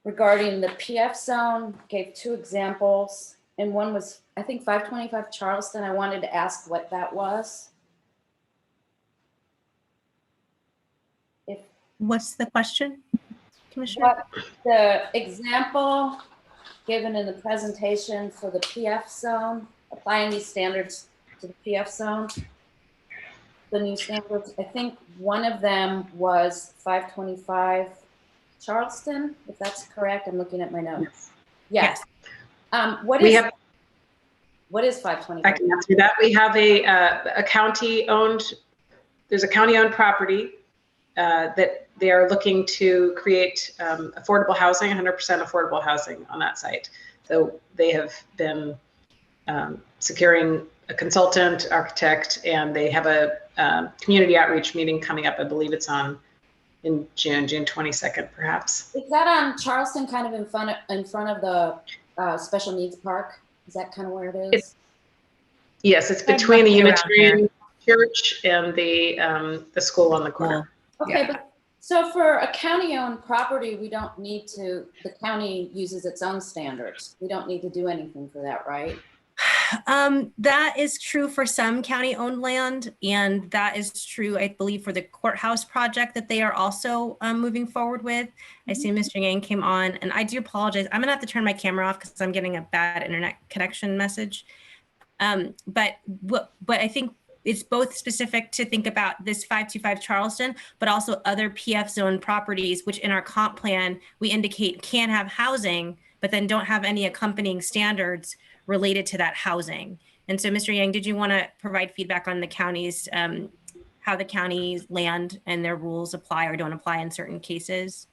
regarding the PF zone, gave 2 examples, and one was, I think, 525 Charleston. I wanted to ask what that was. What's the question, Commissioner? What the example given in the presentation for the PF zone, applying these standards to the PF zone, the new standards, I think one of them was 525 Charleston, if that's correct. I'm looking at my notes. Yes. What is 525? I can answer that. We have a county-owned, there's a county-owned property that they are looking to create affordable housing, 100% affordable housing on that site. So they have been securing a consultant, architect, and they have a community outreach meeting coming up. I believe it's in June 22nd, perhaps. Is that on Charleston, kind of in front of the special needs park? Is that kind of where it is? Yes, it's between the Unitarian Church and the school on the corner. Okay, but so for a county-owned property, we don't need to, the county uses its own standards. We don't need to do anything for that, right? That is true for some county-owned land, and that is true, I believe, for the courthouse project that they are also moving forward with. I see Mr. Yang came on, and I do apologize. I'm gonna have to turn my camera off because I'm getting a bad internet connection message. But I think it's both specific to think about this 525 Charleston, but also other PF zone properties, which in our comp plan, we indicate can have housing, but then don't have any accompanying standards related to that housing. And so, Mr. Yang, did you want to provide feedback on the county's, how the county's land and their rules apply or don't apply in certain cases?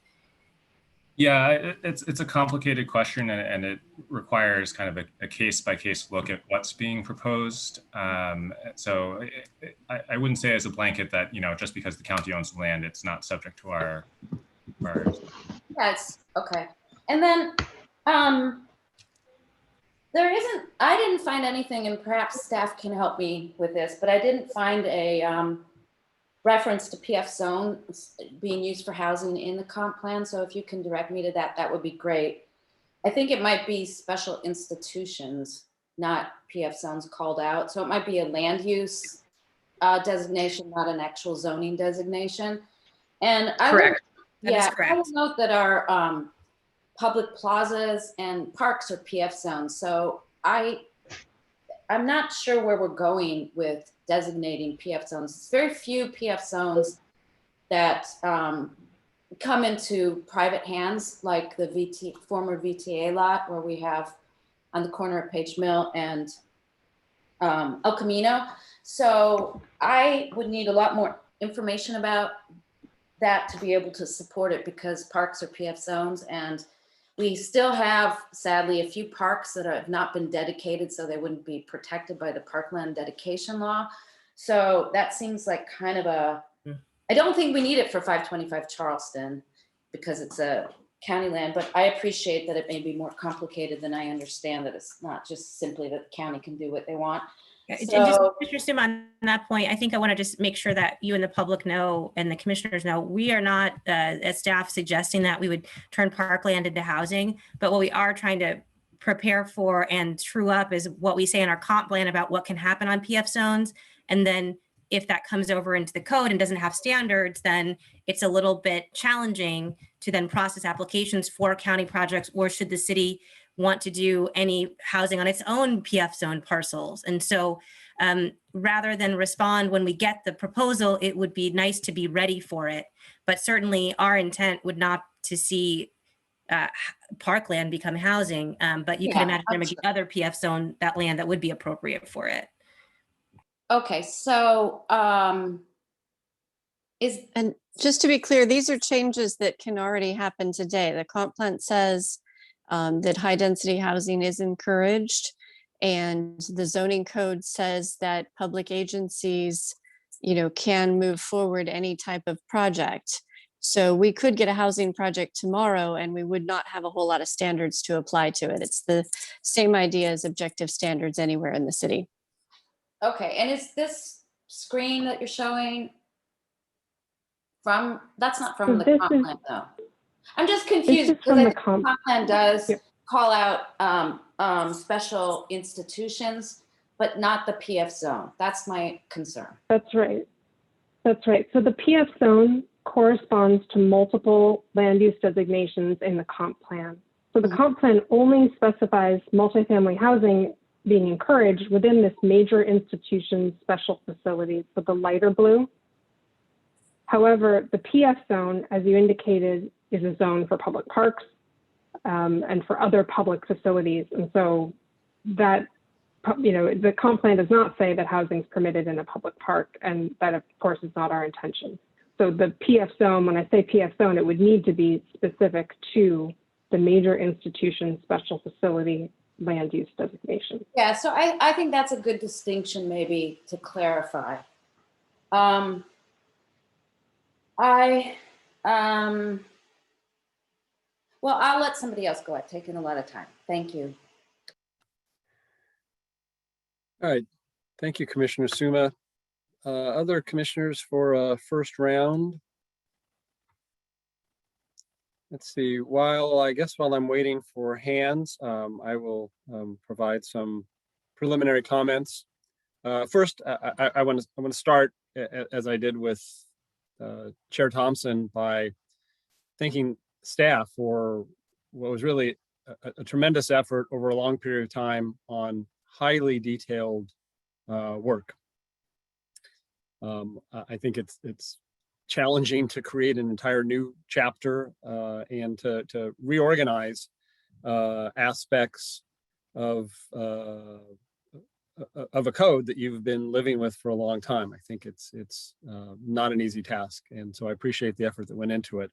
Yeah, it's a complicated question, and it requires kind of a case-by-case look at what's being proposed. So I wouldn't say as a blanket that, just because the county owns the land, it's not subject to our. Yes, okay. And then I didn't find anything, and perhaps staff can help me with this, but I didn't find a reference to PF zones being used for housing in the comp plan. So if you can direct me to that, that would be great. I think it might be special institutions, not PF zones called out. So it might be a land use designation, not an actual zoning designation. And correct. I would note that our public plazas and parks are PF zones. So I'm not sure where we're going with designating PF zones. It's very few PF zones that come into private hands, like the former VTA lot where we have on the corner of Page Mill and El Camino. So I would need a lot more information about that to be able to support it, because parks are PF zones, and we still have, sadly, a few parks that have not been dedicated, so they wouldn't be protected by the parkland dedication law. So that seems like kind of I don't think we need it for 525 Charleston because it's a county land, but I appreciate that it may be more complicated than I understand, that it's not just simply that the county can do what they want. So, just on that point, I think I want to just make sure that you and the public know, and the commissioners know, we are not as staff suggesting that we would turn parkland into housing, but what we are trying to prepare for and true up is what we say in our comp plan about what can happen on PF zones. And then if that comes over into the code and doesn't have standards, then it's a little bit challenging to then process applications for county projects, or should the city want to do any housing on its own PF zone parcels. And so rather than respond when we get the proposal, it would be nice to be ready for it. But certainly our intent would not to see parkland become housing, but you can imagine there may be other PF zone, that land that would be appropriate for it. Okay, so and just to be clear, these are changes that can already happen today. The comp plan says that high density housing is encouraged, and the zoning code says that public agencies can move forward any type of project. So we could get a housing project tomorrow and we would not have a whole lot of standards to apply to it. It's the same idea as objective standards anywhere in the city. Okay, and is this screen that you're showing from, that's not from the comp plan though. I'm just confused because I think the comp plan does call out special institutions, but not the PF zone. That's my concern. That's right. That's right. So the PF zone corresponds to multiple land use designations in the comp plan. So the comp plan only specifies multifamily housing being encouraged within this major institution special facilities, so the lighter blue. However, the PF zone, as you indicated, is a zone for public parks and for other public facilities. And so that, the comp plan does not say that housing is permitted in a public park, and that of course is not our intention. So the PF zone, when I say PF zone, it would need to be specific to the major institution special facility land use designation. Yeah, so I think that's a good distinction maybe to clarify. Well, I'll let somebody else go. I've taken a lot of time. Thank you. All right. Thank you, Commissioner Suma. Other commissioners for first round? Let's see. While I'm waiting for hands, I will provide some preliminary comments. First, I want to start, as I did with Chair Thompson, by thanking staff for what was really a tremendous effort over a long period of time on highly detailed work. I think it's challenging to create an entire new chapter and to reorganize aspects of a code that you've been living with for a long time. I think it's not an easy task, and so I appreciate the effort that went into it.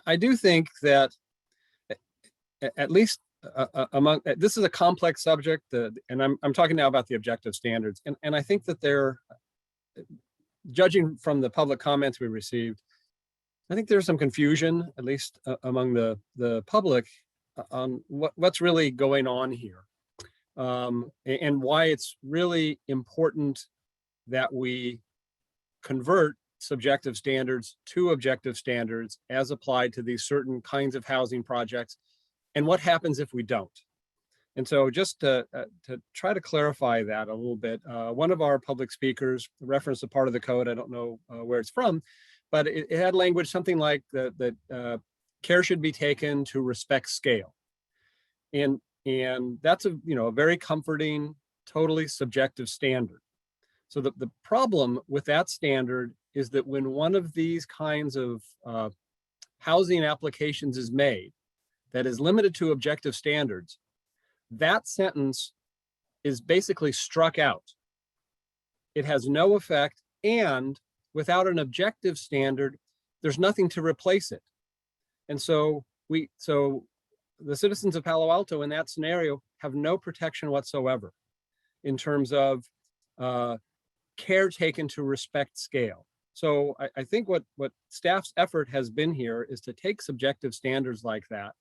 I do think that at least among, this is a complex subject, and I'm talking now about the objective standards, and I think that they're, judging from the public comments we received, I think there's some confusion, at least among the public, on what's really going on here, and why it's really important that we convert subjective standards to objective standards as applied to these certain kinds of housing projects, and what happens if we don't. And so just to try to clarify that a little bit, one of our public speakers referenced a part of the code, I don't know where it's from, but it had language something like that care should be taken to respect scale. And that's a very comforting, totally subjective standard. So the problem with that standard is that when one of these kinds of housing applications is made that is limited to objective standards, that sentence is basically struck out. It has no effect, and without an objective standard, there's nothing to replace it. And so the citizens of Palo Alto in that scenario have no protection whatsoever in terms of care taken to respect scale. So I think what staff's effort has been here is to take subjective standards like that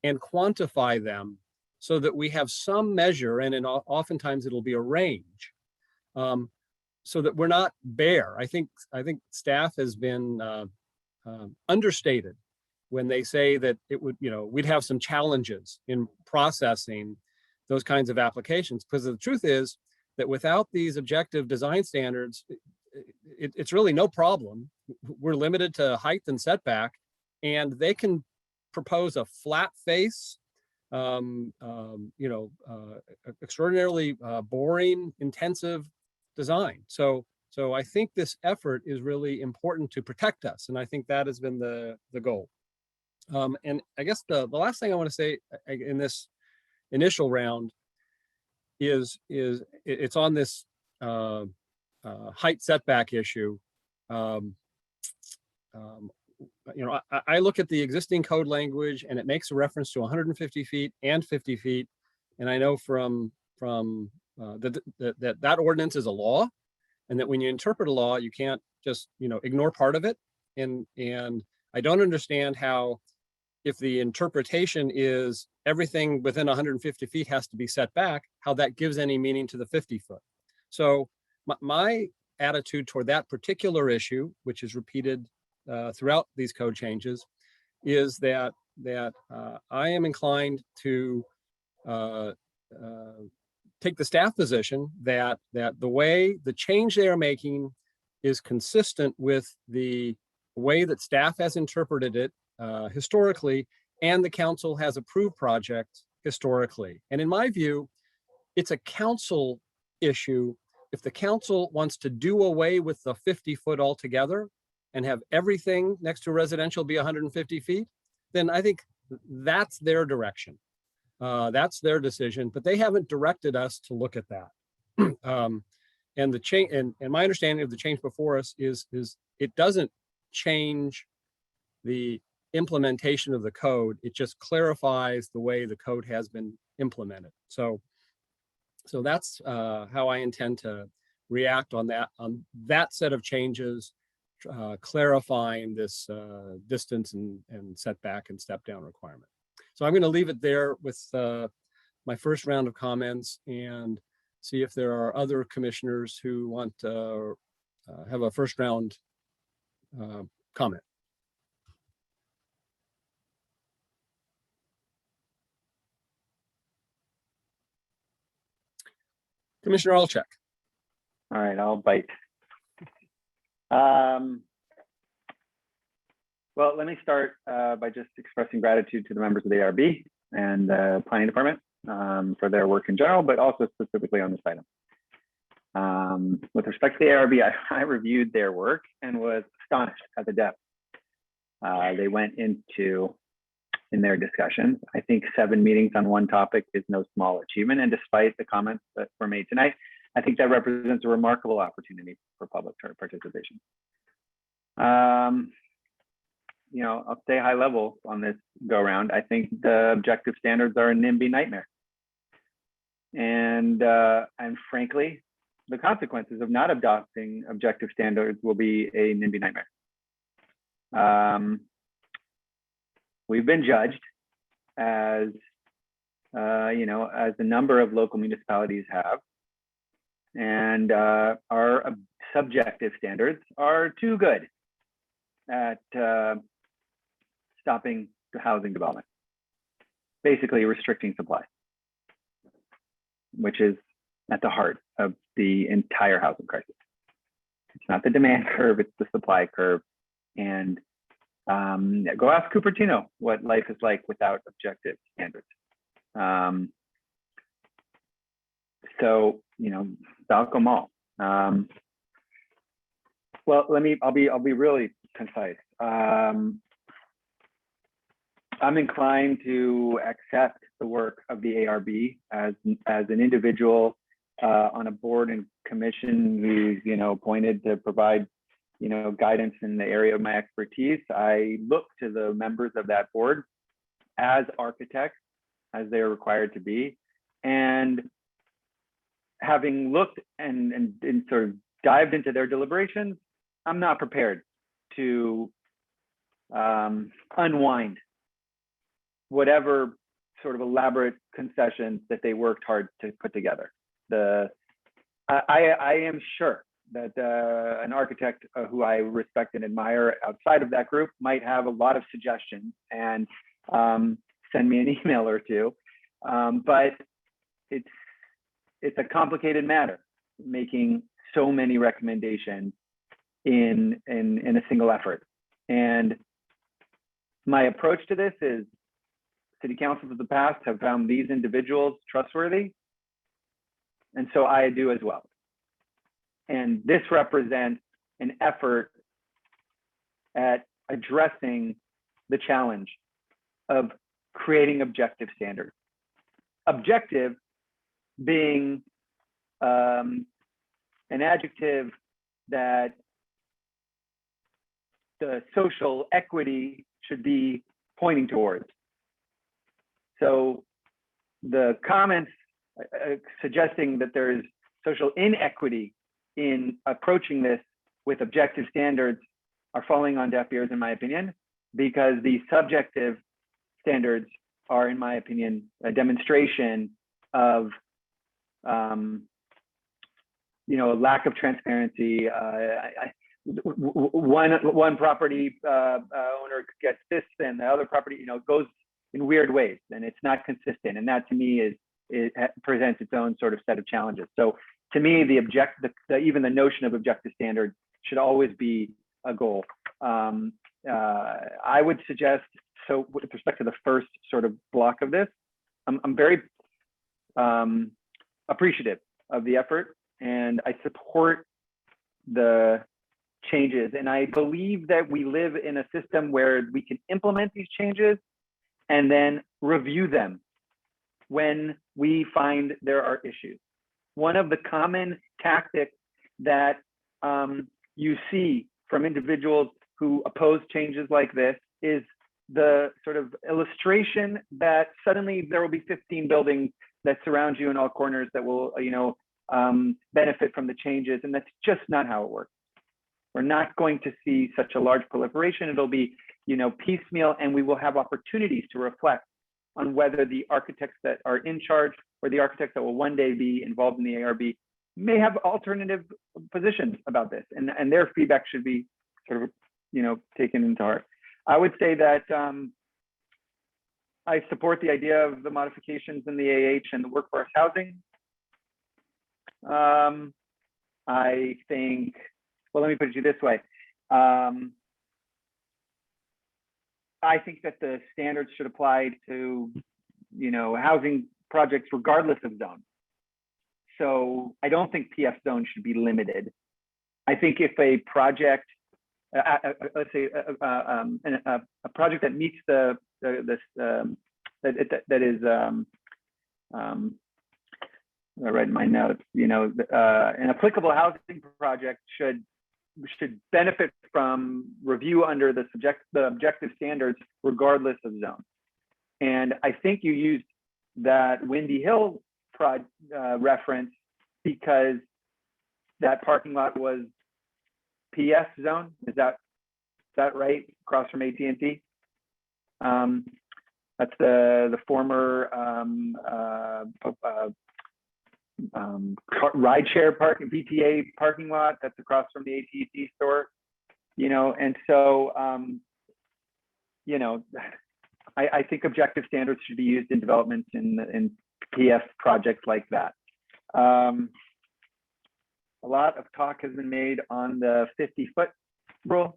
and quantify them so that we have some measure, and oftentimes it'll be a range, so that we're not bare. I think staff has been understated when they say that it would, we'd have some challenges in processing those kinds of applications, because the truth is that without these objective design standards, it's really no problem. We're limited to height and setback, and they can propose a flat face, extraordinarily boring, intensive design. So I think this effort is really important to protect us, and I think that has been the goal. And I guess the last thing I want to say in this initial round is it's on this height setback issue. I look at the existing code language, and it makes a reference to 150 feet and 50 feet. And I know from that ordinance is a law, and that when you interpret a law, you can't just, ignore part of it. And I don't understand how, if the interpretation is everything within 150 feet has to be set back, how that gives any meaning to the 50 foot. So my attitude toward that particular issue, which is repeated throughout these code changes, is that I am inclined to take the staff position that the way the change they are making is consistent with the way that staff has interpreted it historically, and the council has approved projects historically. And in my view, it's a council issue. If the council wants to do away with the 50 foot altogether and have everything next to residential be 150 feet, then I think that's their direction. That's their decision, but they haven't directed us to look at that. And the change, and my understanding of the change before us is it doesn't change the implementation of the code. It just clarifies the way the code has been implemented. So that's how I intend to react on that set of changes, clarifying this distance and setback and step down requirement. So I'm going to leave it there with my first round of comments and see if there are other commissioners who want to have a first round comment. Commissioner Olchek. All right, I'll bite. Well, let me start by just expressing gratitude to the members of the ARB and the planning department for their work in general, but also specifically on this item. With respect to the ARB, I reviewed their work and was astonished at the depth they went into in their discussions. I think 7 meetings on one topic is no small achievement. And despite the comments that were made tonight, I think that represents a remarkable opportunity for public participation. I'll stay high level on this go round. I think the objective standards are a NIMBY nightmare. And frankly, the consequences of not adopting objective standards will be a NIMBY nightmare. We've been judged as, as a number of local municipalities have, and our subjective standards are too good at stopping the housing development, basically restricting supply, which is at the heart of the entire housing crisis. It's not the demand curve, it's the supply curve. And go ask Cupertino what life is like without objective standards. So, Balco Mall. Well, I'll be really concise. I'm inclined to accept the work of the ARB as an individual on a board and commission who's, appointed to provide, guidance in the area of my expertise. I look to the members of that board as architects, as they are required to be. And having looked and sort of dived into their deliberations, I'm not prepared to unwind whatever sort of elaborate concessions that they worked hard to put together. I am sure that an architect who I respect and admire outside of that group might have a lot of suggestions and send me an email or two. But it's a complicated matter, making so many recommendations in a single effort. And my approach to this is city councils of the past have found these individuals trustworthy. And so I do as well. And this represents an effort at addressing the challenge of creating objective standards. Objective being an adjective that the social equity should be pointing towards. So the comments suggesting that there is social inequity in approaching this with objective standards are falling on deaf ears, in my opinion, because the subjective standards are, in my opinion, a demonstration of you know, a lack of transparency. One property owner gets this, and the other property, you know, goes in weird ways, and it's not consistent. And that, to me, it presents its own sort of set of challenges. So, to me, even the notion of objective standards should always be a goal. I would suggest, so with respect to the first sort of block of this, I'm very appreciative of the effort, and I support the changes. And I believe that we live in a system where we can implement these changes and then review them when we find there are issues. One of the common tactics that you see from individuals who oppose changes like this is the sort of illustration that suddenly there will be 15 buildings that surround you in all corners that will, you know, benefit from the changes. And that's just not how it works. We're not going to see such a large proliferation. It'll be, you know, piecemeal, and we will have opportunities to reflect on whether the architects that are in charge or the architects that will one day be involved in the ARB may have alternative positions about this, and their feedback should be sort of, you know, taken into heart. I would say that I support the idea of the modifications in the AH and the workforce housing. I think, well, let me put it to you this way. I think that the standards should apply to, you know, housing projects regardless of zone. So I don't think PF zone should be limited. I think if a project, let's say a project that meets that is, I read my notes, you know, an applicable housing project should benefit from review under the objective standards regardless of zone. And I think you used that Windy Hill reference because that parking lot was PS zone. Is that right? Across from AT&T. That's the former rideshare parking, BTA parking lot that's across from the AT&T store, you know. And so, you know, I think objective standards should be used in developments in PF projects like that. A lot of talk has been made on the 50-foot rule.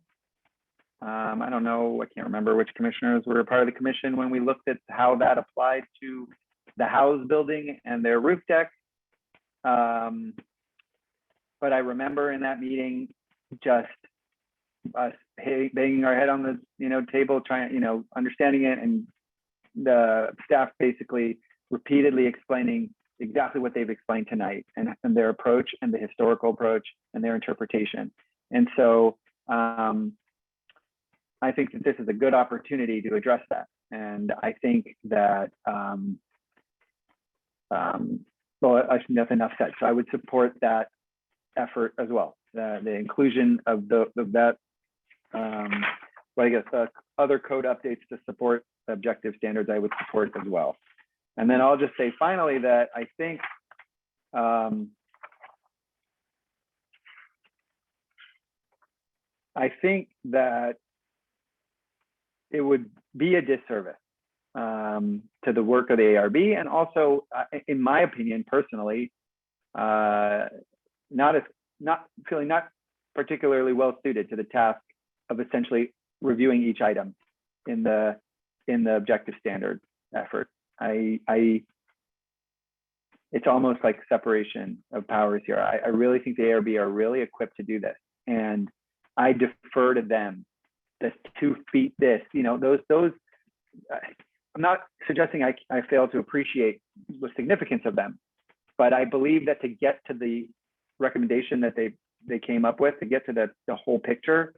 I don't know, I can't remember which commissioners were a part of the commission when we looked at how that applied to the house building and their roof deck. But I remember in that meeting just us banging our head on the, you know, table, trying, you know, understanding it, and the staff basically repeatedly explaining exactly what they've explained tonight, and their approach and the historical approach and their interpretation. And so I think that this is a good opportunity to address that. And I think that, well, I think that's enough said. So I would support that effort as well. The inclusion of that, well, I guess other code updates to support the objective standards, I would support as well. And then I'll just say finally that I think that it would be a disservice to the work of the ARB, and also, in my opinion, personally, not particularly well suited to the task of essentially reviewing each item in the objective standard effort. It's almost like separation of powers here. I really think the ARB are really equipped to do this, and I defer to them. The 2 feet this, you know, those. I'm not suggesting I fail to appreciate the significance of them, but I believe that to get to the recommendation that they came up with, to get to the whole picture,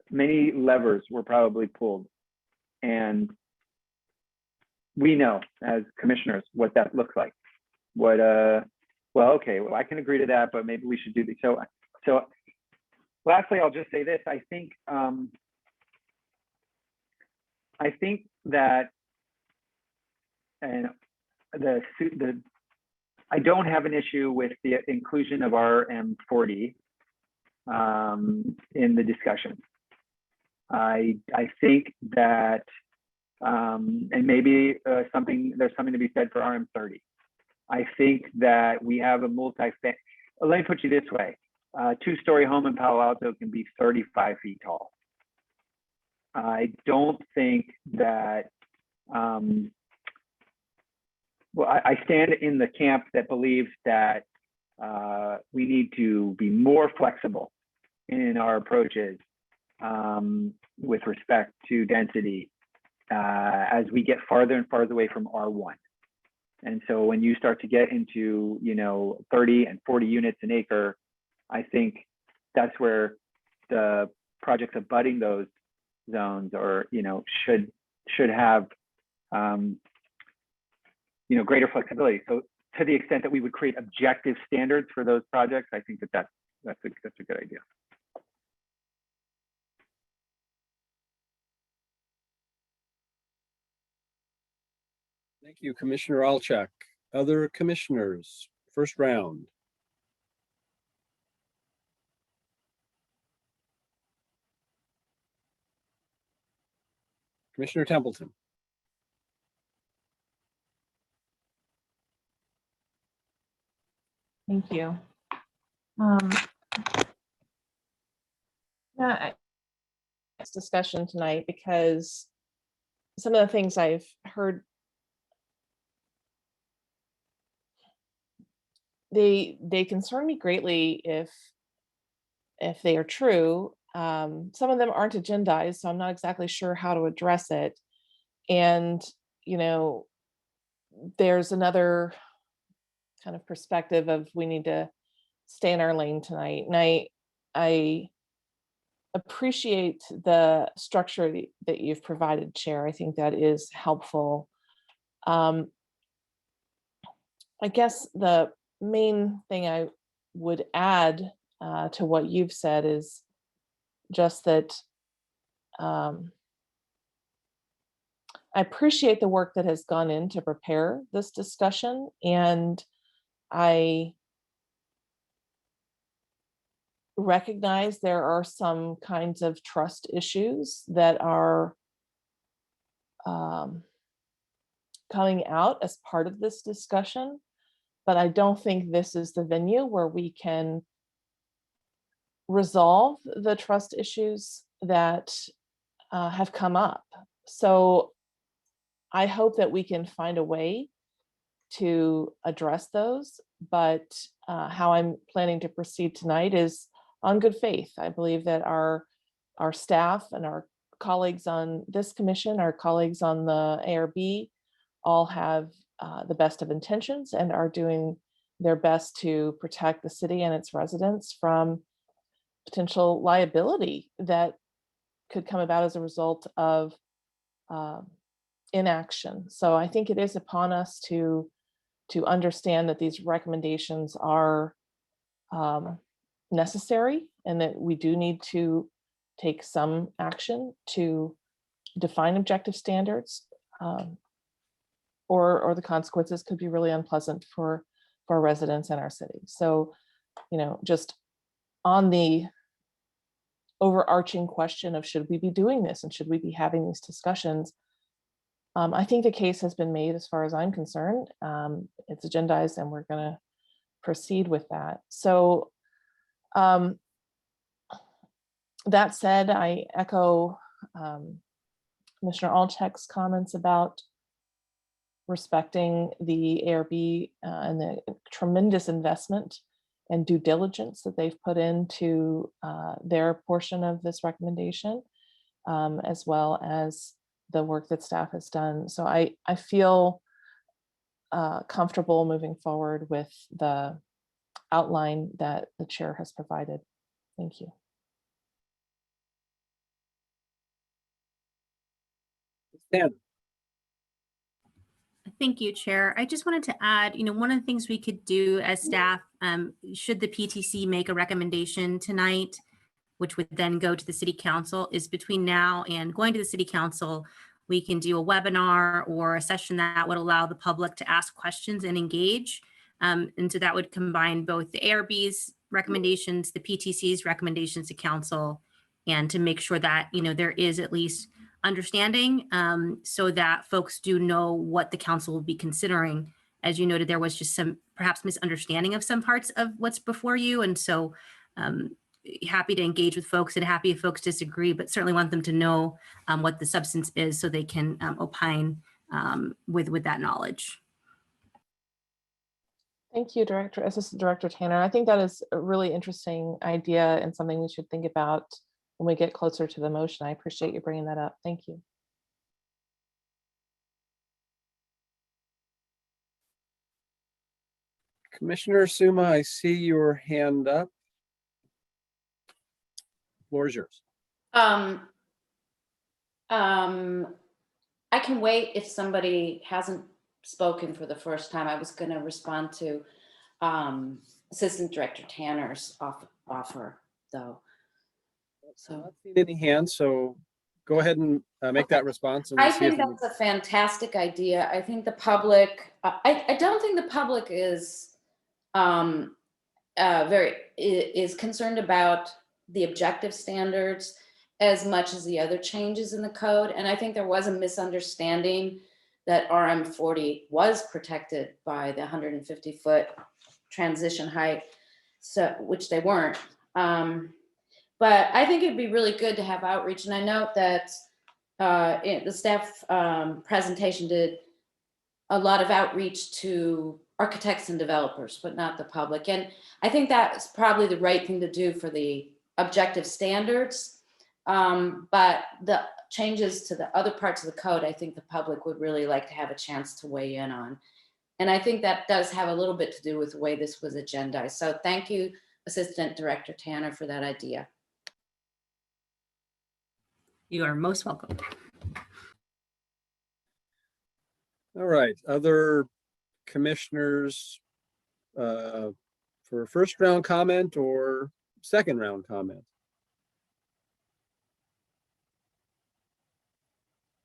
many levers were probably pulled, and we know as commissioners what that looks like, what Well, okay, well, I can agree to that, but maybe we should do the, so lastly, I'll just say this. I think that, and I don't have an issue with the inclusion of RM40 in the discussion. I think that, and maybe there's something to be said for RM30. I think that we have a let me put you this way. A 2-story home in Palo Alto can be 35 feet tall. I don't think that, well, I stand in the camp that believes that we need to be more flexible in our approaches with respect to density as we get farther and farther away from R1. And so when you start to get into, 30 and 40 units an acre, I think that's where the projects abutting those zones or, should have, greater flexibility. So to the extent that we would create objective standards for those projects, I think that's a good idea. Thank you, Commissioner Alchek. Other commissioners, first round. Commissioner Templeton. Thank you. This discussion tonight because some of the things I've heard, they concern me greatly if they are true. Some of them aren't agendized, so I'm not exactly sure how to address it. And, there's another kind of perspective of we need to stay in our lane tonight. And I appreciate the structure that you've provided, Chair. I think that is helpful. I guess the main thing I would add to what you've said is just that I appreciate the work that has gone in to prepare this discussion, and I recognize there are some kinds of trust issues that are coming out as part of this discussion, but I don't think this is the venue where we can resolve the trust issues that have come up. So I hope that we can find a way to address those, but how I'm planning to proceed tonight is on good faith. I believe that our staff and our colleagues on this commission, our colleagues on the ARB, all have the best of intentions and are doing their best to protect the city and its residents from potential liability that could come about as a result of inaction. So I think it is upon us to understand that these recommendations are necessary and that we do need to take some action to define objective standards, or the consequences could be really unpleasant for our residents and our city. So, just on the overarching question of should we be doing this and should we be having these discussions, I think the case has been made as far as I'm concerned. It's agendized and we're going to proceed with that. So that said, I echo Commissioner Alchek's comments about respecting the ARB and the tremendous investment and due diligence that they've put into their portion of this recommendation, as well as the work that staff has done. So I feel comfortable moving forward with the outline that the chair has provided. Thank you. Thank you, Chair. I just wanted to add, one of the things we could do as staff, should the PTC make a recommendation tonight, which would then go to the City Council, is between now and going to the City Council, we can do a webinar or a session that would allow the public to ask questions and engage. And so that would combine both the ARB's recommendations, the PTC's recommendations to Council, and to make sure that, there is at least understanding so that folks do know what the council will be considering. As you noted, there was just some perhaps misunderstanding of some parts of what's before you. And so happy to engage with folks and happy if folks disagree, but certainly want them to know what the substance is so they can opine with that knowledge. Thank you, Assistant Director Tanner. I think that is a really interesting idea and something we should think about when we get closer to the motion. I appreciate you bringing that up. Thank you. Commissioner Suma, I see your hand up. Floor is yours. I can wait if somebody hasn't spoken for the first time. I was going to respond to Assistant Director Tanner's offer, though. So I've not seen any hands, so go ahead and make that response. And I we'll see think if that's a fantastic idea. I think the public, I don't think the public is is concerned about the objective standards as much as the other changes in the code. And I think there was a misunderstanding that RM40 was protected by the 150-foot transition height, so which they weren't. But I think it'd be really good to have outreach. And I note that the staff presentation did a lot of outreach to architects and developers, but not the public. And I think that's probably the right thing to do for the objective standards. But the changes to the other parts of the code, I think the public would really like to have a chance to weigh in on. And I think that does have a little bit to do with the way this was agendized. So thank you, Assistant Director Tanner, for that idea. You are most welcome. All right, other commissioners for first round comment or second round comment?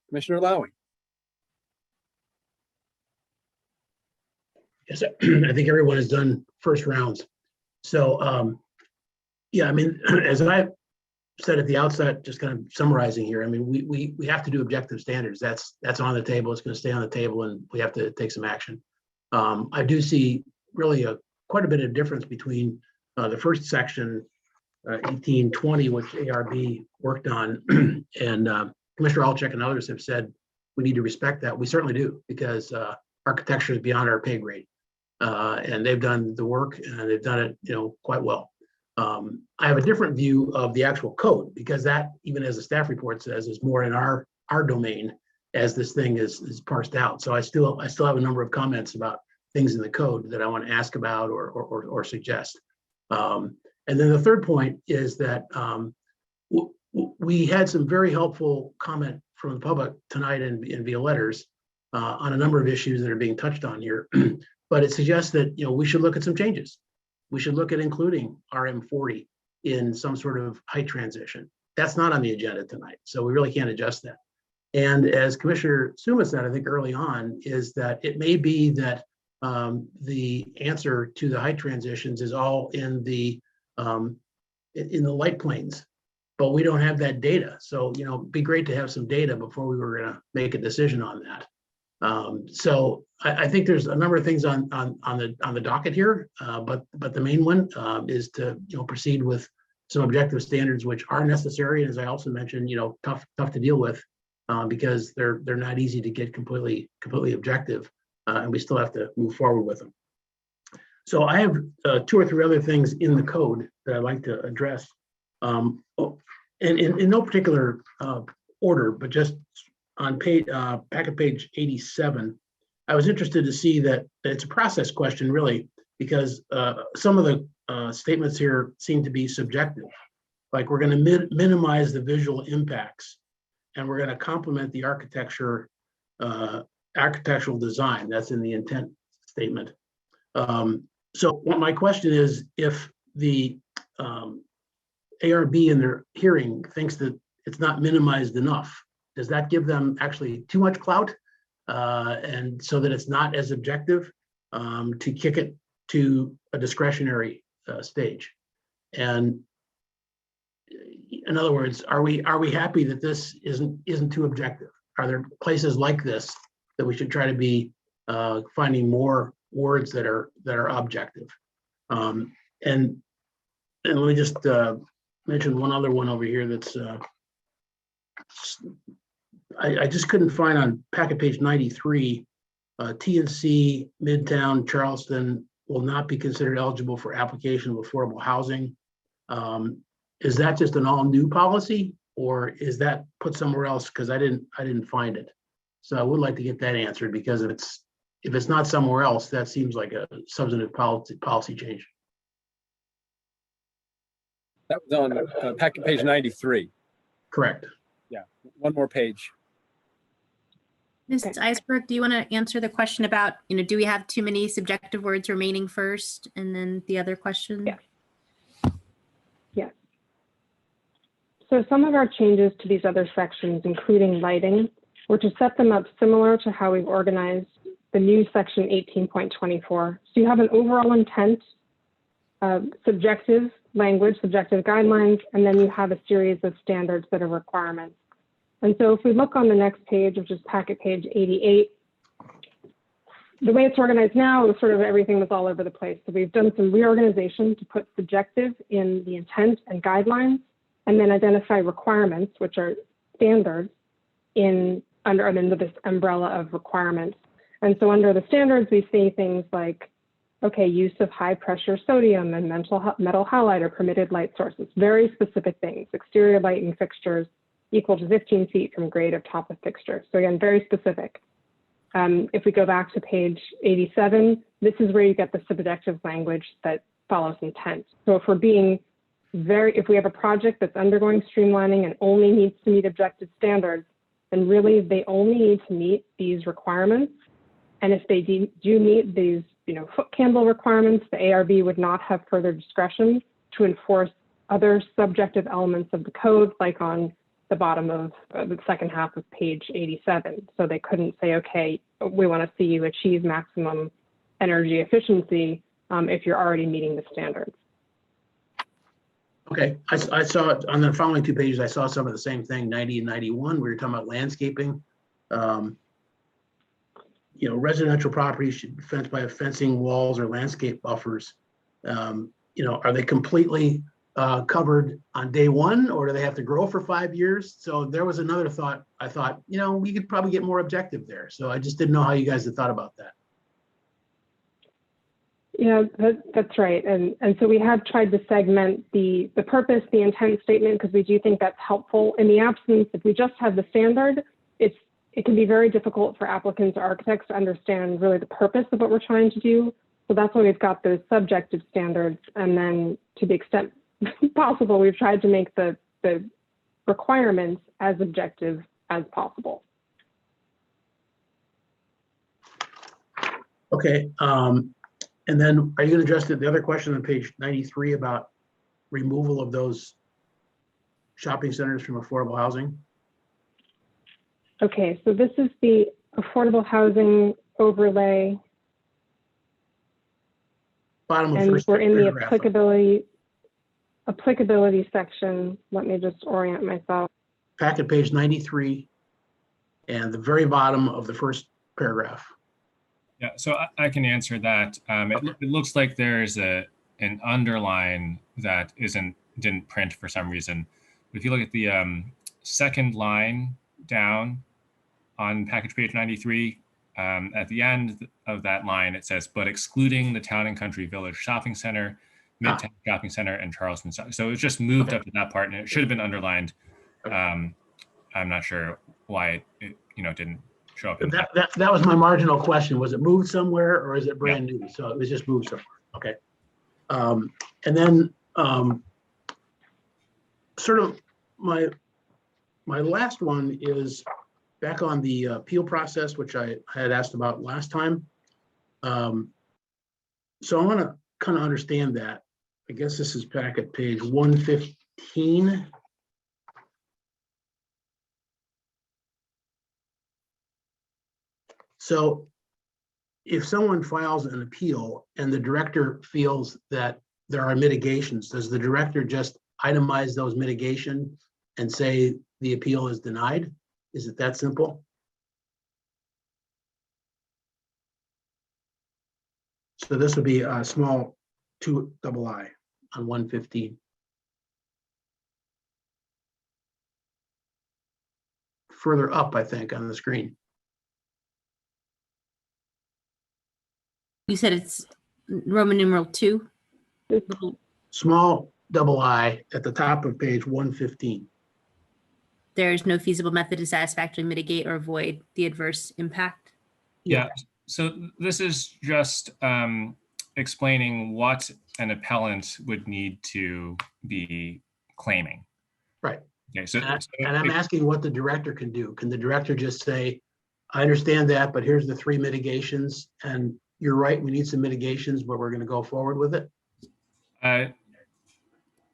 Commissioner Lowing. Yes, I think everyone has done first rounds. So yeah, I mean, as I said at the outset, just kind of summarizing here, I mean, we have to do objective standards. That's on the table. It's going to stay on the table, and we have to take some action. I do see really quite a bit of difference between the first section, 1820, which ARB worked on, and Commissioner Alcheck and others have said we need to respect that. We certainly do, because architecture is beyond our pay grade, and they've done the work and they've done it, quite well. I have a different view of the actual code, because that, even as the staff report says, is more in our domain as this thing is parsed out. So I still have a number of comments about things in the code that I want to ask about or suggest. And then the third point is that we had some very helpful comment from the public tonight and via letters on a number of issues that are being touched on here. But it suggests that we should look at some changes. We should look at including RM40 in some sort of height transition. That's not on the agenda tonight, so we really can't adjust that. And as Commissioner Suma said, I think early on, is that it may be that the answer to the height transitions is all in the light planes, but we don't have that data. So it'd be great to have some data before we were going to make a decision on that. So I think there's a number of things on the docket here, but the main one is to proceed with some objective standards, which are necessary, and as I also mentioned, tough to deal with because they're not easy to get completely objective, and we still have to move forward with them. So I have 2 or 3 other things in the code that I'd like to address, and in no particular order, but just on packet page 87, I was interested to see that it's a process question, really, because some of the statements here seem to be subjective. Like, we're going to minimize the visual impacts, and we're going to complement the architecture architectural design. That's in the intent statement. So what my question is, if the ARB in their hearing thinks that it's not minimized enough, does that give them actually too much clout? And so that it's not as objective to kick it to a discretionary stage? And in other words, are we happy that this isn't too objective? Are there places like this that we should try to be finding more words that are objective? And let me just mention one other one over here that's I just couldn't find on packet page 93. TNC, Midtown, Charleston will not be considered eligible for application of affordable housing. Is that just an all new policy, or is that put somewhere else? Because I didn't find it. So I would like to get that answered, because if it's not somewhere else, that seems like a substantive policy change. That was on packet page 93. Correct. Yeah, one more page. Ms. Iceberg, do you want to answer the question about, do we have too many subjective words remaining first, and then the other question? Yeah. Yes. So some of our changes to these other sections, including lighting, were to set them up similar to how we've organized the new section 18.24. So you have an overall intent, subjective language, subjective guidelines, and then you have a series of standards that are requirements. And so if we look on the next page, which is packet page 88, the way it's organized now, it was sort of everything was all over the place. So we've done some reorganization to put subjective in the intent and guidelines, and then identify requirements, which are standards, under this umbrella of requirements. And so under the standards, we see things like, okay, use of high pressure sodium and metal halide or permitted light sources, very specific things, exterior lighting fixtures equal to 15 feet from grade of top of fixture. So again, very specific. If we go back to page 87, this is where you get the subjective language that follows intent. So if we're being if we have a project that's undergoing streamlining and only needs to meet objective standards, then really they only need to meet these requirements. And if they do meet these, foot candle requirements, the ARB would not have further discretion to enforce other subjective elements of the code, like on the bottom of the second half of page 87. So they couldn't say, okay, we want to see you achieve maximum energy efficiency if you're already meeting the standards. Okay, I saw it on the following two pages. I saw some of the same thing, 90 and 91, where you're talking about landscaping. Residential properties should be fenced by fencing, walls, or landscape buffers. Are they completely covered on day one, or do they have to grow for 5 years? So there was another thought. I thought, we could probably get more objective there. So I just didn't know how you guys had thought about that. Yeah, that's right. And so we have tried to segment the purpose, the intent statement, because we do think that's helpful. In the absence, if we just have the standard, it can be very difficult for applicants or architects to understand really the purpose of what we're trying to do. So that's why we've got those subjective standards. And then to the extent possible, we've tried to make the requirements as objective as possible. Okay. And then are you going to address the other question on page 93 about removal of those shopping centers from affordable housing? Okay, so this is the affordable housing overlay. Bottom of and first we're in the paragraph. applicability section. Let me just orient myself. Packet page 93 and the very bottom of the first paragraph. Yeah, so I can answer that. It looks like there's an underline that didn't print for some reason. If you look at the second line down on package page 93, at the end of that line, it says, but excluding the Town and Country Village Shopping Center, Midtown Shopping Center, and Charleston. So it just moved up to that part, and it should have been underlined. I'm not sure why it didn't show up. That was my marginal question. Was it moved somewhere, or is it brand new? So it was just moved somewhere. Okay. And then sort of my last one is back on the appeal process, which I had asked about last time. So I want to kind of understand that. I guess this is back at page 115. So if someone files an appeal and the director feels that there are mitigations, does the director just itemize those mitigation and say the appeal is denied? Is it that simple? So this would be a small 2 double I on 115. Further up, I think, on the screen. You said it's Roman numeral 2? Small double I at the top of page 115. There is no feasible method to satisfactorily mitigate or avoid the adverse impact? Yeah, so this is just explaining what an appellant would need to be claiming. Right. Okay, so and I'm asking what the director can do. Can the director just say, I understand that, but here's the 3 mitigations, and you're right, we need some mitigations, but we're going to go forward with it?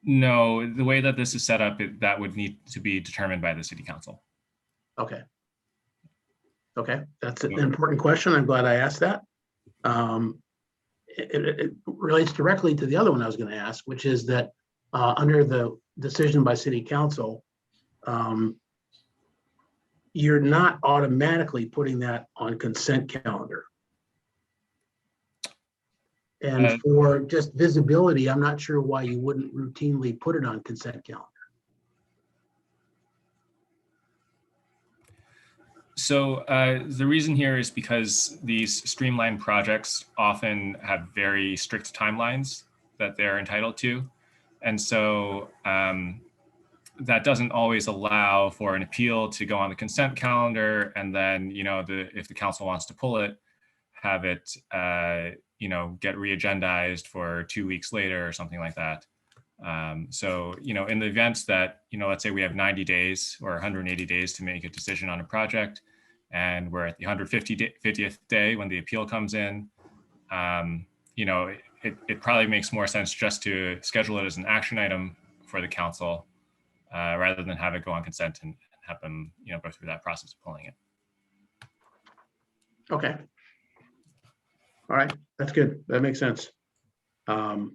No, the way that this is set up, that would need to be determined by the city council. Okay. Okay, that's an important question. I'm glad I asked that. It relates directly to the other one I was going to ask, which is that under the decision by city council, you're not automatically putting that on consent calendar. And for just visibility, I'm not sure why you wouldn't routinely put it on consent calendar. So the reason here is because these streamlined projects often have very strict timelines that they're entitled to. And so that doesn't always allow for an appeal to go on the consent calendar. And then, if the council wants to pull it, have it, get re-agendized for 2 weeks later or something like that. So, in the events that, let's say we have 90 days or 180 days to make a decision on a project, and we're at the 150th day when the appeal comes in, it probably makes more sense just to schedule it as an action item for the council rather than have it go on consent and have them, go through that process of pulling it. Okay. All right, that's good. That makes sense. So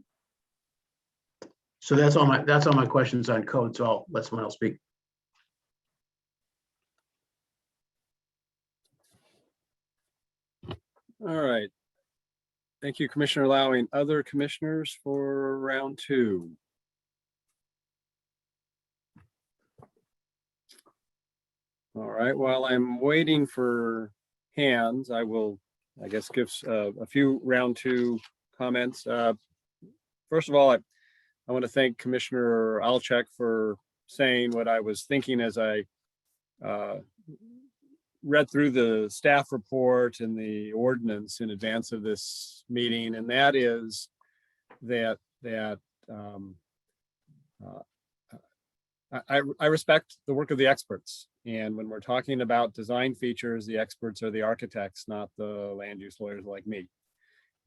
that's all my questions on code. So I'll let someone else speak. All right. Thank you, Commissioner Lowing. Other commissioners for round 2? All right, while I'm waiting for hands, I will, I guess, give a few round 2 comments. First of all, I want to thank Commissioner Alchek for saying what I was thinking as I read through the staff report and the ordinance in advance of this meeting, and that is that I respect the work of the experts. And when we're talking about design features, the experts are the architects, not the land use lawyers like me.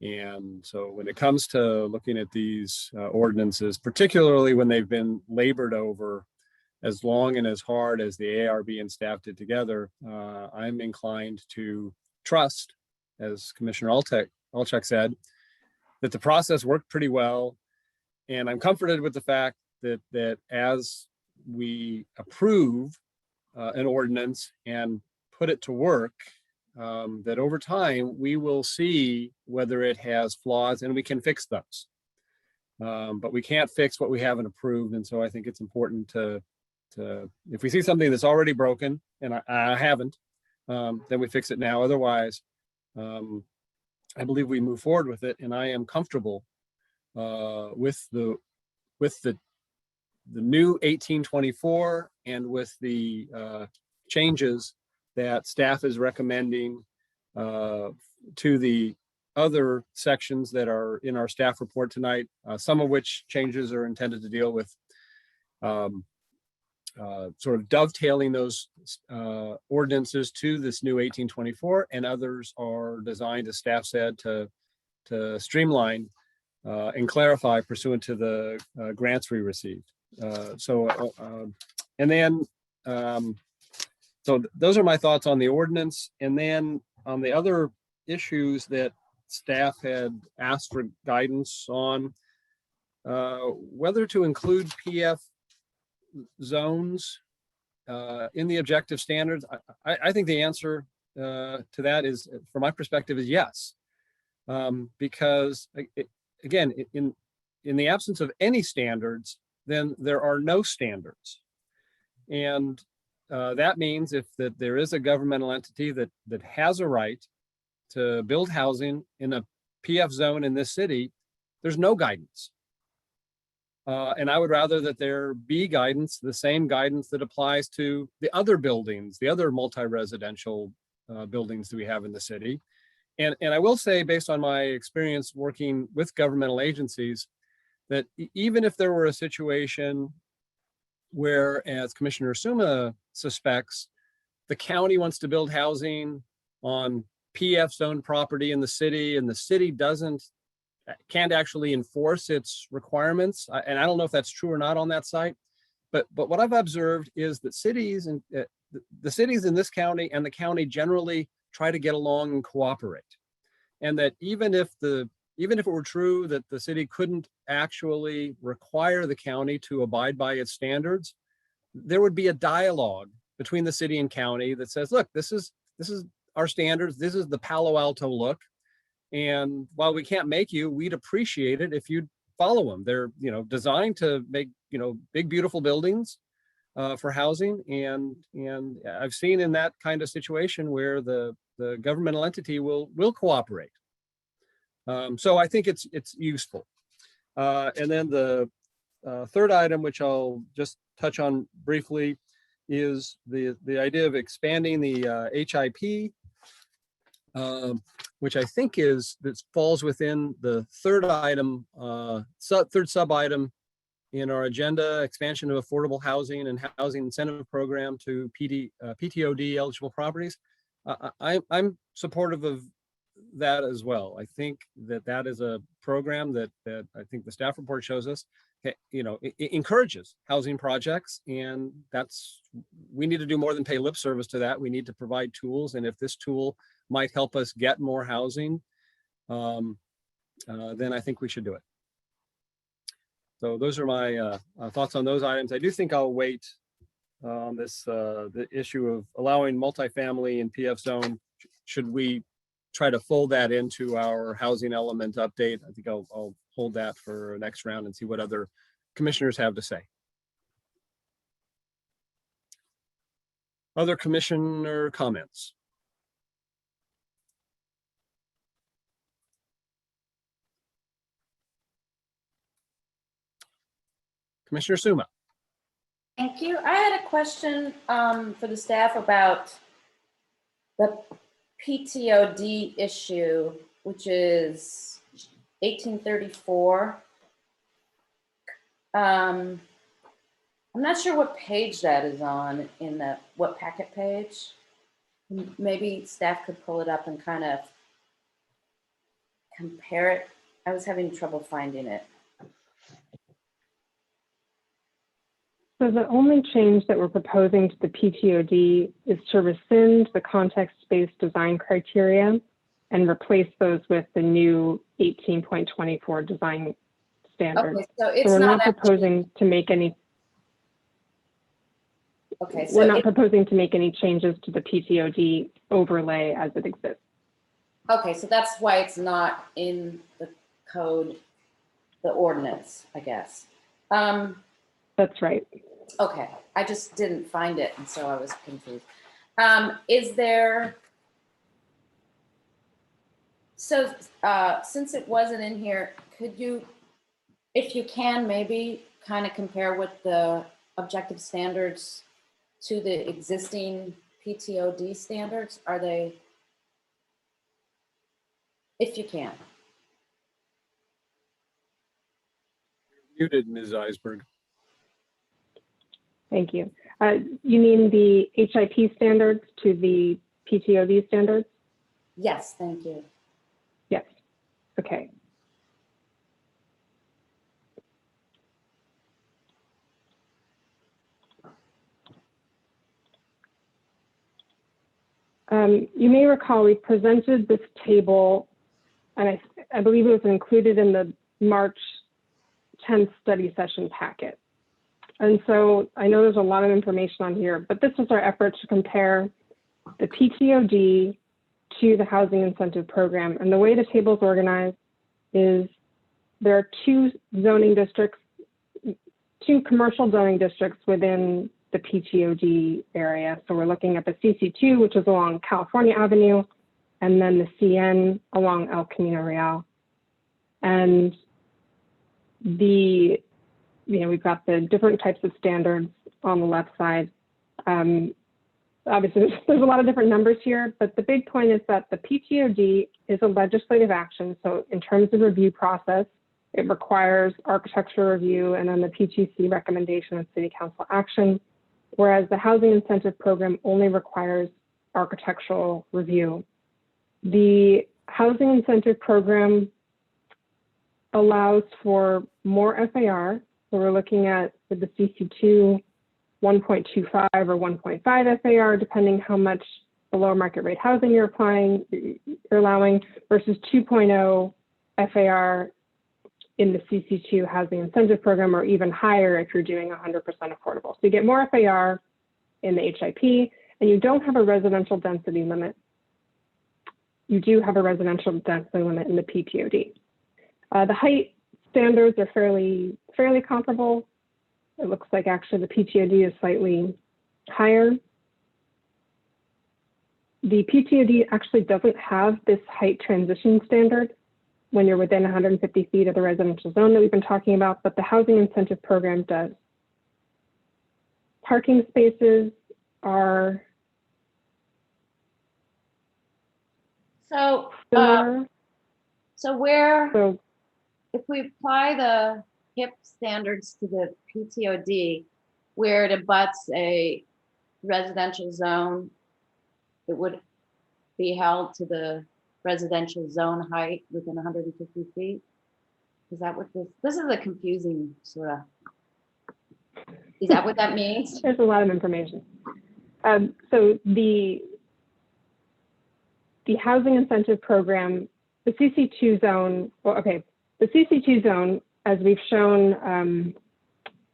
And so when it comes to looking at these ordinances, particularly when they've been labored over as long and as hard as the ARB and staff did together, I'm inclined to trust, as Commissioner Alchek said, that the process worked pretty well. And I'm comforted with the fact that as we approve an ordinance and put it to work, that over time we will see whether it has flaws and we can fix those. But we can't fix what we haven't approved. And so I think it's important to if we see something that's already broken, and I haven't, then we fix it now. Otherwise, I believe we move forward with it, and I am comfortable with the new 1824 and with the changes that staff is recommending to the other sections that are in our staff report tonight, some of which changes are intended to deal with sort of dovetailing those ordinances to this new 1824, and others are designed, as staff said, to streamline and clarify pursuant to the grants we received. So those are my thoughts on the ordinance. And then on the other issues that staff had asked for guidance on, whether to include PF zones in the objective standards, I think the answer to that is, from my perspective, is yes. Because again, in the absence of any standards, then there are no standards. And that means that there is a governmental entity that has a right to build housing in a PF zone in this city, there's no guidance. And I would rather that there be guidance, the same guidance that applies to the other buildings, the other multi-residential buildings that we have in the city. And I will say, based on my experience working with governmental agencies, that even if there were a situation where, as Commissioner Suma suspects, the county wants to build housing on PF zone property in the city, and the city can't actually enforce its requirements. And I don't know if that's true or not on that site, but what I've observed is that cities and the cities in this county and the county generally try to get along and cooperate. And that even if it were true that the city couldn't actually require the county to abide by its standards, there would be a dialogue between the city and county that says, look, this is our standards, this is the Palo Alto look. And while we can't make you, we'd appreciate it if you'd follow them. They're, designed to make, big, beautiful buildings for housing. And I've seen in that kind of situation where the governmental entity will cooperate. So I think it's useful. And then the third item, which I'll just touch on briefly, is the idea of expanding the HIP, which I think that falls within the third item, third sub item in our agenda: expansion of affordable housing and housing incentive program to PTOD eligible properties. I'm supportive of that as well. I think that is a program that I think the staff report shows us, it encourages housing projects, and we need to do more than pay lip service to that. We need to provide tools, and if this tool might help us get more housing, then I think we should do it. So those are my thoughts on those items. I do think I'll wait on the issue of allowing multifamily in PF zone. Should we try to fold that into our housing element update? I think I'll hold that for next round and see what other commissioners have to say. Other commissioner comments? Commissioner Suma. Thank you. I had a question for the staff about the PTOD issue, which is 1834. I'm not sure what page that is on in what packet page. Maybe staff could pull it up and kind of compare it. I was having trouble finding it. So the only change that we're proposing to the PTOD is to rescind the context-based design criteria and replace those with the new 18.24 design standards. Okay, so it's we're not proposing to make any. Okay, so we're not proposing to make any changes to the PTOD overlay as it exists. Okay, so that's why it's not in the code, the ordinance, I guess. That's right. Okay, I just didn't find it, and so I was confused. Is there, so since it wasn't in here, could you, if you can, maybe kind of compare what the objective standards to the existing PTOD standards? Are they, if you can? Muted, Ms. Eisberg. Thank you. You mean the HIP standards to the PTOD standards? Yes, thank you. Yes. Okay. You may recall we presented this table, and I believe it was included in the March 10th study session packet. And so I know there's a lot of information on here, but this was our effort to compare the PTOD to the housing incentive program. And the way the table is organized is there are two zoning districts, two commercial zoning districts within the PTOD area. So we're looking at the CC2, which is along California Avenue, and then the CN along El Camino Real. And we've got the different types of standards on the left side. Obviously, there's a lot of different numbers here, but the big point is that the PTOD is a legislative action. So in terms of review process, it requires architectural review and then the PTC recommendation and city council action, whereas the housing incentive program only requires architectural review. The housing incentive program allows for more FAR. So we're looking at with the CC2, 1.25 or 1.5 FAR, depending how much below market rate housing you're allowing, versus 2.0 FAR in the CC2 housing incentive program, or even higher if you're doing 100% affordable. So you get more FAR in the HIP, and you don't have a residential density limit. You do have a residential density limit in the PTOD. The height standards are fairly comparable. It looks like actually the PTOD is slightly higher. The PTOD actually doesn't have this height transition standard when you're within 150 feet of the residential zone that we've been talking about, but the housing incentive program does. Parking spaces are similar. If we apply the HIP standards to the PTOD, where it abuts a residential zone, it would be held to the residential zone height within 150 feet. Is that what this is a confusing sort of, is that what that means? There's a lot of information. So the housing incentive program, the CC2 zone, the CC2 zone, as we've shown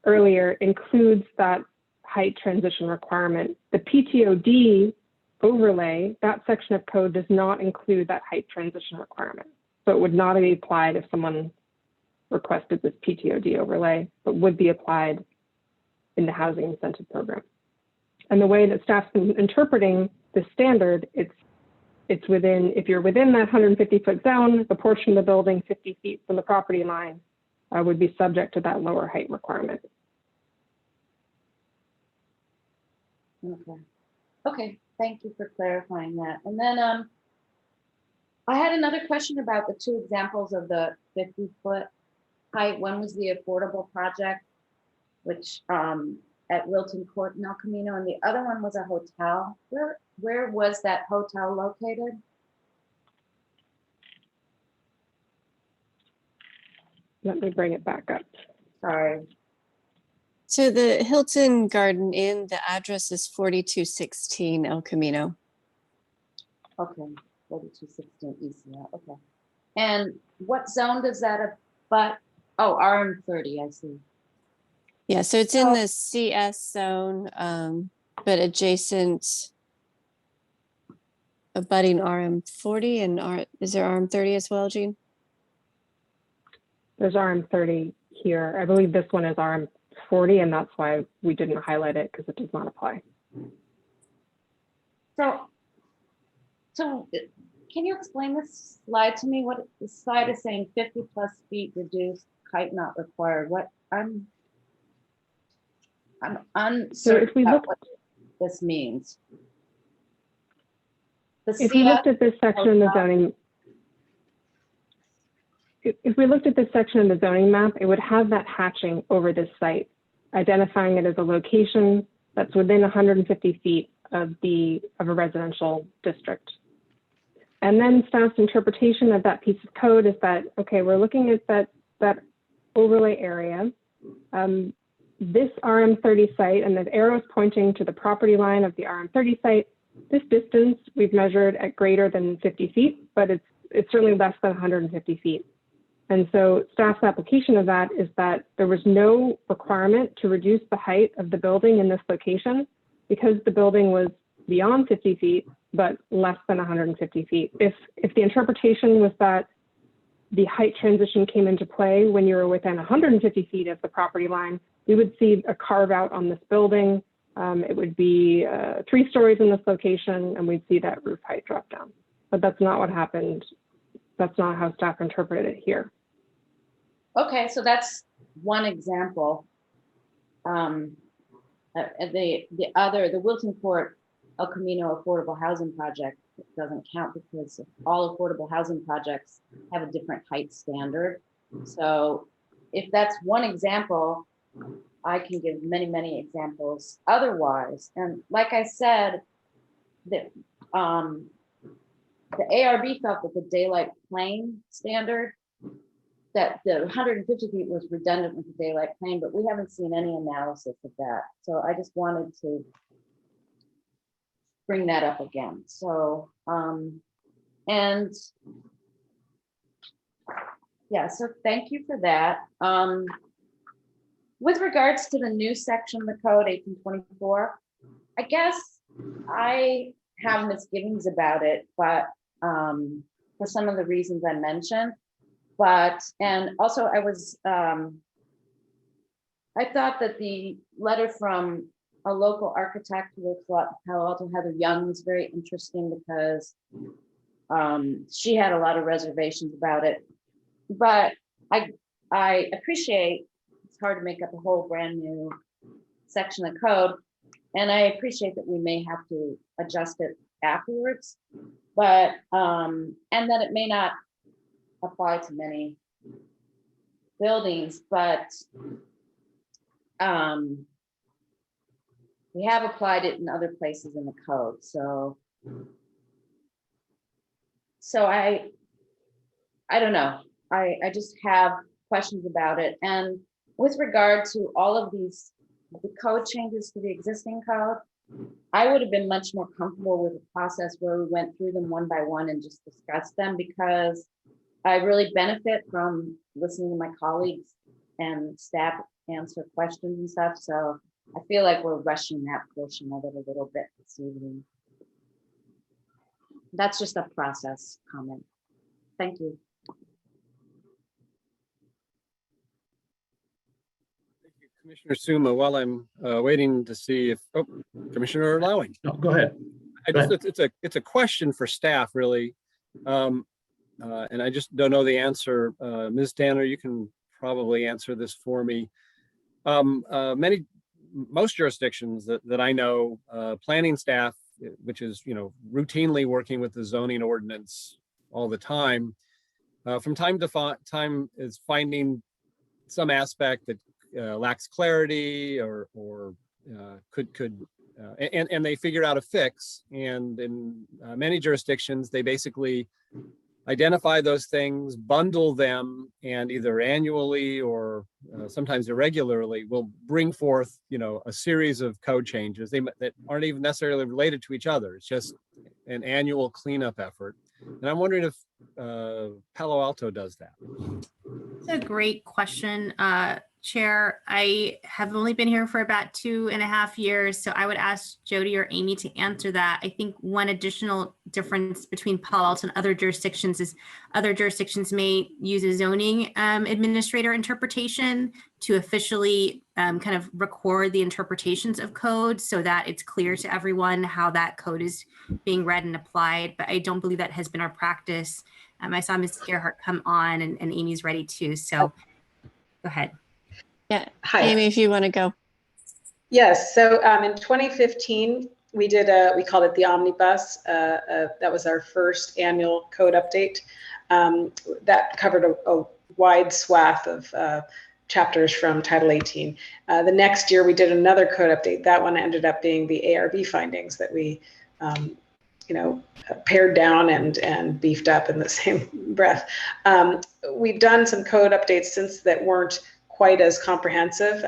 earlier, includes that height transition requirement. The PTOD overlay, that section of code does not include that height transition requirement. So it would not be applied if someone requested this PTOD overlay, but would be applied in the housing incentive program. And the way that staff's been interpreting the standard, it's within, if you're within that 150-foot zone, the portion of the building 50 feet from the property line would be subject to that lower height requirement. Okay, thank you for clarifying that. And then I had another question about the two examples of the 50-foot height. One was the affordable project, which at Wilton Court in El Camino, and the other one was a hotel. Where was that hotel located? Let me bring it back up. Sorry. So the Hilton Garden Inn, the address is 4216 El Camino. Okay, 4216 ECL, okay. And what zone does that abut? Oh, RM30, I see. Yeah, so it's in the CS zone, but adjacent, abutting RM40 and is there RM30 as well, Jean? There's RM30 here. I believe this one is RM40, and that's why we didn't highlight it, because it does not apply. So can you explain this slide to me? What the slide is saying, 50+ feet reduced, height not required. What I'm uncertain about what this means. If we looked at this section in the zoning, if we looked at this section in the zoning map, it would have that hatching over this site, identifying it as a location that's within 150 feet of a residential district. And then staff's interpretation of that piece of code is that, okay, we're looking at that overlay area. This RM30 site, and the arrow is pointing to the property line of the RM30 site. This distance we've measured at greater than 50 feet, but it's certainly less than 150 feet. And so staff's application of that is that there was no requirement to reduce the height of the building in this location because the building was beyond 50 feet, but less than 150 feet. If the interpretation was that the height transition came into play when you were within 150 feet of the property line, we would see a carve out on this building. It would be 3 stories in this location, and we'd see that roof height drop down. But that's not what happened. That's not how staff interpreted it here. Okay, so that's one example. The Wilton Ct El Camino affordable housing project doesn't count because all affordable housing projects have a different height standard. So if that's one example, I can give many, many examples otherwise. And like I said, the ARB felt that the daylight plane standard, that the 150 feet was redundant with the daylight plane, but we haven't seen any analysis of that. So I just wanted to bring that up again. So, and yeah, so thank you for that. With regards to the new section of the code, 1824, I guess I have misgivings about it, but for some of the reasons I mentioned. And also I thought that the letter from a local architect who works a lot in Palo Alto, Heather Young, was very interesting because she had a lot of reservations about it. But I appreciate, it's hard to make up a whole brand new section of code. And I appreciate that we may have to adjust it afterwards, but, and that it may not apply to many buildings, but we have applied it in other places in the code. So I don't know. I just have questions about it. And with regard to all of the code changes to the existing code, I would have been much more comfortable with a process where we went through them one by one and just discussed them, because I really benefit from listening to my colleagues and staff answer questions and stuff. So I feel like we're rushing that portion of it a little bit this evening. That's just a process comment. Thank you. Thank you, Commissioner Suma. While I'm waiting to see if, Commissioner Lowing. No, go ahead. It's a question for staff, really. And I just don't know the answer. Ms. Danner, you can probably answer this for me. Most jurisdictions that I know, planning staff, which is, routinely working with the zoning ordinance all the time, from time to time is finding some aspect that lacks clarity or and they figure out a fix. And in many jurisdictions, they basically identify those things, bundle them, and either annually or sometimes irregularly will bring forth, a series of code changes that aren't even necessarily related to each other. It's just an annual cleanup effort. And I'm wondering if Palo Alto does that. It's a great question, Chair. I have only been here for about 2.5 years, so I would ask Jody or Amy to answer that. I think one additional difference between Palo Alto and other jurisdictions is other jurisdictions may use a zoning administrator interpretation to officially kind of record the interpretations of code so that it's clear to everyone how that code is being read and applied. But I don't believe that has been our practice. I saw Ms. Gerhardt come on and Amy's ready too. So go ahead. Yeah, Hi. Amy, if you want to go. Yes, so in 2015, we called it the Omnibus. That was our first annual code update. That covered a wide swath of chapters from Title 18. The next year we did another code update. That one ended up being the ARB findings that we, pared down and beefed up in the same breath. We've done some code updates since that weren't quite as comprehensive.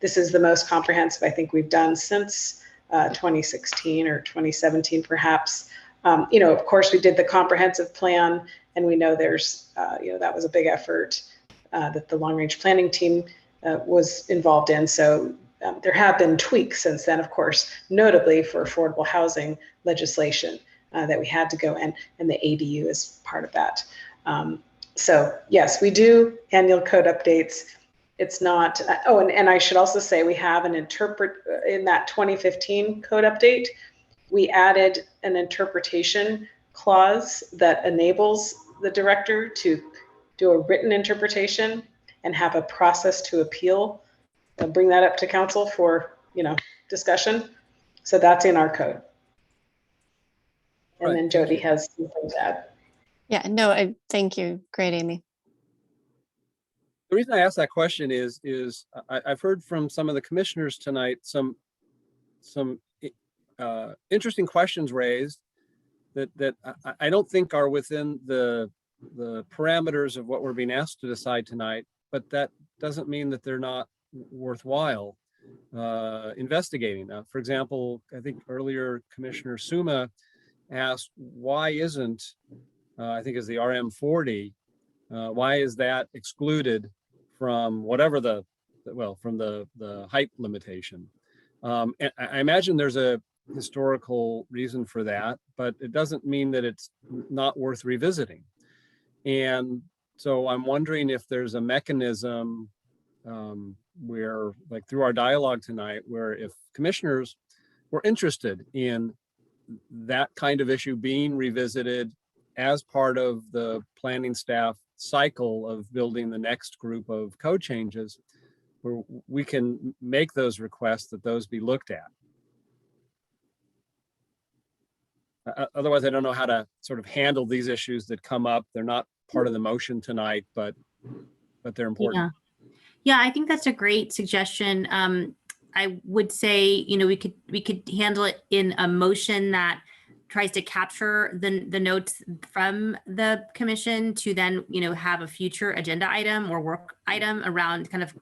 This is the most comprehensive I think we've done since 2016 or 2017 perhaps. Of course we did the comprehensive plan, and we know there's, that was a big effort that the long range planning team was involved in. So there have been tweaks since then, of course, notably for affordable housing legislation that we had to go in, and the ADU is part of that. So yes, we do annual code updates. It's not, and I should also say we have an in that 2015 code update, we added an interpretation clause that enables the director to do a written interpretation and have a process to appeal, bring that up to council for, discussion. So that's in our code. And then Jody has something to add. Yeah, no, thank you. Great, Amy. The reason I asked that question is I've heard from some of the commissioners tonight some interesting questions raised that I don't think are within the parameters of what we're being asked to decide tonight, but that doesn't mean that they're not worthwhile investigating. For example, I think earlier Commissioner Suma asked, why isn't, I think is the RM40, why is that excluded from whatever from the height limitation? And I imagine there's a historical reason for that, but it doesn't mean that it's not worth revisiting. And so I'm wondering if there's a mechanism where, like through our dialogue tonight, where if commissioners were interested in that kind of issue being revisited as part of the planning staff cycle of building the next group of code changes, where we can make those requests that those be looked at. Otherwise, I don't know how to sort of handle these issues that come up. They're not part of the motion tonight, but they're important. Yeah, I think that's a great suggestion. I would say, we could handle it in a motion that tries to capture the notes from the commission to then, have a future agenda item or work item around kind of,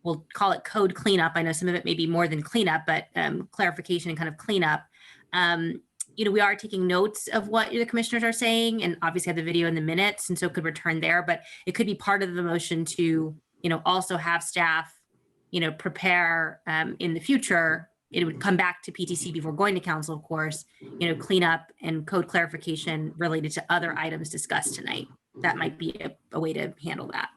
we'll call it code cleanup. I know some of it may be more than cleanup, but clarification and kind of cleanup. We are taking notes of what the commissioners are saying, and obviously have the video in the minutes, and so could return there, but it could be part of the motion to, also have staff, prepare in the future. It would come back to PTC before going to council, of course, cleanup and code clarification related to other items discussed tonight. That might be a way to handle that.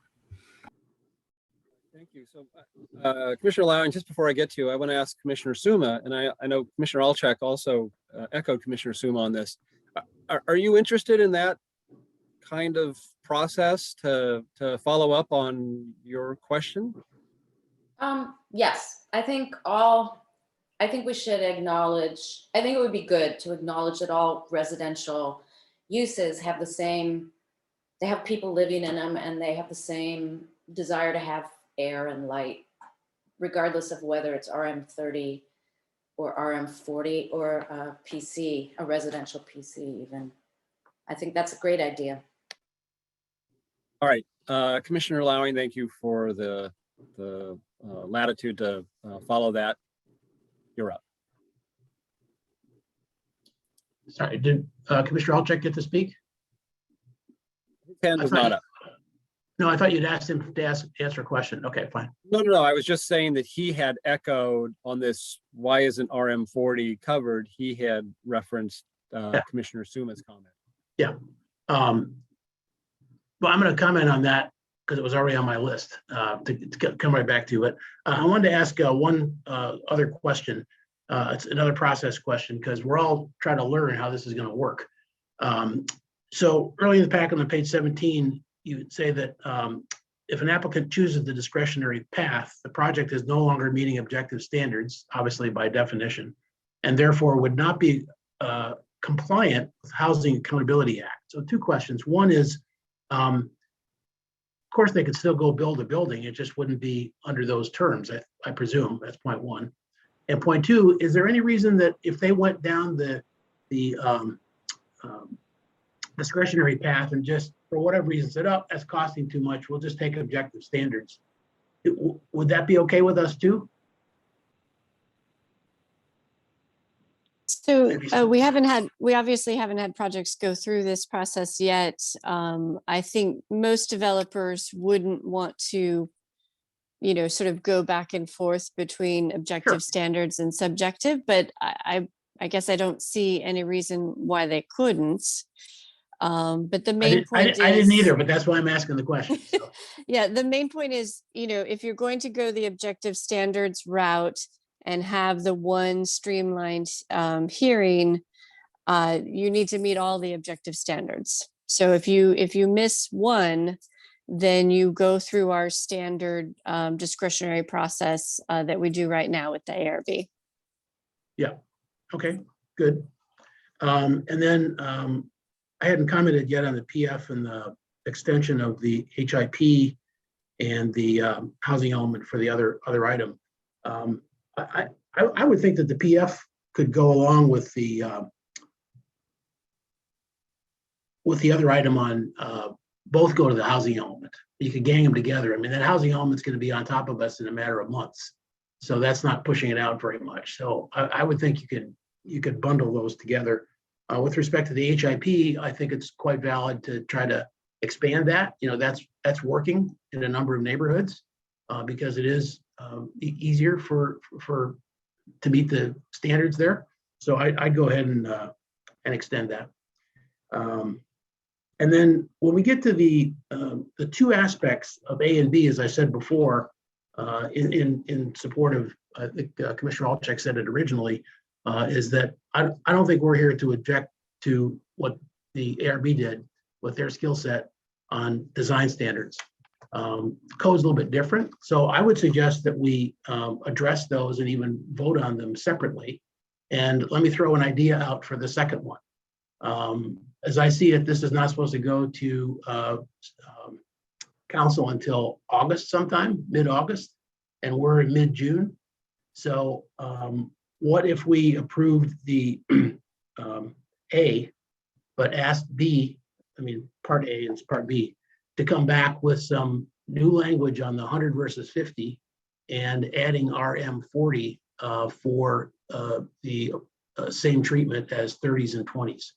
Thank you. So Commissioner Lowing, just before I get to you, I want to ask Commissioner Suma, and I know Commissioner Alchek also echoed Commissioner Suma on this. Are you interested in that kind of process to follow up on your question? Yes, I think we should acknowledge, I think it would be good to acknowledge that all residential uses have they have people living in them, and they have the same desire to have air and light, regardless of whether it's RM30 or RM40 or a PC, a residential PC even. I think that's a great idea. All right, Commissioner Lowing, thank you for the latitude to follow that. You're up. Sorry, did Commissioner Alchek get to speak? His hand was not up. No, I thought you'd asked him to answer a question. Okay, fine. No. I was just saying that he had echoed on this, why isn't RM40 covered? He had referenced Commissioner Suma's comment. Yeah. Well, I'm going to comment on that because it was already on my list to come right back to it. I wanted to ask one other question. It's another process question because we're all trying to learn how this is going to work. So early in the packet on page 17, you would say that if an applicant chooses the discretionary path, the project is no longer meeting objective standards, obviously by definition, and therefore would not be compliant with Housing Accountability Act. So two questions. One is, course, they could still go build a building. It just wouldn't be under those terms, I presume. That's point one. And point two, is there any reason that if they went down the discretionary path and just for whatever reason said, oh, that's costing too much, we'll just take objective standards. Would that be okay with us too? So we obviously haven't had projects go through this process yet. I think most developers wouldn't want to, sort of go back and forth between objective standards and subjective, but I guess I don't see any reason why they couldn't. But the main point I didn't either, but that's why I'm asking the question. So. Yeah, the main point is, if you're going to go the objective standards route and have the one streamlined hearing, you need to meet all the objective standards. So if you miss one, then you go through our standard discretionary process that we do right now with the ARB. Yeah, okay, good. And then I hadn't commented yet on the PF and the extension of the HIP and the housing element for the other item. I would think that the PF could go along with the other item on both go to the housing element. You could gang them together. I mean, that housing element's going to be on top of us in a matter of months, so that's not pushing it out very much. So I would think you could bundle those together. With respect to the HIP, I think it's quite valid to try to expand that. That's working in a number of neighborhoods because it is easier to meet the standards there. So I'd go ahead and extend that. And then when we get to the two aspects of A and B, as I said before, in support of, I think Commissioner Alchek said it originally, is that I don't think we're here to object to what the ARB did with their skill set on design standards. Code's a little bit different. So I would suggest that we address those and even vote on them separately. And let me throw an idea out for the second one. As I see it, this is not supposed to go to council until August sometime, mid-August, and we're in mid-June. So what if we approved the A, but asked B, part A and part B, to come back with some new language on the 100 versus 50 and adding RM40 for the same treatment as 30s and 20s.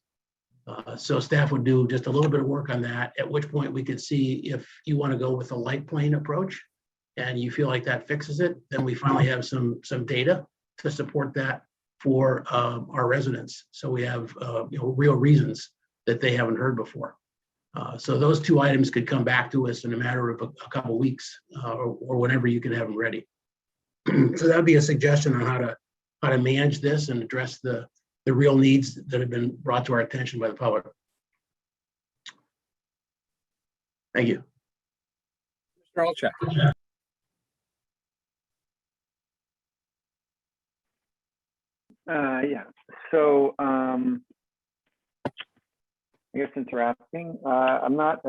So staff would do just a little bit of work on that, at which point we could see if you want to go with a light plane approach and you feel like that fixes it, then we finally have some data to support that for our residents. So we have real reasons that they haven't heard before. So those two items could come back to us in a matter of a couple of weeks or whenever you can have them ready. So that'd be a suggestion on how to manage this and address the real needs that have been brought to our attention by the public. Thank you. Mr. Alchek. Yeah, so I guess since you're asking, I'm not,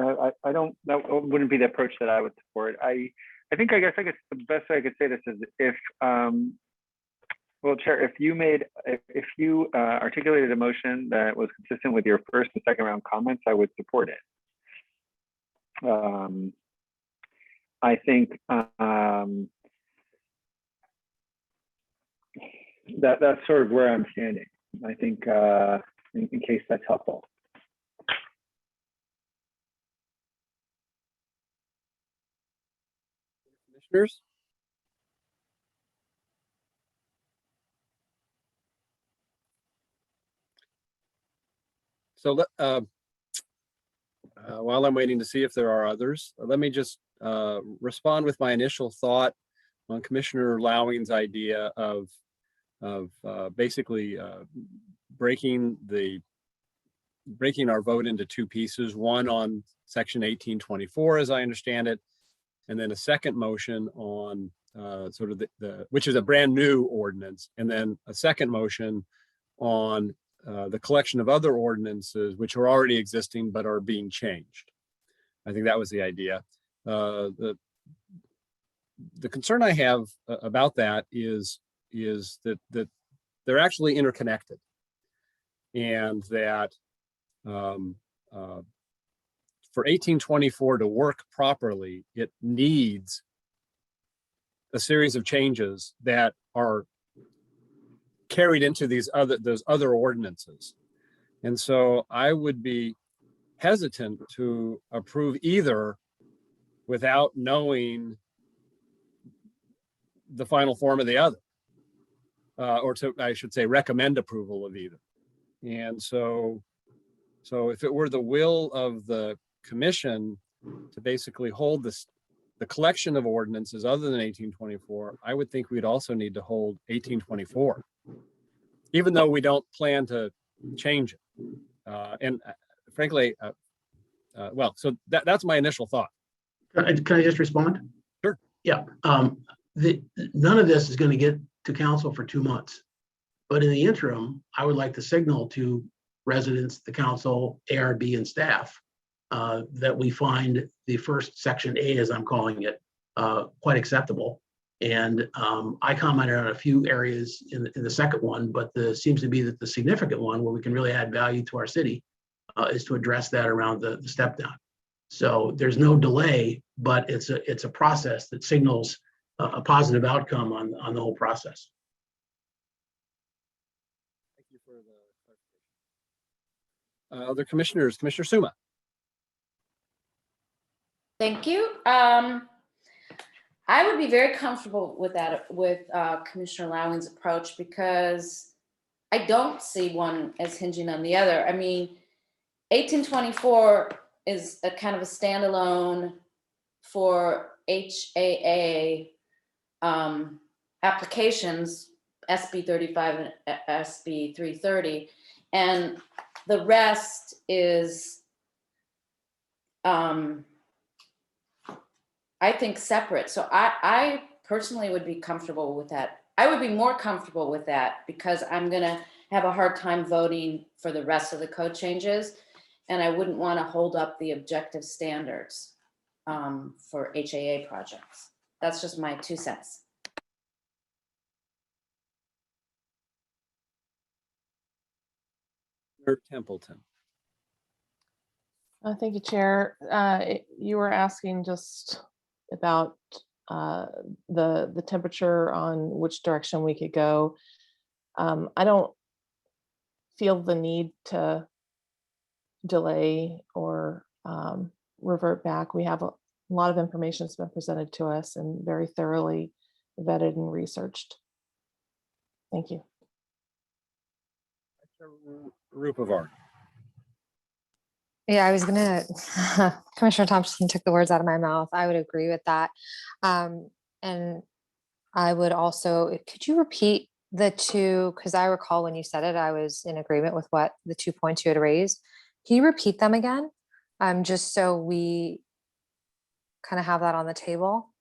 I don't, that wouldn't be the approach that I would support. I guess the best way I could say this is if, well, Chair, if you articulated a motion that was consistent with your first and second round comments, I would support it. I think that's sort of where I'm standing. I think in case that's helpful. Commissioners? So while I'm waiting to see if there are others, let me just respond with my initial thought on Commissioner Lowing's idea of basically breaking our vote into two pieces, one on section 1824, as I understand it, and then a second motion on sort of which is a brand new ordinance, and then a second motion on the collection of other ordinances which are already existing but are being changed. I think that was the idea. the concern I have about that is that they're actually interconnected, and that for 1824 to work properly, it needs a series of changes that are carried into those other ordinances. And so I would be hesitant to approve either without knowing the final form of the other, or I should say, recommend approval of either. And so if it were the will of the commission to basically hold the collection of ordinances other than 1824, I would think we'd also need to hold 1824, even though we don't plan to change it. And frankly, well, so that's my initial thought. Can I just respond? Sure. Yeah. None of this is going to get to council for 2 months. But in the interim, I would like to signal to residents, the council, ARB, and staff that we find the first section A, as I'm calling it, quite acceptable. And I commented on a few areas in the second one, but seems to be that the significant one where we can really add value to our city is to address that around the step down. So there's no delay, but it's a process that signals a positive outcome on the whole process. Thank you for the clarification. Other commissioners, Commissioner Suma. Thank you. I would be very comfortable with that, with Commissioner Lowing's approach, because I don't see one as hinging on the other. I mean, 1824 is a kind of a standalone for HAA applications, SB 35 and SB 330, and the rest is I think separate. So I personally would be comfortable with that. I would be more comfortable with that because I'm gonna have a hard time voting for the rest of the code changes, and I wouldn't want to hold up the objective standards for HAA projects. That's just my 2 cents. Templeton. Thank you, Chair. You were asking just about the temperature on which direction we could go. I don't feel the need to delay or revert back. We have a lot of information that's been presented to us and very thoroughly vetted and researched. Thank you. Rupavar. Yeah, I was gonna, Commissioner Thompson took the words out of my mouth. I would agree with that. And I would also, could you repeat the two, because I recall when you said it, I was in agreement with what the 2 points you had raised. Can you repeat them again? Just so we kind of have that on the table.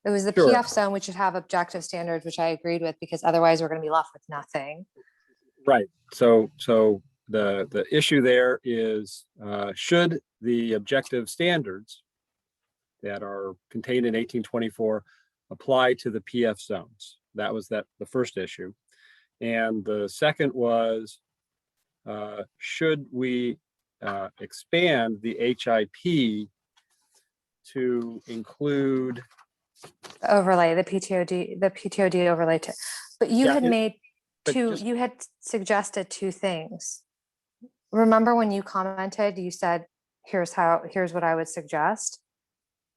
It was the Sure. PF zone, which should have objective standards, which I agreed with, because otherwise we're gonna be left with nothing. Right. So the issue there is, should the objective standards that are contained in 1824 apply to the PF zones? That was the first issue. And the second was, should we expand the HIP to include Overlay, the PTOD overlay to, but you had made two, you had suggested 2 things. Remember when you commented, you said, here's what I would suggest.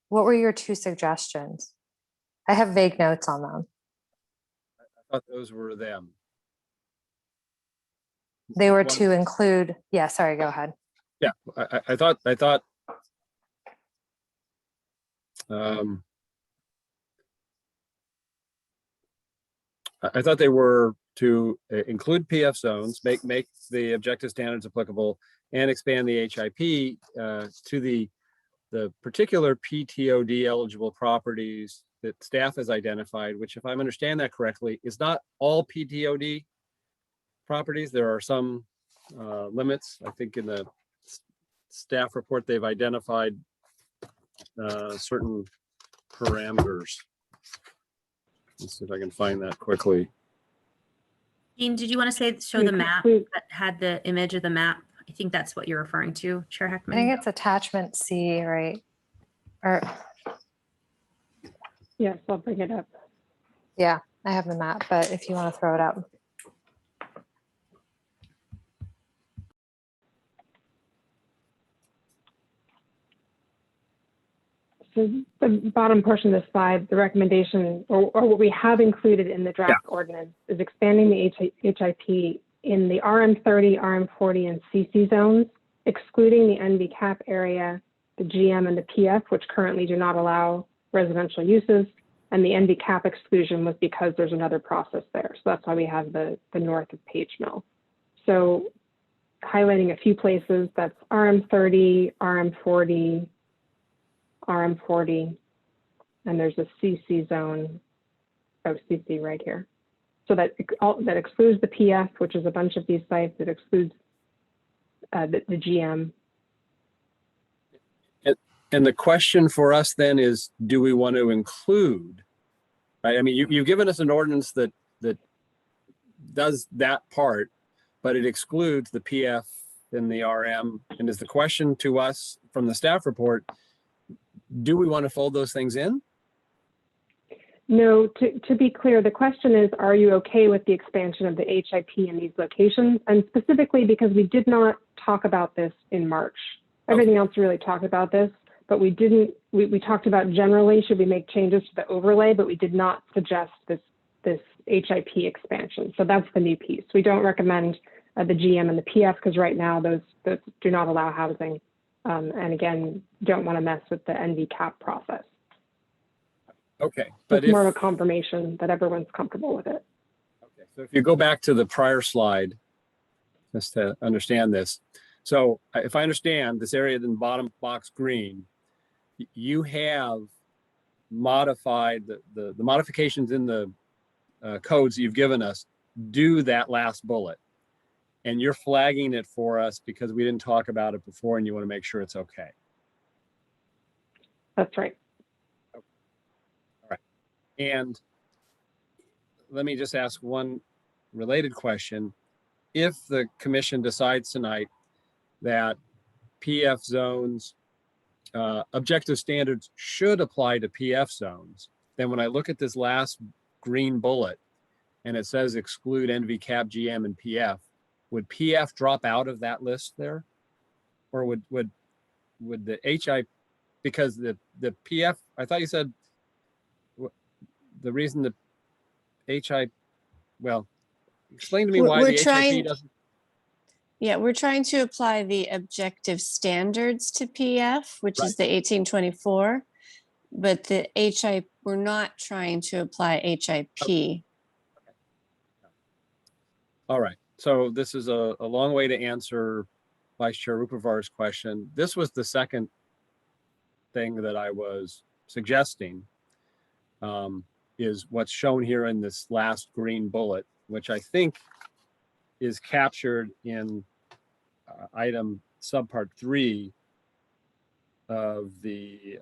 What were your 2 suggestions? I have vague notes on them. I thought those were them. They were One- to include, yeah, sorry, go ahead. Yeah, I thought I thought they were to include PF zones, make the objective standards applicable, and expand the HIP to the particular PTOD eligible properties that staff has identified, which, if I'm understanding that correctly, is not all PTOD properties. There are some limits. I think in the staff report, they've identified certain parameters. Let's see if I can find that quickly. Jean, did you want to show the map that had the image of the map? I think that's what you're referring to, Chair I Heckman. think it's attachment C, right? Or Yes, I'll bring it up. yeah, I have the map, but if you want to throw it up. So the bottom portion of the slide, the recommendation or what we have included in the draft ordinance is expanding the HIP in the RM30, RM40, and CC zones, excluding the NV cap area, the GM and the PF, which currently do not allow residential uses. And the NV cap exclusion was because there's another process there. So that's why we have the north of Page Mill. So highlighting a few places, that's RM30, RM40, RM40, and there's a CC zone, CC right here. So that excludes the PF, which is a bunch of these sites. It excludes the GM. And the question for us then is, do we want to include, right? I mean, you've given us an ordinance that does that part, but it excludes the PF and the RM. And is the question to us from the staff report, do we want to fold those things in? No, to be clear, the question is, are you okay with the expansion of the HIP in these locations? And specifically because we did not talk about this in March. Everything else really talked about this, but we didn't, we talked about generally, should we make changes to the overlay, but we did not suggest this HIP expansion. So that's the new piece. We don't recommend the GM and the PF because right now those do not allow housing. And again, don't want to mess with the NV cap process. Okay, but it's more of a confirmation that everyone's comfortable with it. Okay, so if you go back to the prior slide, just to understand this. So if I understand this area in the bottom box green, you have modified the modifications in the codes you've given us, do that last bullet. And you're flagging it for us because we didn't talk about it before and you want to make sure it's okay. That's right. Okay. All right. And let me just ask one related question. If the commission decides tonight that PF zones, objective standards should apply to PF zones, then when I look at this last green bullet and it says exclude NV cap, GM, and PF, would PF drop out of that list there? Or would the HI, because the PF, I thought you said the reason the HI, well, explain to me why the HIP doesn't. Yeah, we're trying to apply the objective standards to PF, which is the 1824, but the HI, we're not trying to apply HIP. Okay. All right. So this is a long way to answer Vice Chair Rupavar's question. This was the second thing that I was suggesting, is what's shown here in this last green bullet, which I think is captured in item subpart 3 of the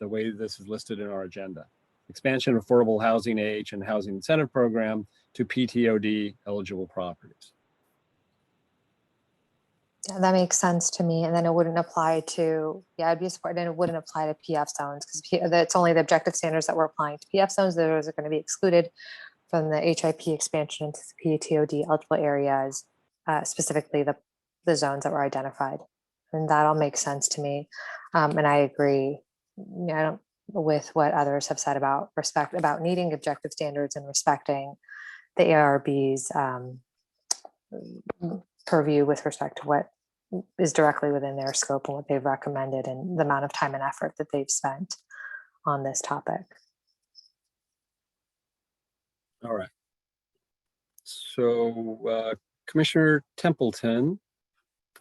way this is listed in our agenda. Expansion of affordable housing AH and housing incentive program to PTOD eligible properties. Yeah, that makes sense to me. And then it wouldn't apply to, I'd be supported, and it wouldn't apply to PF zones because it's only the objective standards that we're applying to PF zones. Those are going to be excluded from the HIP expansion into the PTOD eligible areas, specifically the zones that were identified. And that all makes sense to me. And I agree with what others have said about needing objective standards and respecting the ARB's purview with respect to what is directly within their scope and what they've recommended and the amount of time and effort that they've spent on this topic. All right. So Commissioner Templeton,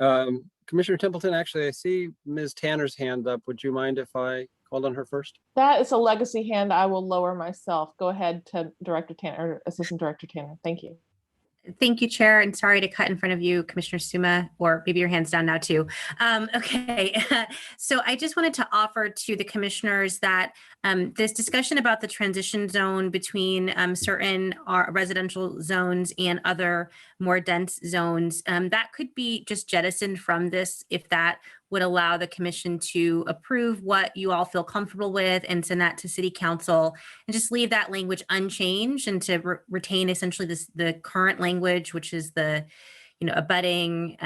actually, I see Ms. Tanner's hand up. Would you mind if I called on her first? That is a legacy hand I will lower myself. Go ahead to Director Tanner, or Assistant Director Tanner. Thank you. Thank you, Chair, and sorry to cut in front of you, Commissioner Suma, or maybe your hand's down now too. Okay, so I just wanted to offer to the commissioners that this discussion about the transition zone between certain residential zones and other more dense zones, that could be just jettisoned from this if that would allow the commission to approve what you all feel comfortable with and send that to City Council and just leave that language unchanged and to retain essentially the current language, which is the, abutting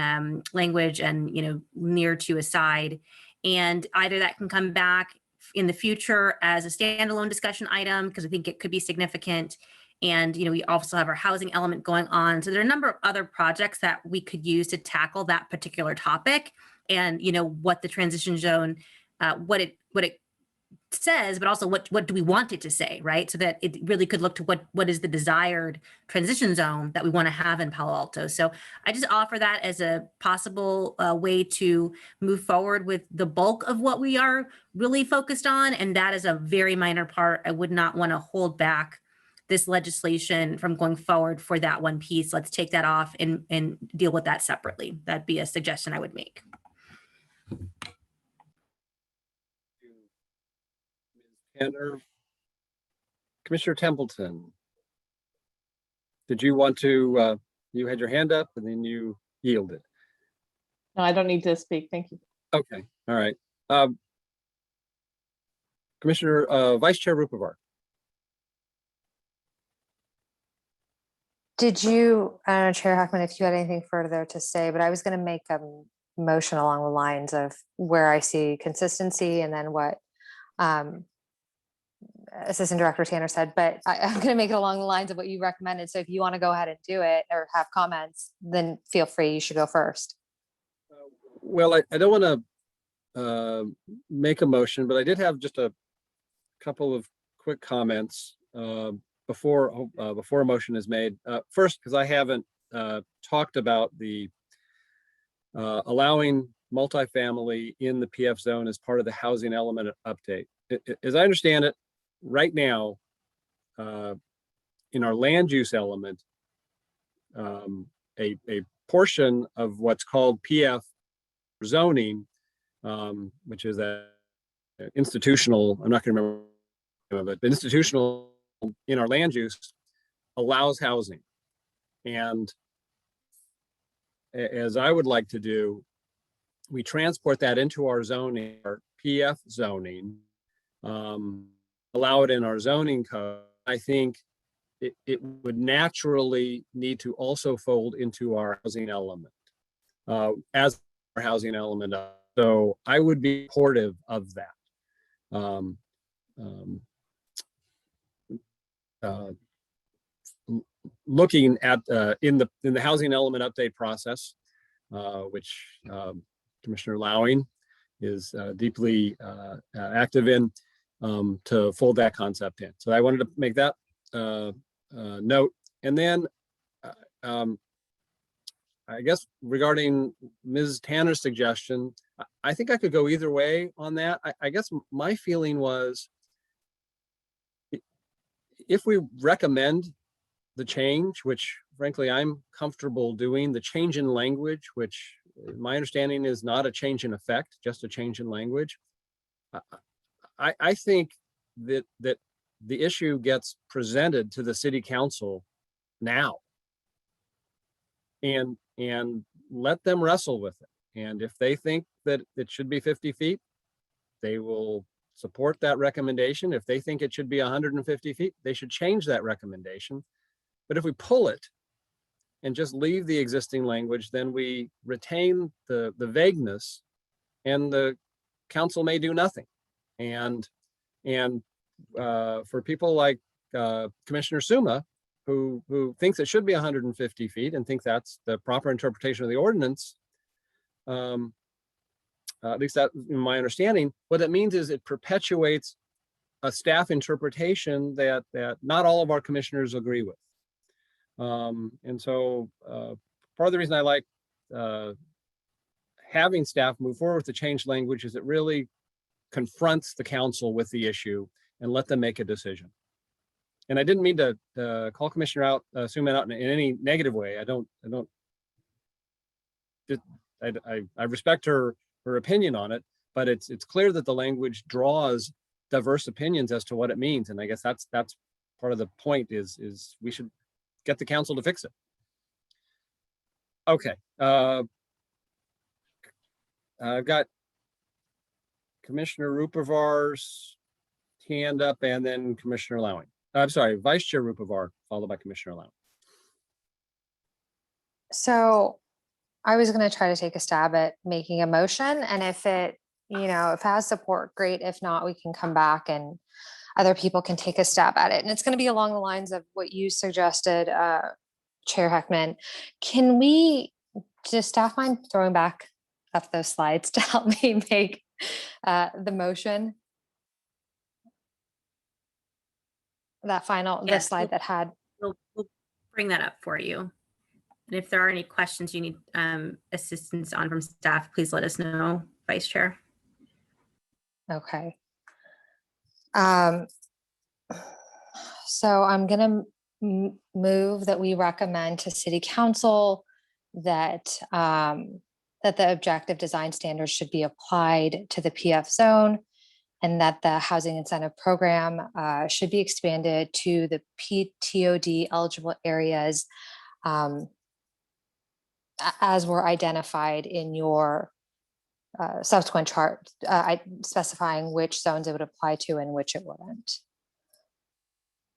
language and, near to a side. And either that can come back in the future as a standalone discussion item, because I think it could be significant. And, we also have our housing element going on. So there are a number of other projects that we could use to tackle that particular topic. And what the transition zone, what it says, but also what do we want it to say, right? So that it really could look to what is the desired transition zone that we want to have in Palo Alto. So I just offer that as a possible way to move forward with the bulk of what we are really focused on, and that is a very minor part. I would not want to hold back this legislation from going forward for that one piece. Let's take that off and deal with that separately. That'd be a suggestion I would make. Tanner. Commissioner Templeton, did you want to, you had your hand up and then you yielded. No, I don't need to speak. Thank you. Okay, all right. Commissioner, Vice Chair Rupavar. Did you, I don't know, Chair Hackman, if you had anything further to say, but I was going to make a motion along the lines of where I see consistency and then what Assistant Director Tanner said, but I'm going to make it along the lines of what you recommended. So if you want to go ahead and do it or have comments, then feel free. You should go first. Well, I don't want to make a motion, but I did have just a couple of quick comments before a motion is made. First, because I haven't talked about the allowing multifamily in the PF zone as part of the housing element update. As I understand it, right now, in our land use element, a portion of what's called PF zoning, which is a institutional, I'm not going to remember, but institutional in our land use allows housing. And as I would like to do, we transport that into our zoning, our PF zoning, allow it in our zoning code. I think it would naturally need to also fold into our housing element as our housing element. So I would be supportive of that. Looking at in the housing element update process, which Commissioner Lowing is deeply active in, to fold that concept in. So I wanted to make that note. And then I guess regarding Ms. Tanner's suggestion, I think I could go either way on that. I guess my feeling was, if we recommend the change, which frankly I'm comfortable doing, the change in language, which my understanding is not a change in effect, just a change in language. I think that the issue gets presented to the City Council now, and let them wrestle with it. And if they think that it should be 50 feet, they will support that recommendation. If they think it should be 150 feet, they should change that recommendation. But if we pull it and just leave the existing language, then we retain the vagueness, and the council may do nothing. And for people like Commissioner Suma, who thinks it should be 150 feet and think that's the proper interpretation of the ordinance, at least that in my understanding, what it means is it perpetuates a staff interpretation that not all of our commissioners agree with. And so part of the reason I like having staff move forward with the change language is it really confronts the council with the issue and let them make a decision. and I didn't mean to call Commissioner out, Suman out in any negative way. I respect her opinion on it, but it's clear that the language draws diverse opinions as to what it means, and I guess that's part of the point is we should get the council to fix it. Okay, I've got Commissioner Rupavar's hand up, and then Commissioner Lowing. I'm sorry, Vice Chair Rupavar, followed by Commissioner Lowing. So I was going to try to take a stab at making a motion, and if it, if it has support, great. If not, we can come back and other people can take a stab at it. And it's going to be along the lines of what you suggested, Chair Heckman. Can we, does staff mind throwing back up those slides to help me make the motion? That final, the slide that had. We'll bring that up for you. And if there are any questions you need assistance on from staff, please let us know, Vice Chair. Okay. So I'm going to move that we recommend to City Council that that the objective design standards should be applied to the PF zone, and that the housing incentive program should be expanded to the PTOD eligible areas as were identified in your subsequent chart, specifying which zones it would apply to and which it wouldn't.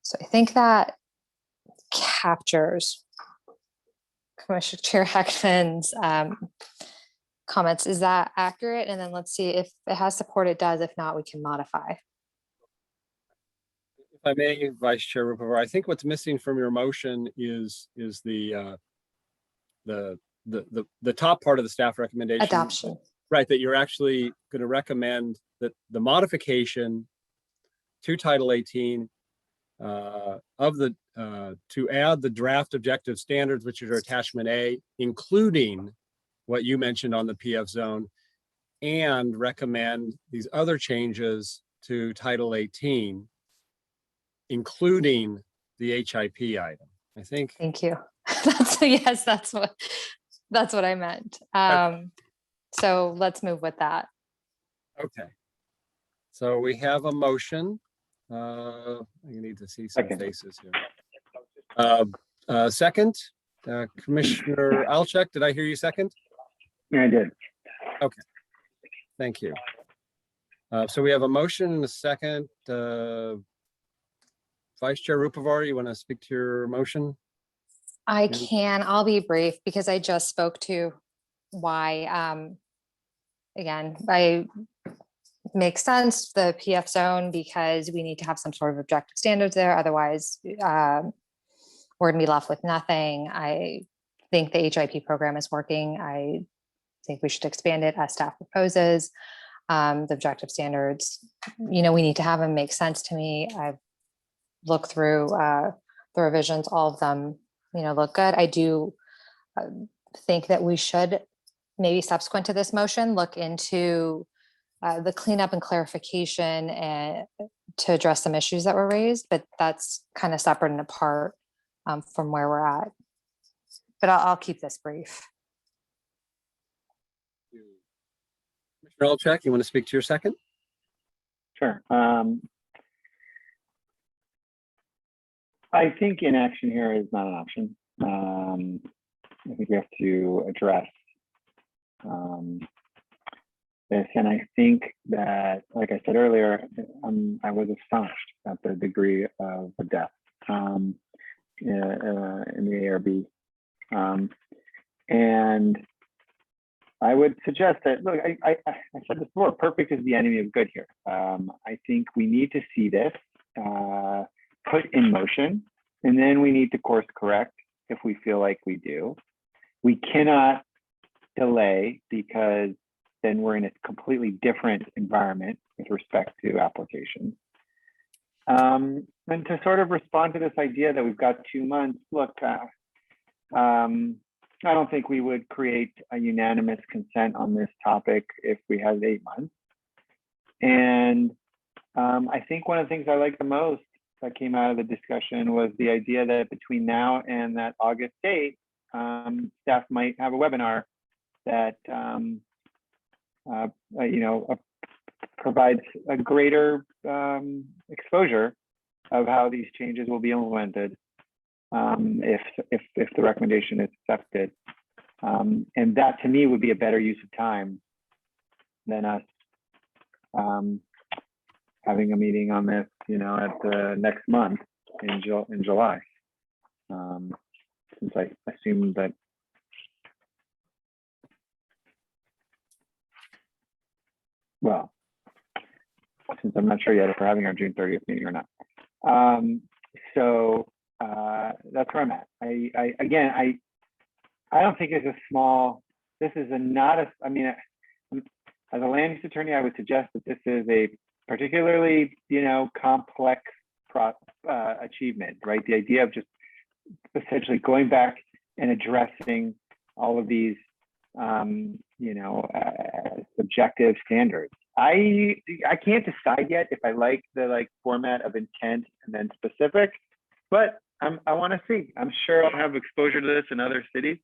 So I think that captures Commissioner Chair Heckman's comments. Is that accurate? And then let's see if it has support, it does. If not, we can modify. If I may, Vice Chair Rupavar, I think what's missing from your motion is the top part of the staff recommendation. Adoption. Right, that you're actually going to recommend that the modification to Title 18 to add the draft objective standards, which are attachment A, including what you mentioned on the PF zone, and recommend these other changes to Title 18, including the HIP item. I think. Thank you. Yes, that's what I meant. Okay. So let's move with that. Okay. So we have a motion. I need to see some faces here. Second, Commissioner Alchek, did I hear you second? Yeah, I did. Okay. Thank you. So we have a motion and a second. Vice Chair Rupavar, you want to speak to your motion? I can. I'll be brief because I just spoke to why. Again, makes sense, the PF zone, because we need to have some sort of objective standards there. Otherwise, we're going to be left with nothing. I think the HIP program is working. I think we should expand it as staff proposes. The objective standards, we need to have them make sense to me. I've looked through the revisions, all of them, look good. I do think that we should, maybe subsequent to this motion, look into the cleanup and clarification and to address some issues that were raised, but that's kind of separate and apart from where we're at. But I'll keep this brief. Commissioner Alchek, you want to speak to your second? Sure. I think inaction here is not an option. I think we have to address this, and I think that, like I said earlier, I was astonished at the degree of the depth in the ARB, and I would suggest that, look, I said this before, perfect is the enemy of good here. I think we need to see this put in motion, and then we need to course correct if we feel like we do. We cannot delay, because then we're in a completely different environment with respect to applications. And to sort of respond to this idea that we've got 2 months, look, I don't think we would create a unanimous consent on this topic if we had 8 months. And I think one of the things I like the most that came out of the discussion was the idea that between now and that August date, staff might have a webinar that provides a greater exposure of how these changes will be implemented if the recommendation is accepted. And that to me would be a better use of time than us having a meeting on this, at the next month in July. Since I assume that since I'm not sure yet if we're having our June 30th meeting or not. So that's where I'm at. I don't think it's a small, this is not a, I mean, as a land use attorney, I would suggest that this is a particularly, complex achievement, right? The idea of just essentially going back and addressing all of these, subjective standards. I can't decide yet if I like the format of intent and then specific, but I want to see. I'm sure I'll have exposure to this in other cities,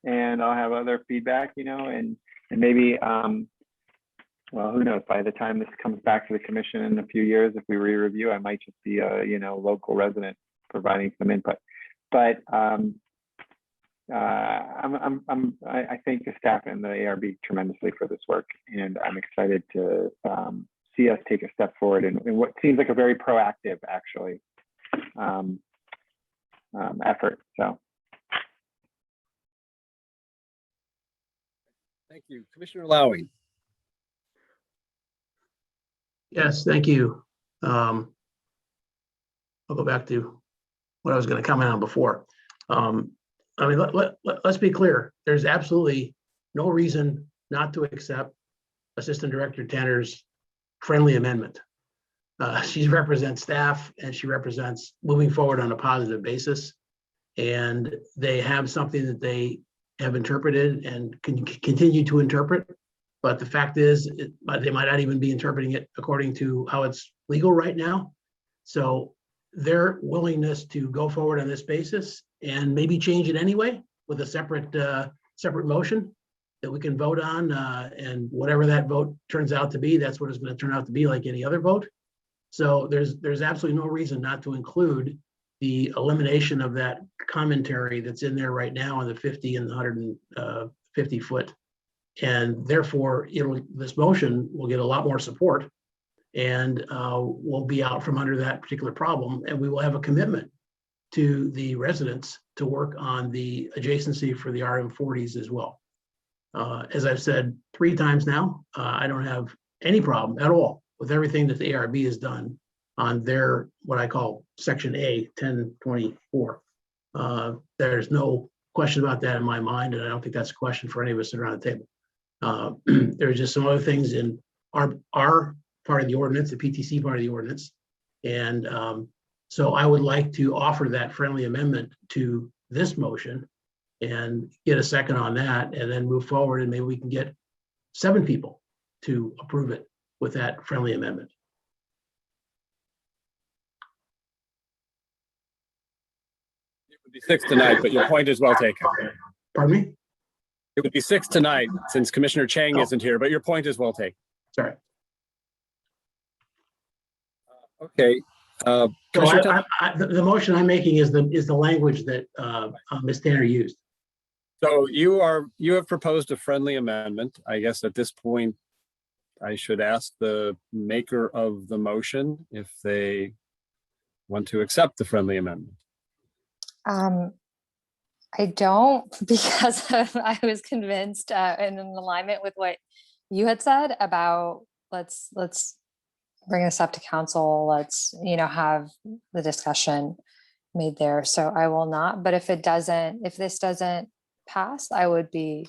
and I'll have other feedback, and maybe well, who knows? By the time this comes back to the commission in a few years, if we re-review, I might just be a local resident providing some input. But I thank the staff and the ARB tremendously for this work, and I'm excited to see us take a step forward in what seems like a very proactive, actually, effort. So. Thank you, Commissioner Lowey. Yes, thank you. I'll go back to what I was going to comment on before. Let's be clear. There's absolutely no reason not to accept Assistant Director Tanner's friendly amendment. She represents staff and she represents moving forward on a positive basis. And they have something that they have interpreted and can continue to interpret. But the fact is, they might not even be interpreting it according to how it's legal right now. So their willingness to go forward on this basis and maybe change it anyway with a separate motion that we can vote on, and whatever that vote turns out to be, that's what it's going to turn out to be, like any other vote. So there's absolutely no reason not to include the elimination of that commentary that's in there right now on the 50 and the 150 foot. And therefore, this motion will get a lot more support, and we'll be out from under that particular problem, and we will have a commitment to the residents to work on the adjacency for the RM40s as well. As I've said 3 times now, I don't have any problem at all with everything that the ARB has done on their, what I call Section A, 1024. There's no question about that in my mind, and I don't think that's a question for any of us sitting around the table. There's just some other things in our part of the ordinance, the PTC part of the ordinance. And so I would like to offer that friendly amendment to this motion and get a second on that, and then move forward, and maybe we can get 7 people to approve it with that friendly amendment. It would be 6 tonight, but your point is well taken. Pardon me? It would be 6 tonight since Commissioner Chang isn't here, but your point is well taken. Sorry. Okay. So the motion I'm making is the language that Ms. Tanner used. So you have proposed a friendly amendment. I guess at this point, I should ask the maker of the motion if they want to accept the friendly amendment. I don't, because I was convinced and in alignment with what you had said about let's bring this up to council. Let's, have the discussion made there. So I will not, but if this doesn't pass, I would be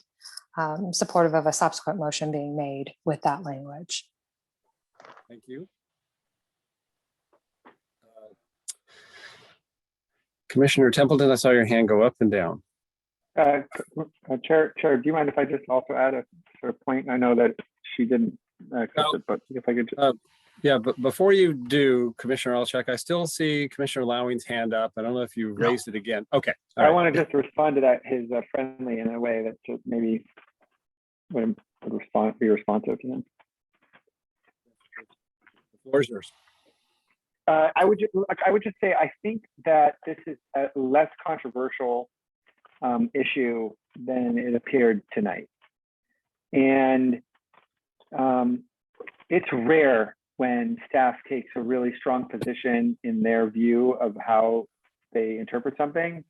supportive of a subsequent motion being made with that language. Thank you. Commissioner Templeton, I saw your hand go up and down. Chair, do you mind if I just also add a sort of point? I know that she didn't accept it, but if I could just... Yeah, but before you do, Commissioner Alcheck, I still see Commissioner Lowing's hand up. I don't know if you raised it again. Okay. All I right. want to just respond to that, his friendly in a way that just maybe would be responsive to him. The floor is yours. I would just say I think that this is a less controversial issue than it appeared tonight, and it's rare when staff takes a really strong position in their view of how they interpret something,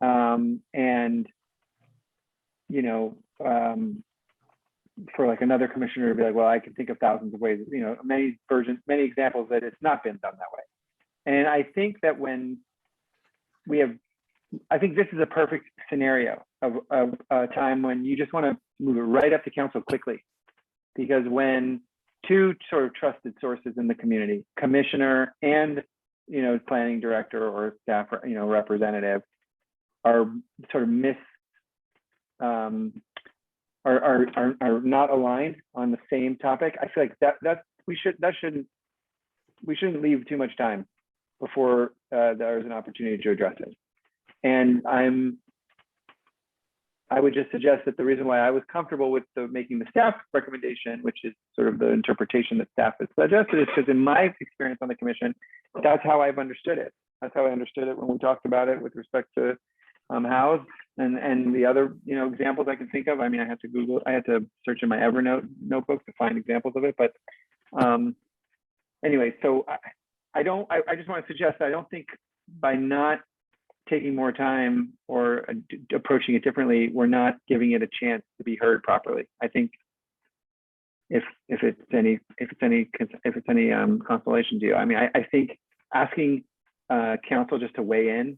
and you know, for like another commissioner to be like, well, I can think of thousands of ways, you know, many examples that it's not been done that way. And I think that when we have, I think this is a perfect scenario of a time when you just want to move it right up to council quickly, because when two sort of trusted sources in the community, commissioner and, you know, planning director or staff, you know, representative, are sort of are not aligned on the same topic, I feel like we shouldn't leave too much time before there's an opportunity to address it. And I would just suggest that the reason why I was comfortable with making the staff recommendation, which is sort of the interpretation that staff has suggested, is because in my experience on the commission, that's how I've understood it. That's how I understood it when we talked about it with respect to house and the other, you know, examples I can think of. I mean, I had to search in my Evernote notebook to find examples of it. But anyway, so I just want to suggest that I don't think by not taking more time or approaching it differently, we're not giving it a chance to be heard properly. I think if it's any consolation to you, I mean, I think asking council just to weigh in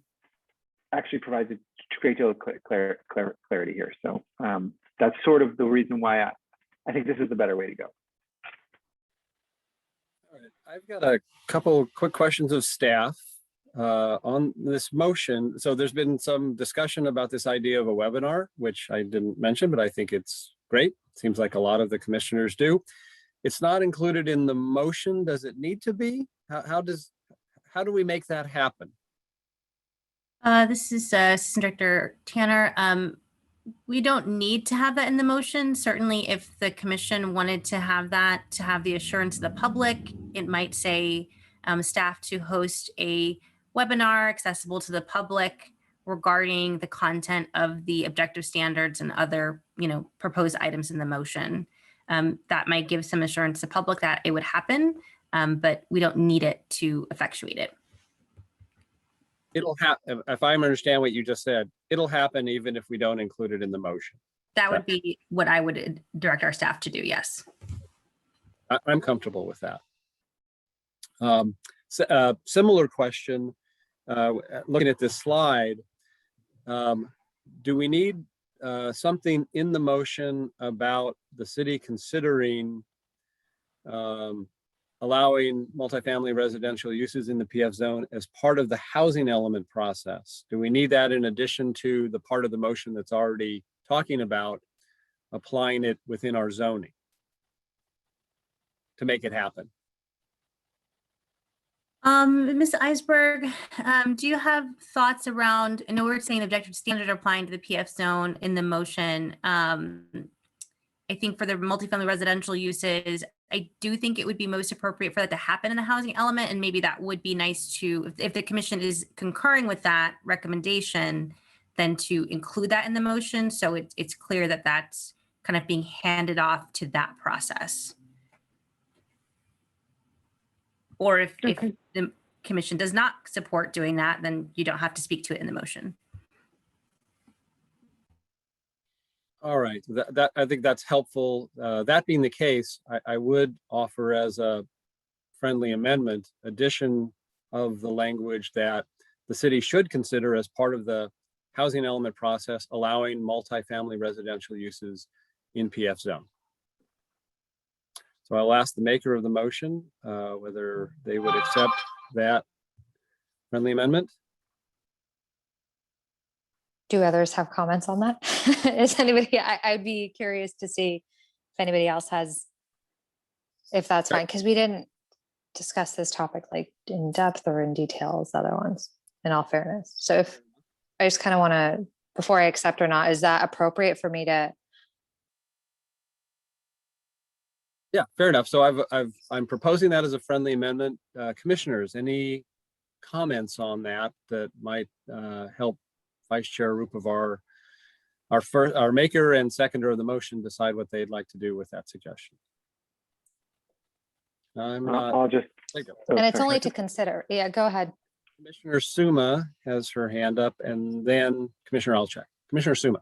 actually provides a great deal of clarity here. So that's sort of the reason why I think this is the better way to go. All right, I've got a couple quick questions of staff on this motion. So there's been some discussion about this idea of a webinar, which I didn't mention, but I think it's great. Seems like a lot of the commissioners do. It's not included in the motion. Does it need to be? How do we make that happen? This is Assistant Director Tanner. We don't need to have that in the motion. Certainly, if the commission wanted to have that, to have the assurance of the public, it might say staff to host a webinar accessible to the public regarding the content of the objective standards and other, you know, proposed items in the motion. That might give some assurance to the public that it would happen, but we don't need it to effectuate it. It'll happen. If I understand what you just said, it'll happen even if we don't include it in the motion. That would be what I would direct our staff to do. Yes. I'm comfortable with that. Similar question, looking at this slide, do we need something in the motion about the city considering allowing multifamily residential uses in the PF zone as part of the housing element process? Do we need that in addition to the part of the motion that's already talking about applying it within our zoning to make it happen? Ms. Eisberg, do you have thoughts around, I know we're saying objective standard applying to the PF zone in the motion. I think for the multifamily residential uses, I do think it would be most appropriate for that to happen in the housing element. And maybe that would be nice to, if the commission is concurring with that recommendation, then to include that in the motion. So it's clear that that's kind of being handed off to that process. Or if the commission does not support doing that, then you don't have to speak to it in the motion. All right, that I think that's helpful. That being the case, I would offer as a friendly amendment addition of the language that the city should consider as part of the housing element process, allowing multifamily residential uses in PF zone. So I'll ask the maker of the motion whether they would accept that friendly amendment. Do others have comments on that? Is anybody, I'd be curious to see if anybody else has if that's fine, because we didn't discuss this topic like in depth or in detail as the other ones, in all fairness. So if I just kind of want to, before I accept or not, is that appropriate for me to? Yeah, fair enough. So I'm proposing that as a friendly amendment. Commissioners, any comments on that might help Vice Chair Rupavar, our maker and seconder of the motion, decide what they'd like to do with that suggestion. I'll just. And it's only to consider. Yeah, go ahead. Commissioner Suma has her hand up, and then Commissioner Alchek. Commissioner Suma.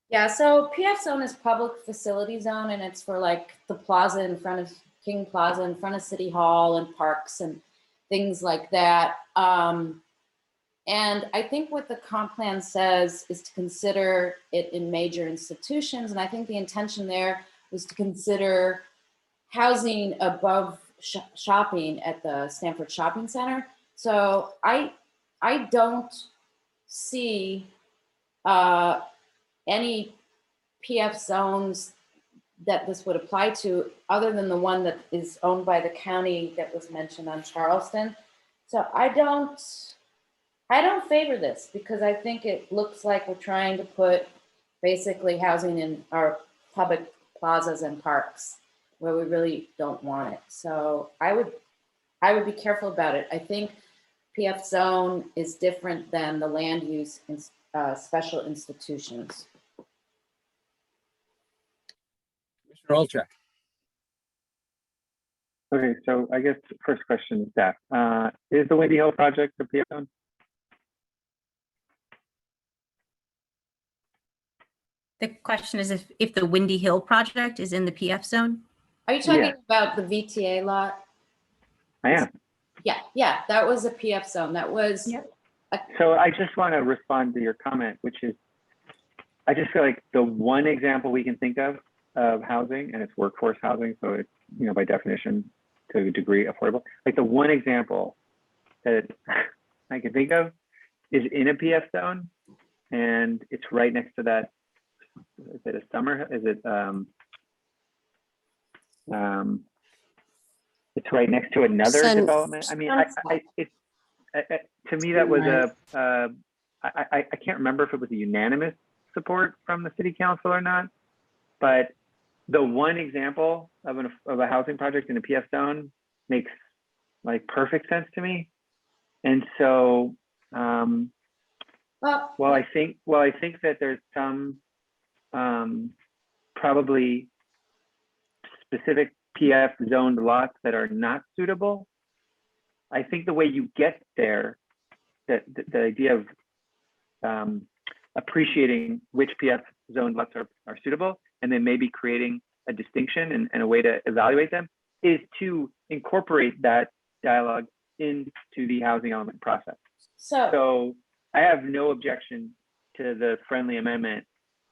Yeah, so PF zone is public facility zone, and it's for like the plaza in front of King Plaza, in front of City Hall and parks and things like that. And I think what the comp plan says is to consider it in major institutions. And I think the intention there was to consider housing above shopping at the Stanford Shopping Center. So I don't see any PF zones that this would apply to, other than the one that is owned by the county that was mentioned on Charleston. So I don't favor this, because I think it looks like we're trying to put basically housing in our public plazas and parks where we really don't want it. So I would be careful about it. I think PF zone is different than the land use in special institutions. Commissioner Olchek. Okay, so I guess first question is staff. Is the Windy Hill project a PF zone? The question is if the Windy Hill project is in the PF zone? Are you talking about the VTA lot? I am. Yeah, that was a PF zone. That was. So I just want to respond to your comment, which is, I just feel like the one example we can think of housing, and it's workforce housing, so it's, by definition, to a degree affordable. Like the one example that I can think of is in a PF zone, and it's right next to that. Is it a summer? Is it? It's right next to another development. I mean, to me that was I can't remember if it was a unanimous support from the city council or not, but the one example of a housing project in a PF zone makes like perfect sense to me. And so, while I think that there's some probably specific PF zoned lots that are not suitable, I think the way you get there, that the idea of appreciating which PF zoned lots are suitable, and then maybe creating a distinction and a way to evaluate them, is to incorporate that dialogue into the housing element process. So I have no objection to the friendly amendment.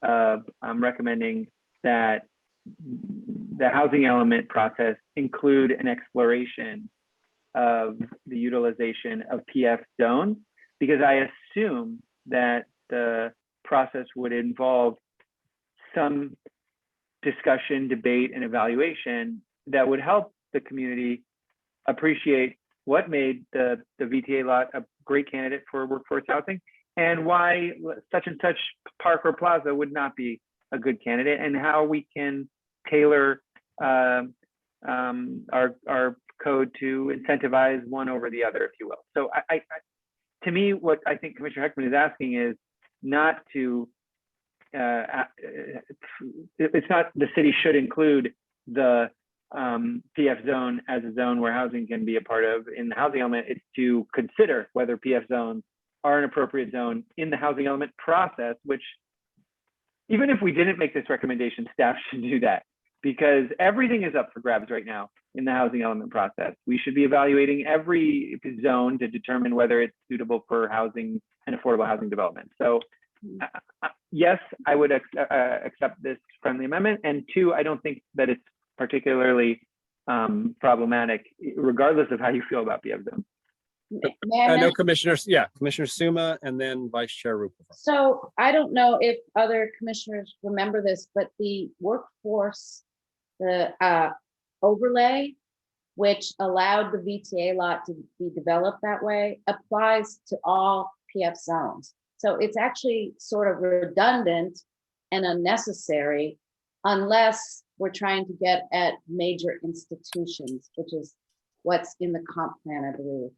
I'm recommending that the housing element process include an exploration of the utilization of PF zones, because I assume that the process would involve some discussion, debate, and evaluation that would help the community appreciate what made the VTA lot a great candidate for workforce housing, and why such and such park or plaza would not be a good candidate, and how we can tailor our code to incentivize one over the other, if you will. So to me, what I think Commissioner Heckman is asking is not to, it's not the city should include the PF zone as a zone where housing can be a part of in the housing element. It's to consider whether PF zones are an appropriate zone in the housing element process, which even if we didn't make this recommendation, staff should do that, because everything is up for grabs right now in the housing element process. We should be evaluating every zone to determine whether it's suitable for housing and affordable housing development. So yes, I would accept this friendly amendment. And two, I don't think that it's particularly problematic, regardless of how you feel about PF zones. No, commissioners. Yeah, Commissioner Suma, and then Vice Chair Rupavar. So I don't know if other commissioners remember this, but the workforce, the overlay, which allowed the VTA lot to be developed that way, applies to all PF zones. So it's actually sort of redundant and unnecessary unless we're trying to get at major institutions, which is what's in the comp plan, I believe.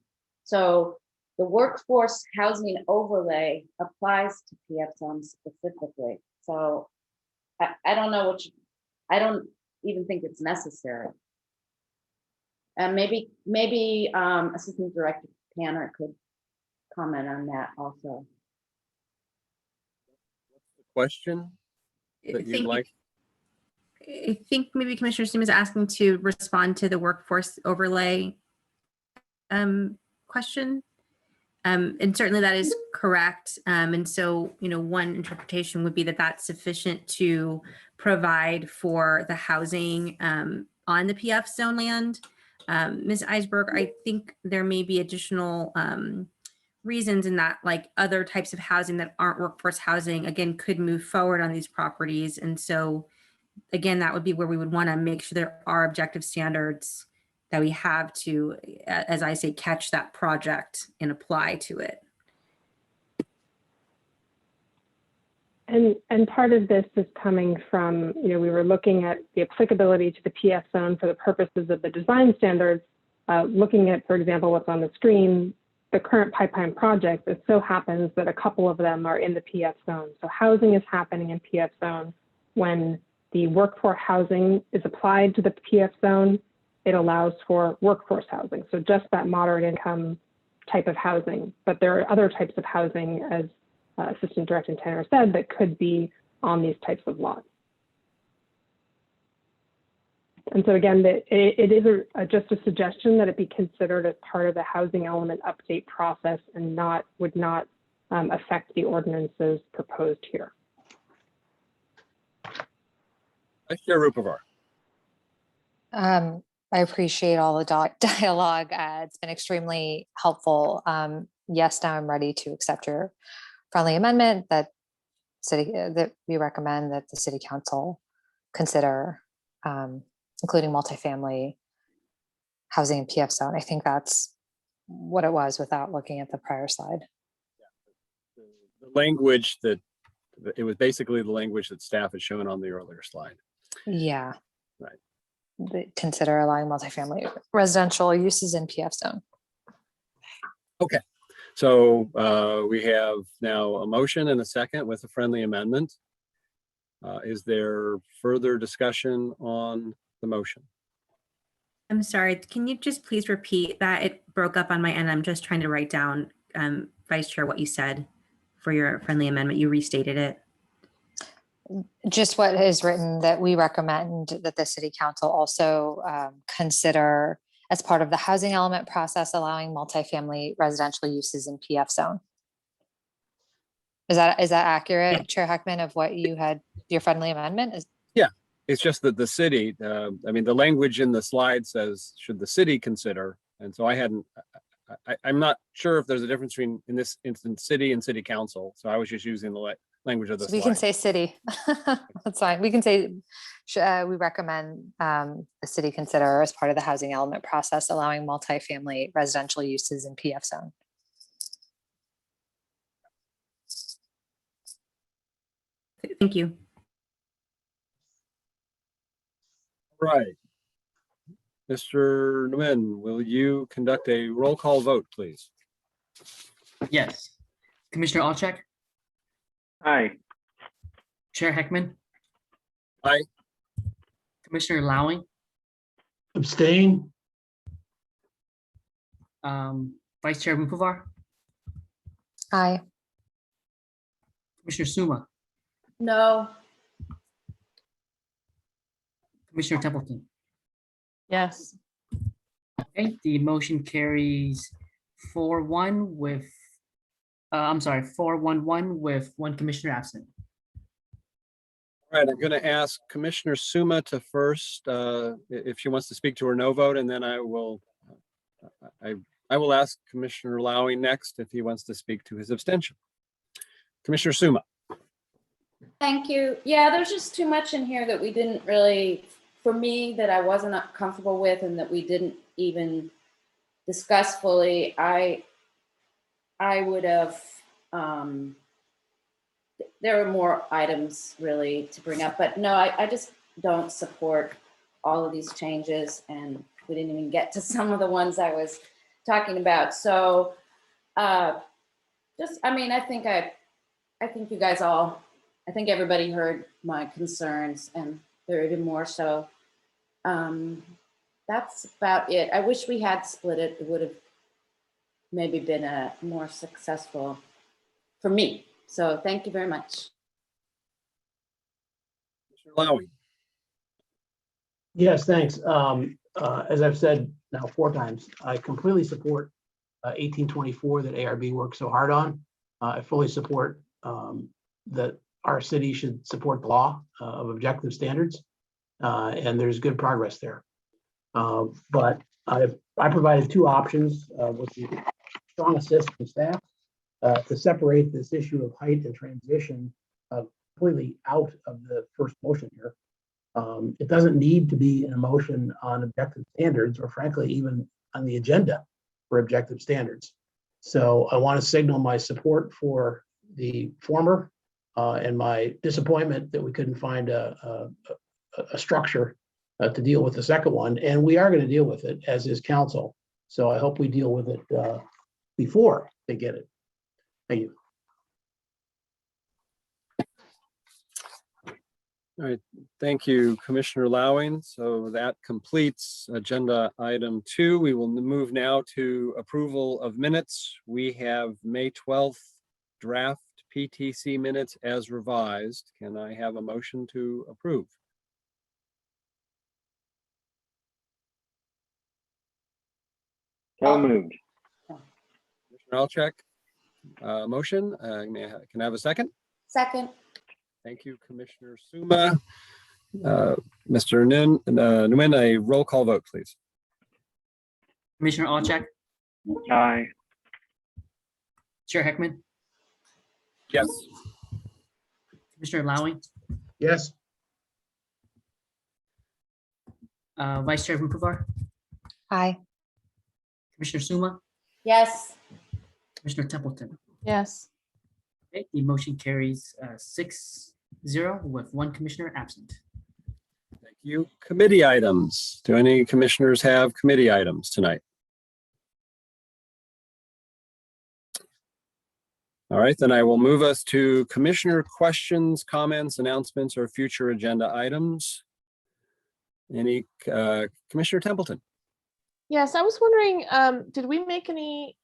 So the workforce housing overlay applies to PF zones specifically. So I don't know I don't even think it's necessary. And maybe Assistant Director Tanner could comment on that also. Question that you'd like? I think maybe Commissioner Suma is asking to respond to the workforce overlay question. And certainly that is correct. And so, one interpretation would be that that's sufficient to provide for the housing on the PF zone land. Ms. Eisberg, I think there may be additional reasons in that, like other types of housing that aren't workforce housing, again, could move forward on these properties. And so, again, that would be where we would want to make sure there are objective standards that we have to, as I say, catch that project and apply to it. And part of this is coming from, we were looking at the applicability to the PF zone for the purposes of the design standards, looking at, for example, what's on the screen, the current pipeline projects. It so happens that a couple of them are in the PF zone. So housing is happening in PF zone. When the workforce housing is applied to the PF zone, it allows for workforce housing. So just that moderate income type of housing. But there are other types of housing, as Assistant Director Tanner said, that could be on these types of lots. And so again, it is just a suggestion that it be considered as part of the housing element update process and would not affect the ordinances proposed here. Vice Chair Rupavar. I appreciate all the dialogue. It's been extremely helpful. Yes, now I'm ready to accept your friendly amendment that we recommend that the City Council consider, including multifamily housing in PF zone. I think that's what it was without looking at the prior slide. The language that it was basically the language that staff had shown on the earlier slide. Yeah. Right. Consider allowing multifamily residential uses in PF zone. Okay. So we have now a motion and a second with a friendly amendment. Is there further discussion on the motion? I'm sorry, can you just please repeat that? It broke up on my end. I'm just trying to write down, Vice Chair, what you said for your friendly amendment. You restated it. Just what is written, that we recommend that the City Council also consider as part of the housing element process, allowing multifamily residential uses in PF zone. Is that accurate, yeah. Chair Heckman, of what you had, your friendly amendment is? Yeah, it's just that the city, I mean, the language in the slide says, should the city consider? And so I'm not sure if there's a difference between, in this instance, city and city council. So I was just using the language of the slide. We can say city. That's fine. We can say we recommend the city consider as part of the housing element process, allowing multifamily residential uses in PF zone. Thank you. Right. Mr. Nguyen, will you conduct a roll call vote, please? Yes. Commissioner Olczak? Aye. Chair Heckman? Aye. Commissioner Lowing? Abstain? Vice Chair Rupavar? Aye. Commissioner Suma? No. Commissioner Templeton? Yes. Okay, the motion carries 4-1 with, 4-1-1 with one commissioner absent. All right, I'm going to ask Commissioner Suma to first, if she wants to speak to her no vote, and then I will ask Commissioner Lowing next if he wants to speak to his abstention. Commissioner Suma. Thank you. Yeah, there's just too much in here that we didn't really for me that I wasn't comfortable with and that we didn't even discuss fully, I would have, there are more items really to bring up, but no, I just don't support all of these changes, and we didn't even get to some of the ones I was talking about. So just, I mean, I think you guys all, I think everybody heard my concerns, and there are even more. So that's about it. I wish we had split it. It would have maybe been a more successful for me. So thank you very much. Mr. Lowy. Yes, thanks. As I've said now 4 times, I completely support 1824 that ARB worked so hard on. I fully support that our city should support the law of objective standards, and there's good progress there. But I provided 2 options with the strong assist from staff to separate this issue of height and transition completely out of the first motion here. It doesn't need to be an motion on objective standards, or frankly, even on the agenda for objective standards. So I want to signal my support for the former and my disappointment that we couldn't find a structure to deal with the second one. And we are going to deal with it, as is council. So I hope we deal with it before they get it. Thank you. All right, thank you, Commissioner Lowing. So that completes agenda item 2. We will move now to approval of minutes. We have May 12th draft PTC minutes as revised. Can I have a motion to approve? So moved. Commissioner Alchek, motion. Can I have a second? Second. Thank you, Commissioner Suma. Mr. Nguyen, a roll call vote, please. Commissioner Olchak, Aye. Chair Heckman, Yes. Commissioner Lowing, Yes. Vice Chair Vukovar, Aye. Commissioner Suma, Yes. Commissioner Templeton. Yes. Okay, the motion carries 6-0 with 1 commissioner absent. Thank you. Committee items. Do any commissioners have committee items tonight? All right, then I will move us to commissioner questions, comments, announcements, or future agenda items. Any Commissioner Templeton? Yes, I was wondering, did we make any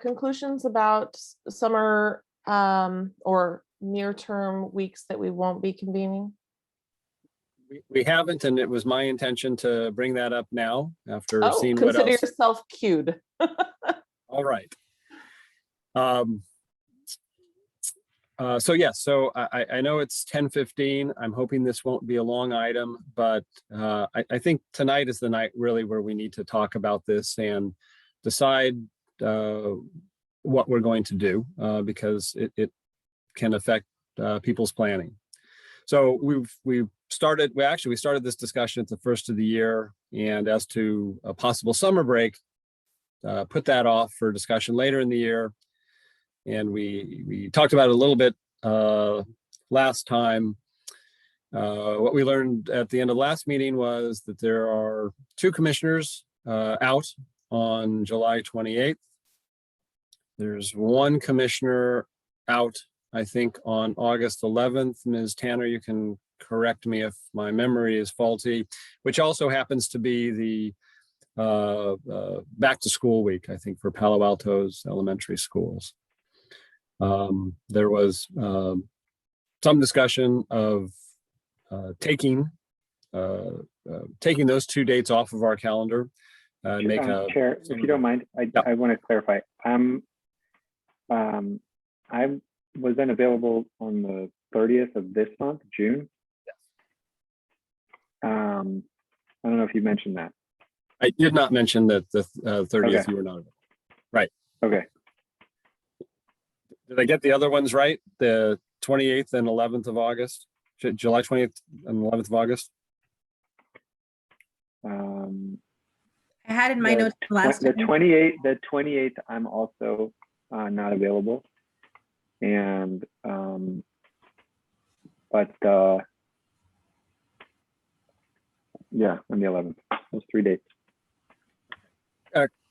conclusions about summer or near-term weeks that we won't be convening? We haven't, and it was my intention to bring that up now after Oh, seeing what consider else. yourself cued. All right. So yes, so I know it's 10:15. I'm hoping this won't be a long item, but I think tonight is the night really where we need to talk about this and decide what we're going to do because it can affect people's planning. So we started this discussion at the first of the year, and as to a possible summer break, put that off for discussion later in the year. And we talked about it a little bit last time. What we learned at the end of the last meeting was that there are 2 commissioners out on July 28th. There's 1 commissioner out, I think, on August 11th. Ms. Tanner, you can correct me if my memory is faulty, which also happens to be the back to school week, I think, for Palo Alto's elementary schools. There was some discussion of taking those 2 dates off of our calendar. Chair, if you don't mind, I want to clarify. I was unavailable on the 30th of this month, June. Yes. I don't know if you mentioned that. I did not mention that the 30th Okay. you were not available. Right. Okay. Did I get the other ones right? The 28th and 11th of August, July 28th and 11th of August? I had in my The notes last the time. 28th, I'm also not available. And, yeah, on the 11th, those 3 dates.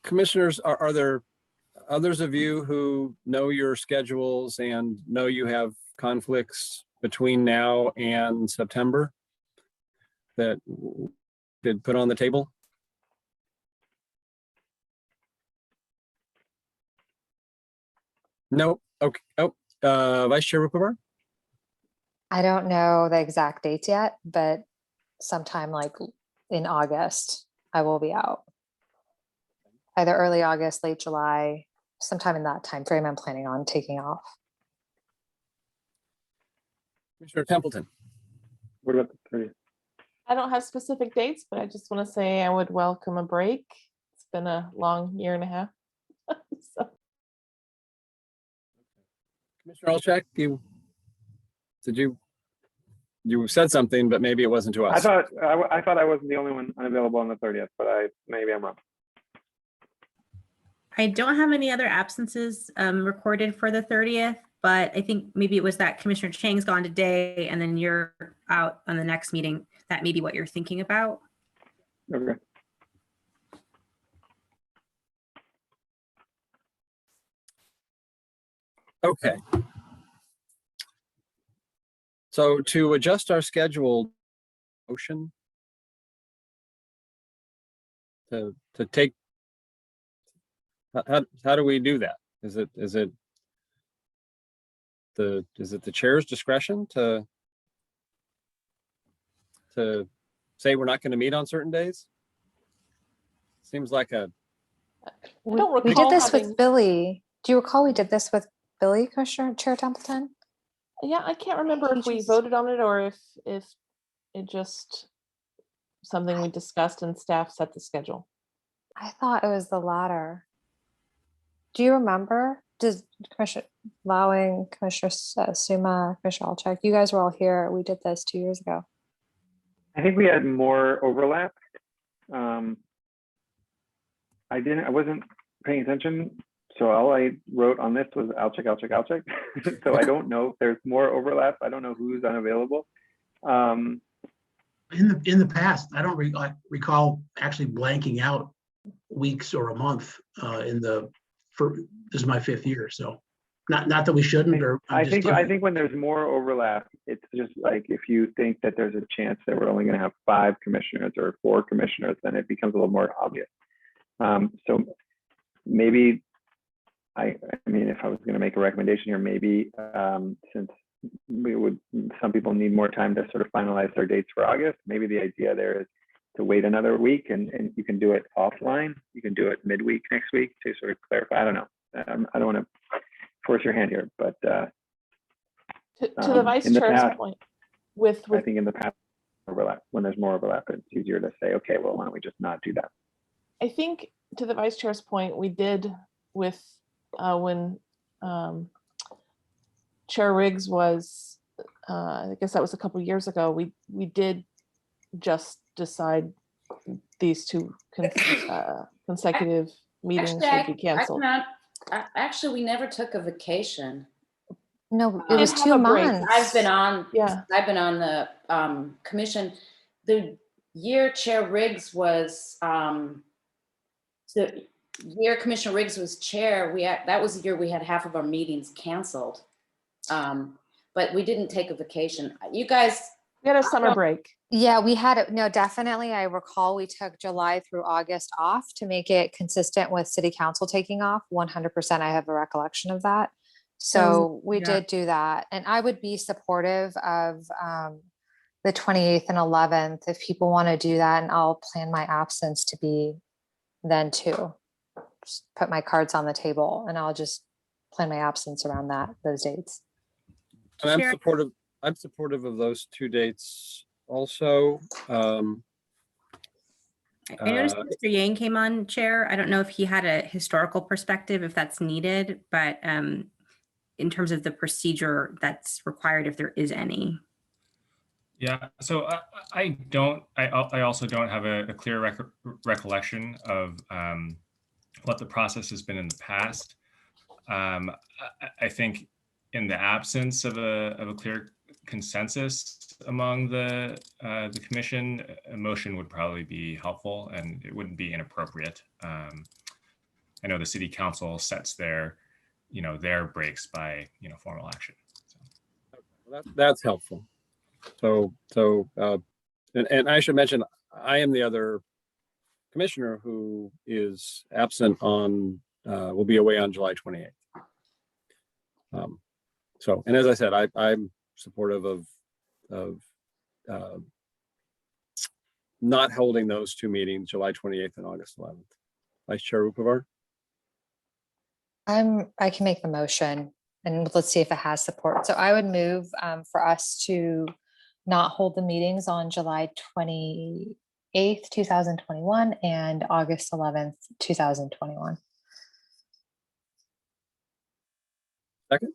Commissioners, are there others of you who know your schedules and know you have conflicts between now and September that did put on the table? No. Okay. Oh, Vice Chair Rupavar? I don't know the exact dates yet, but sometime like in August, I will be out. Either early August, late July, sometime in that time frame I'm planning on taking off. Commissioner Templeton. What about the 30th? I don't have specific dates, but I just want to say I would welcome a break. It's been a long year and a half. So. Commissioner Olczak, you said something, but maybe it wasn't to us. I thought I wasn't the only one unavailable on the 30th, but maybe I'm wrong. I don't have any other absences recorded for the 30th, but I think maybe it was that Commissioner Chang's gone today and then you're out on the next meeting. That may be what you're thinking about. Okay. Okay. So to adjust our schedule, motion to take, how do we do that? Is it the chair's discretion to say we're not going to meet on certain days? Seems like a. We did this with Billy. Do you recall we did this with Billy, Commissioner Chair Templeton? Yeah, I can't remember if we voted on it or if it just something we discussed and staff set the schedule. I thought it was the latter. Do you remember? Does Commissioner Lowing, Commissioner Suma, Commissioner Olczak, you guys were all here. We did this 2 years ago. I think we had more overlap. I wasn't paying attention. So all I wrote on this was I'll check. So I don't know if there's more overlap. I don't know who's unavailable. In the past, I don't recall actually blanking out weeks or a month this is my 5th year. So not that we shouldn't, or I think when there's more overlap, it's just like if you think that there's a chance that we're only going to have 5 commissioners or 4 commissioners, then it becomes a little more obvious. So maybe I mean, if I was going to make a recommendation here, maybe since some people need more time to sort of finalize their dates for August, maybe the idea there is to wait another week and you can do it offline. You can do it midweek next week to sort of clarify. I don't know. I don't want to force your hand here, but to the Vice Chair's point, I think in the past overlap, when there's more overlap, it's easier to say, okay, well, why don't we just not do that? I think to the Vice Chair's point, we did with when Chair Riggs was, I guess that was a couple of years ago, we did just decide these 2 consecutive meetings would be canceled. Actually, we never took a vacation. No, it was 2 months. I've been on Yeah. the commission. The year Chair Riggs was the year Commissioner Riggs was chair. That was the year we had half of our meetings canceled. But we didn't take a vacation. You guys. We had a summer break. Yeah, we had it. No, definitely. I recall we took July through August off to make it consistent with City Council taking off. 100%. I have a recollection of that. So we did do that. And I would be supportive of the 28th and 11th if people want to do that. And I'll plan my absence to be then too. Just put my cards on the table and I'll just plan my absence around those dates. And I'm supportive of those 2 dates also. I noticed Mr. Yang came on, Chair. I don't know if he had a historical perspective, if that's needed, but in terms of the procedure that's required, if there is any. Yeah, so I also don't have a clear recollection of what the process has been in the past. I think in the absence of a clear consensus among the commission, a motion would probably be helpful, and it wouldn't be inappropriate. I know the city council sets their breaks by formal action. Well, that's helpful. And I should mention, I am the other commissioner who is absent on, will be away on July 28th. And as I said, I'm supportive of not holding those two meetings, July 28th and August 11th. Vice Chair Rupavar? I can make the motion and let's see if it has support. So I would move for us to not hold the meetings on July 28th, 2021 and August 11th, 2021. Second?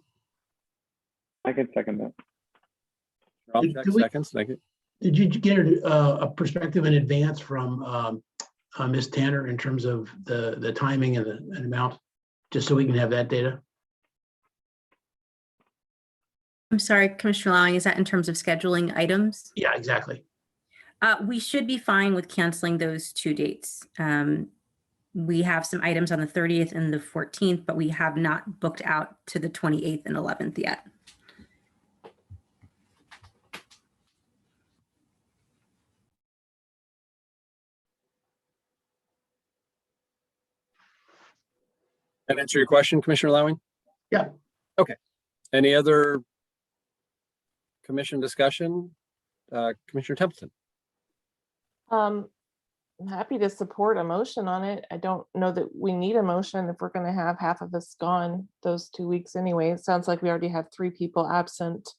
I can second that. Rob, seconds. Thank you. Did you get a perspective in advance from Ms. Tanner in terms of the timing and the amount, just so we can have that data? I'm sorry, Commissioner Lowing, is that in terms of scheduling items? Yeah, exactly. We should be fine with canceling those two dates. We have some items on the 30th and the 14th, but we have not booked out to the 28th and 11th yet. That answer your question, Commissioner Lowing? Yeah. Okay. Any other commission discussion? Commissioner Templeton? I'm happy to support a motion on it. I don't know that we need a motion if we're going to have half of us gone those 2 weeks anyway. It sounds like we already have 3 people absent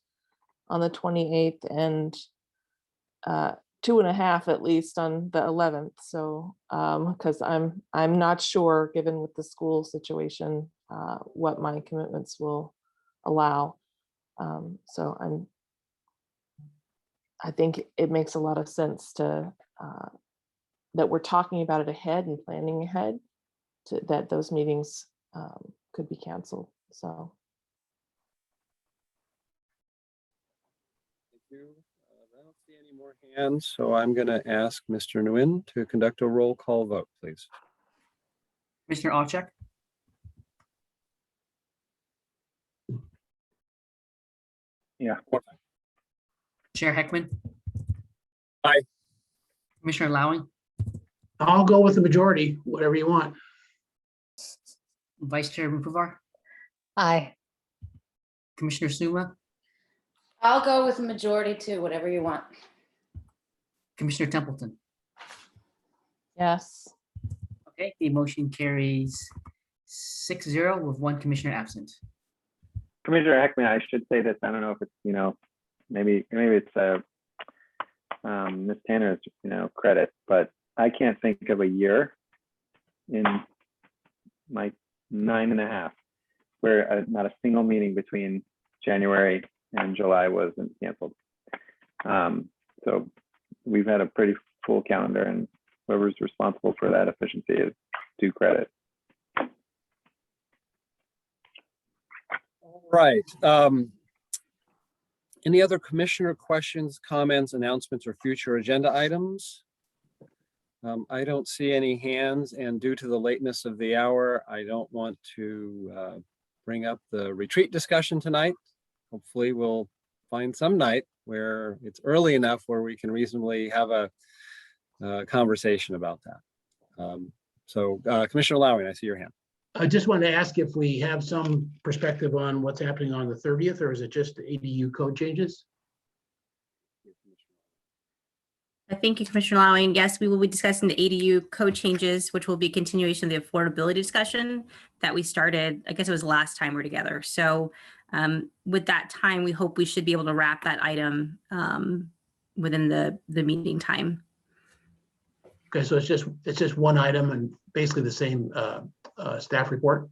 on the 28th and 2.5 at least on the 11th. So because I'm not sure, given with the school situation, what my commitments will allow. So I think it makes a lot of sense to that we're talking about it ahead and planning ahead that those meetings could be canceled. So. Thank you. I don't see any more hands, so I'm going to ask Mr. Nguyen to conduct a roll call vote, please. Commissioner Olchek? Yeah. Chair Heckman? Aye. Commissioner Lowing? I'll go with the majority, whatever you want. Vice Chair Rupavar? Aye. Commissioner Suma? I'll go with the majority too, whatever you want. Commissioner Templeton? Yes. Okay, the motion carries 6-0 with 1 commissioner absent. Commissioner Heckman, I should say this. I don't know if it's, maybe it's Ms. Tanner's, credit, but I can't think of a year in my 9.5 where not a single meeting between January and July wasn't canceled. So we've had a pretty full calendar, and whoever's responsible for that efficiency is due credit. All right. Any other commissioner questions, comments, announcements, or future agenda items? I don't see any hands, and due to the lateness of the hour, I don't want to bring up the retreat discussion tonight. Hopefully we'll find some night where it's early enough where we can reasonably have a conversation about that. Commissioner Lowing, I see your hand. I just wanted to ask if we have some perspective on what's happening on the 30th, or is it just the ADU code changes? Thank you, Commissioner Lowing. Yes, we will be discussing the ADU code changes, which will be a continuation of the affordability discussion that we started, I guess it was last time we're together. So with that time, we hope we should be able to wrap that item within the meeting time. Okay, so it's just one item and basically the same staff report?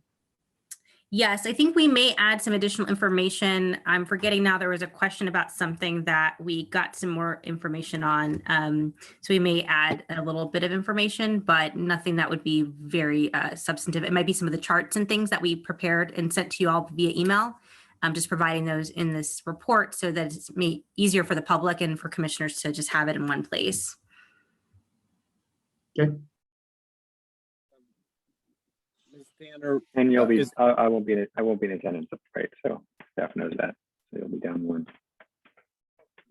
Yes, I think we may add some additional information. I'm forgetting now, there was a question about something that we got some more information on. So we may add a little bit of information, but nothing that would be very substantive. It might be some of the charts and things that we prepared and sent to you all via email. I'm just providing those in this report so that it's easier for the public and for commissioners to just have it in one place. Okay. Ms. Tanner, And you'll be, is- I won't be in attendance, right? So staff knows that. So you'll be down one.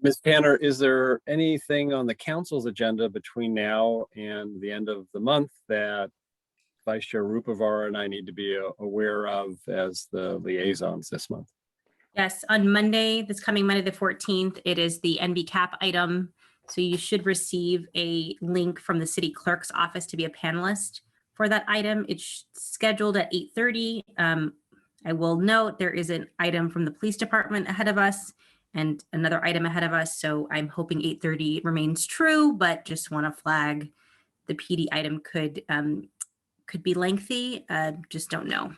Ms. Tanner, is there anything on the council's agenda between now and the end of the month that Vice Chair Rupavar and I need to be aware of as the liaisons this month? Yes, on Monday, this coming Monday, the 14th, it is the NBCAP item. So you should receive a link from the city clerk's office to be a panelist for that item. It's scheduled at 8:30. I will note there is an item from the police department ahead of us and another item ahead of us. So I'm hoping 8:30 remains true, but just want to flag the PD item could be lengthy. Just don't know.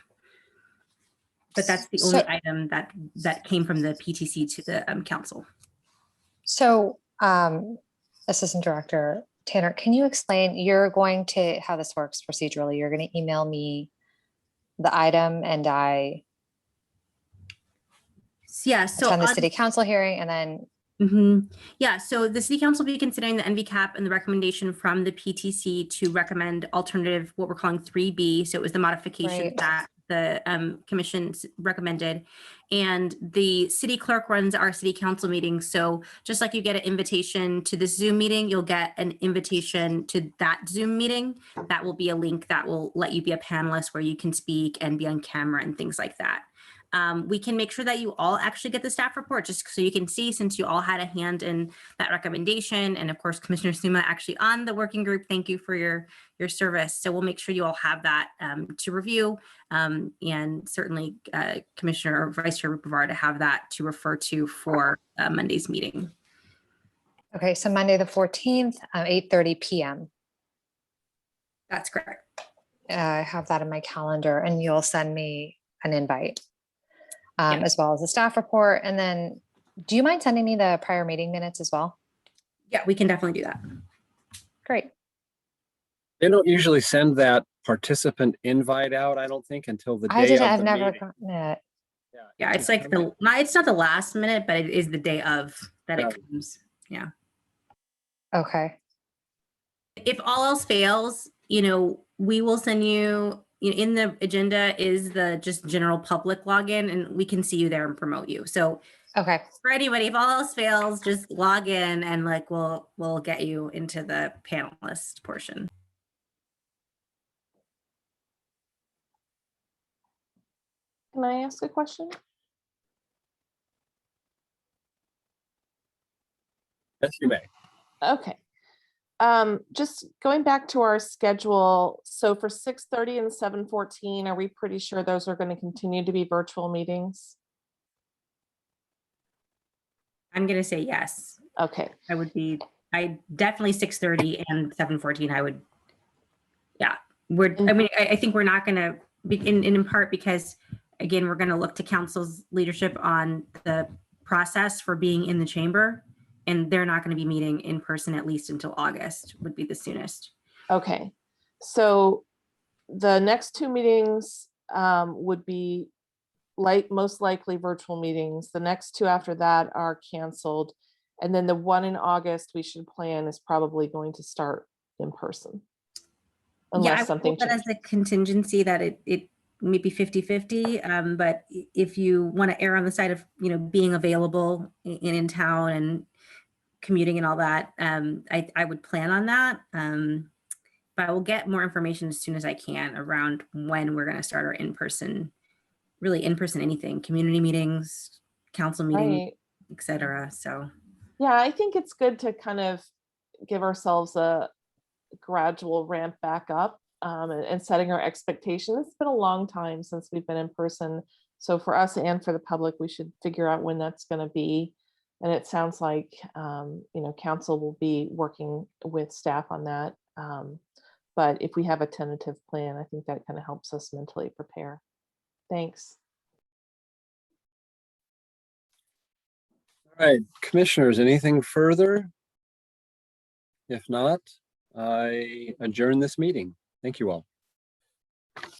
But that's the only item that came from the PTC to the council. So, Assistant Director Tanner, can you explain, you're going to, how this works procedurally? You're going to email me the item and I so attend the city council hearing and then Yeah, so the city council will be considering the NVCAP and the recommendation from the PTC to recommend alternative, what we're calling 3B. So it was the modification that the commission recommended. And the city clerk runs our city council meetings. So just like you get an invitation to this Zoom meeting, you'll get an invitation to that Zoom meeting. That will be a link that will let you be a panelist where you can speak and be on camera and things like that. We can make sure that you all actually get the staff report just so you can see, since you all had a hand in that recommendation. And of course, Commissioner Suma actually on the working group. Thank you for your service. So we'll make sure you all have that to review, and certainly Commissioner or Vice Chair Rupavar to have that to refer to for Monday's meeting. okay, so Monday the 14th, 8:30 p.m. That's correct. I have that in my calendar and you'll send me an invite. As well as the staff report. And then do you mind sending me the prior meeting minutes as well? Yeah, we can definitely do that. Great. They don't usually send that participant invite out, I don't think, until the day of I've the never meeting. gotten it. Yeah, it's like it's not the last minute, but it is the day of that it comes. Yeah. Okay. If all else fails, we will send you, in the agenda is the just general public login, and we can see you there and promote you. So okay, for anybody, if all else fails, just log in and we'll get you into the panelist portion. Can I ask a question? Yes, you may. Okay. Just going back to our schedule. So for 6:30 and 7:14, are we pretty sure those are going to continue to be virtual meetings? I'm going to say yes. Okay. I definitely 6:30 and 7:14. I would, yeah. I think we're not going to be in part because, again, we're going to look to council's leadership on the process for being in the chamber. And they're not going to be meeting in person at least until August would be the soonest. Okay. So the next two meetings would be most likely virtual meetings. The next two after that are canceled. And then the one in August we should plan is probably going to start in person. Unless something changes. As a contingency that it may be 50-50. But if you want to err on the side of, being available in town and commuting and all that, I would plan on that. But I will get more information as soon as I can around when we're going to start our in-person anything, community meetings, council meetings, etc. So yeah, I think it's good to kind of give ourselves a gradual ramp back up and setting our expectations. It's been a long time since we've been in person. So for us and for the public, we should figure out when that's going to be. And it sounds like, council will be working with staff on that. But if we have a tentative plan, I think that kind of helps us mentally prepare. Thanks. All right, commissioners, anything further? If not, I adjourn this meeting. Thank you all.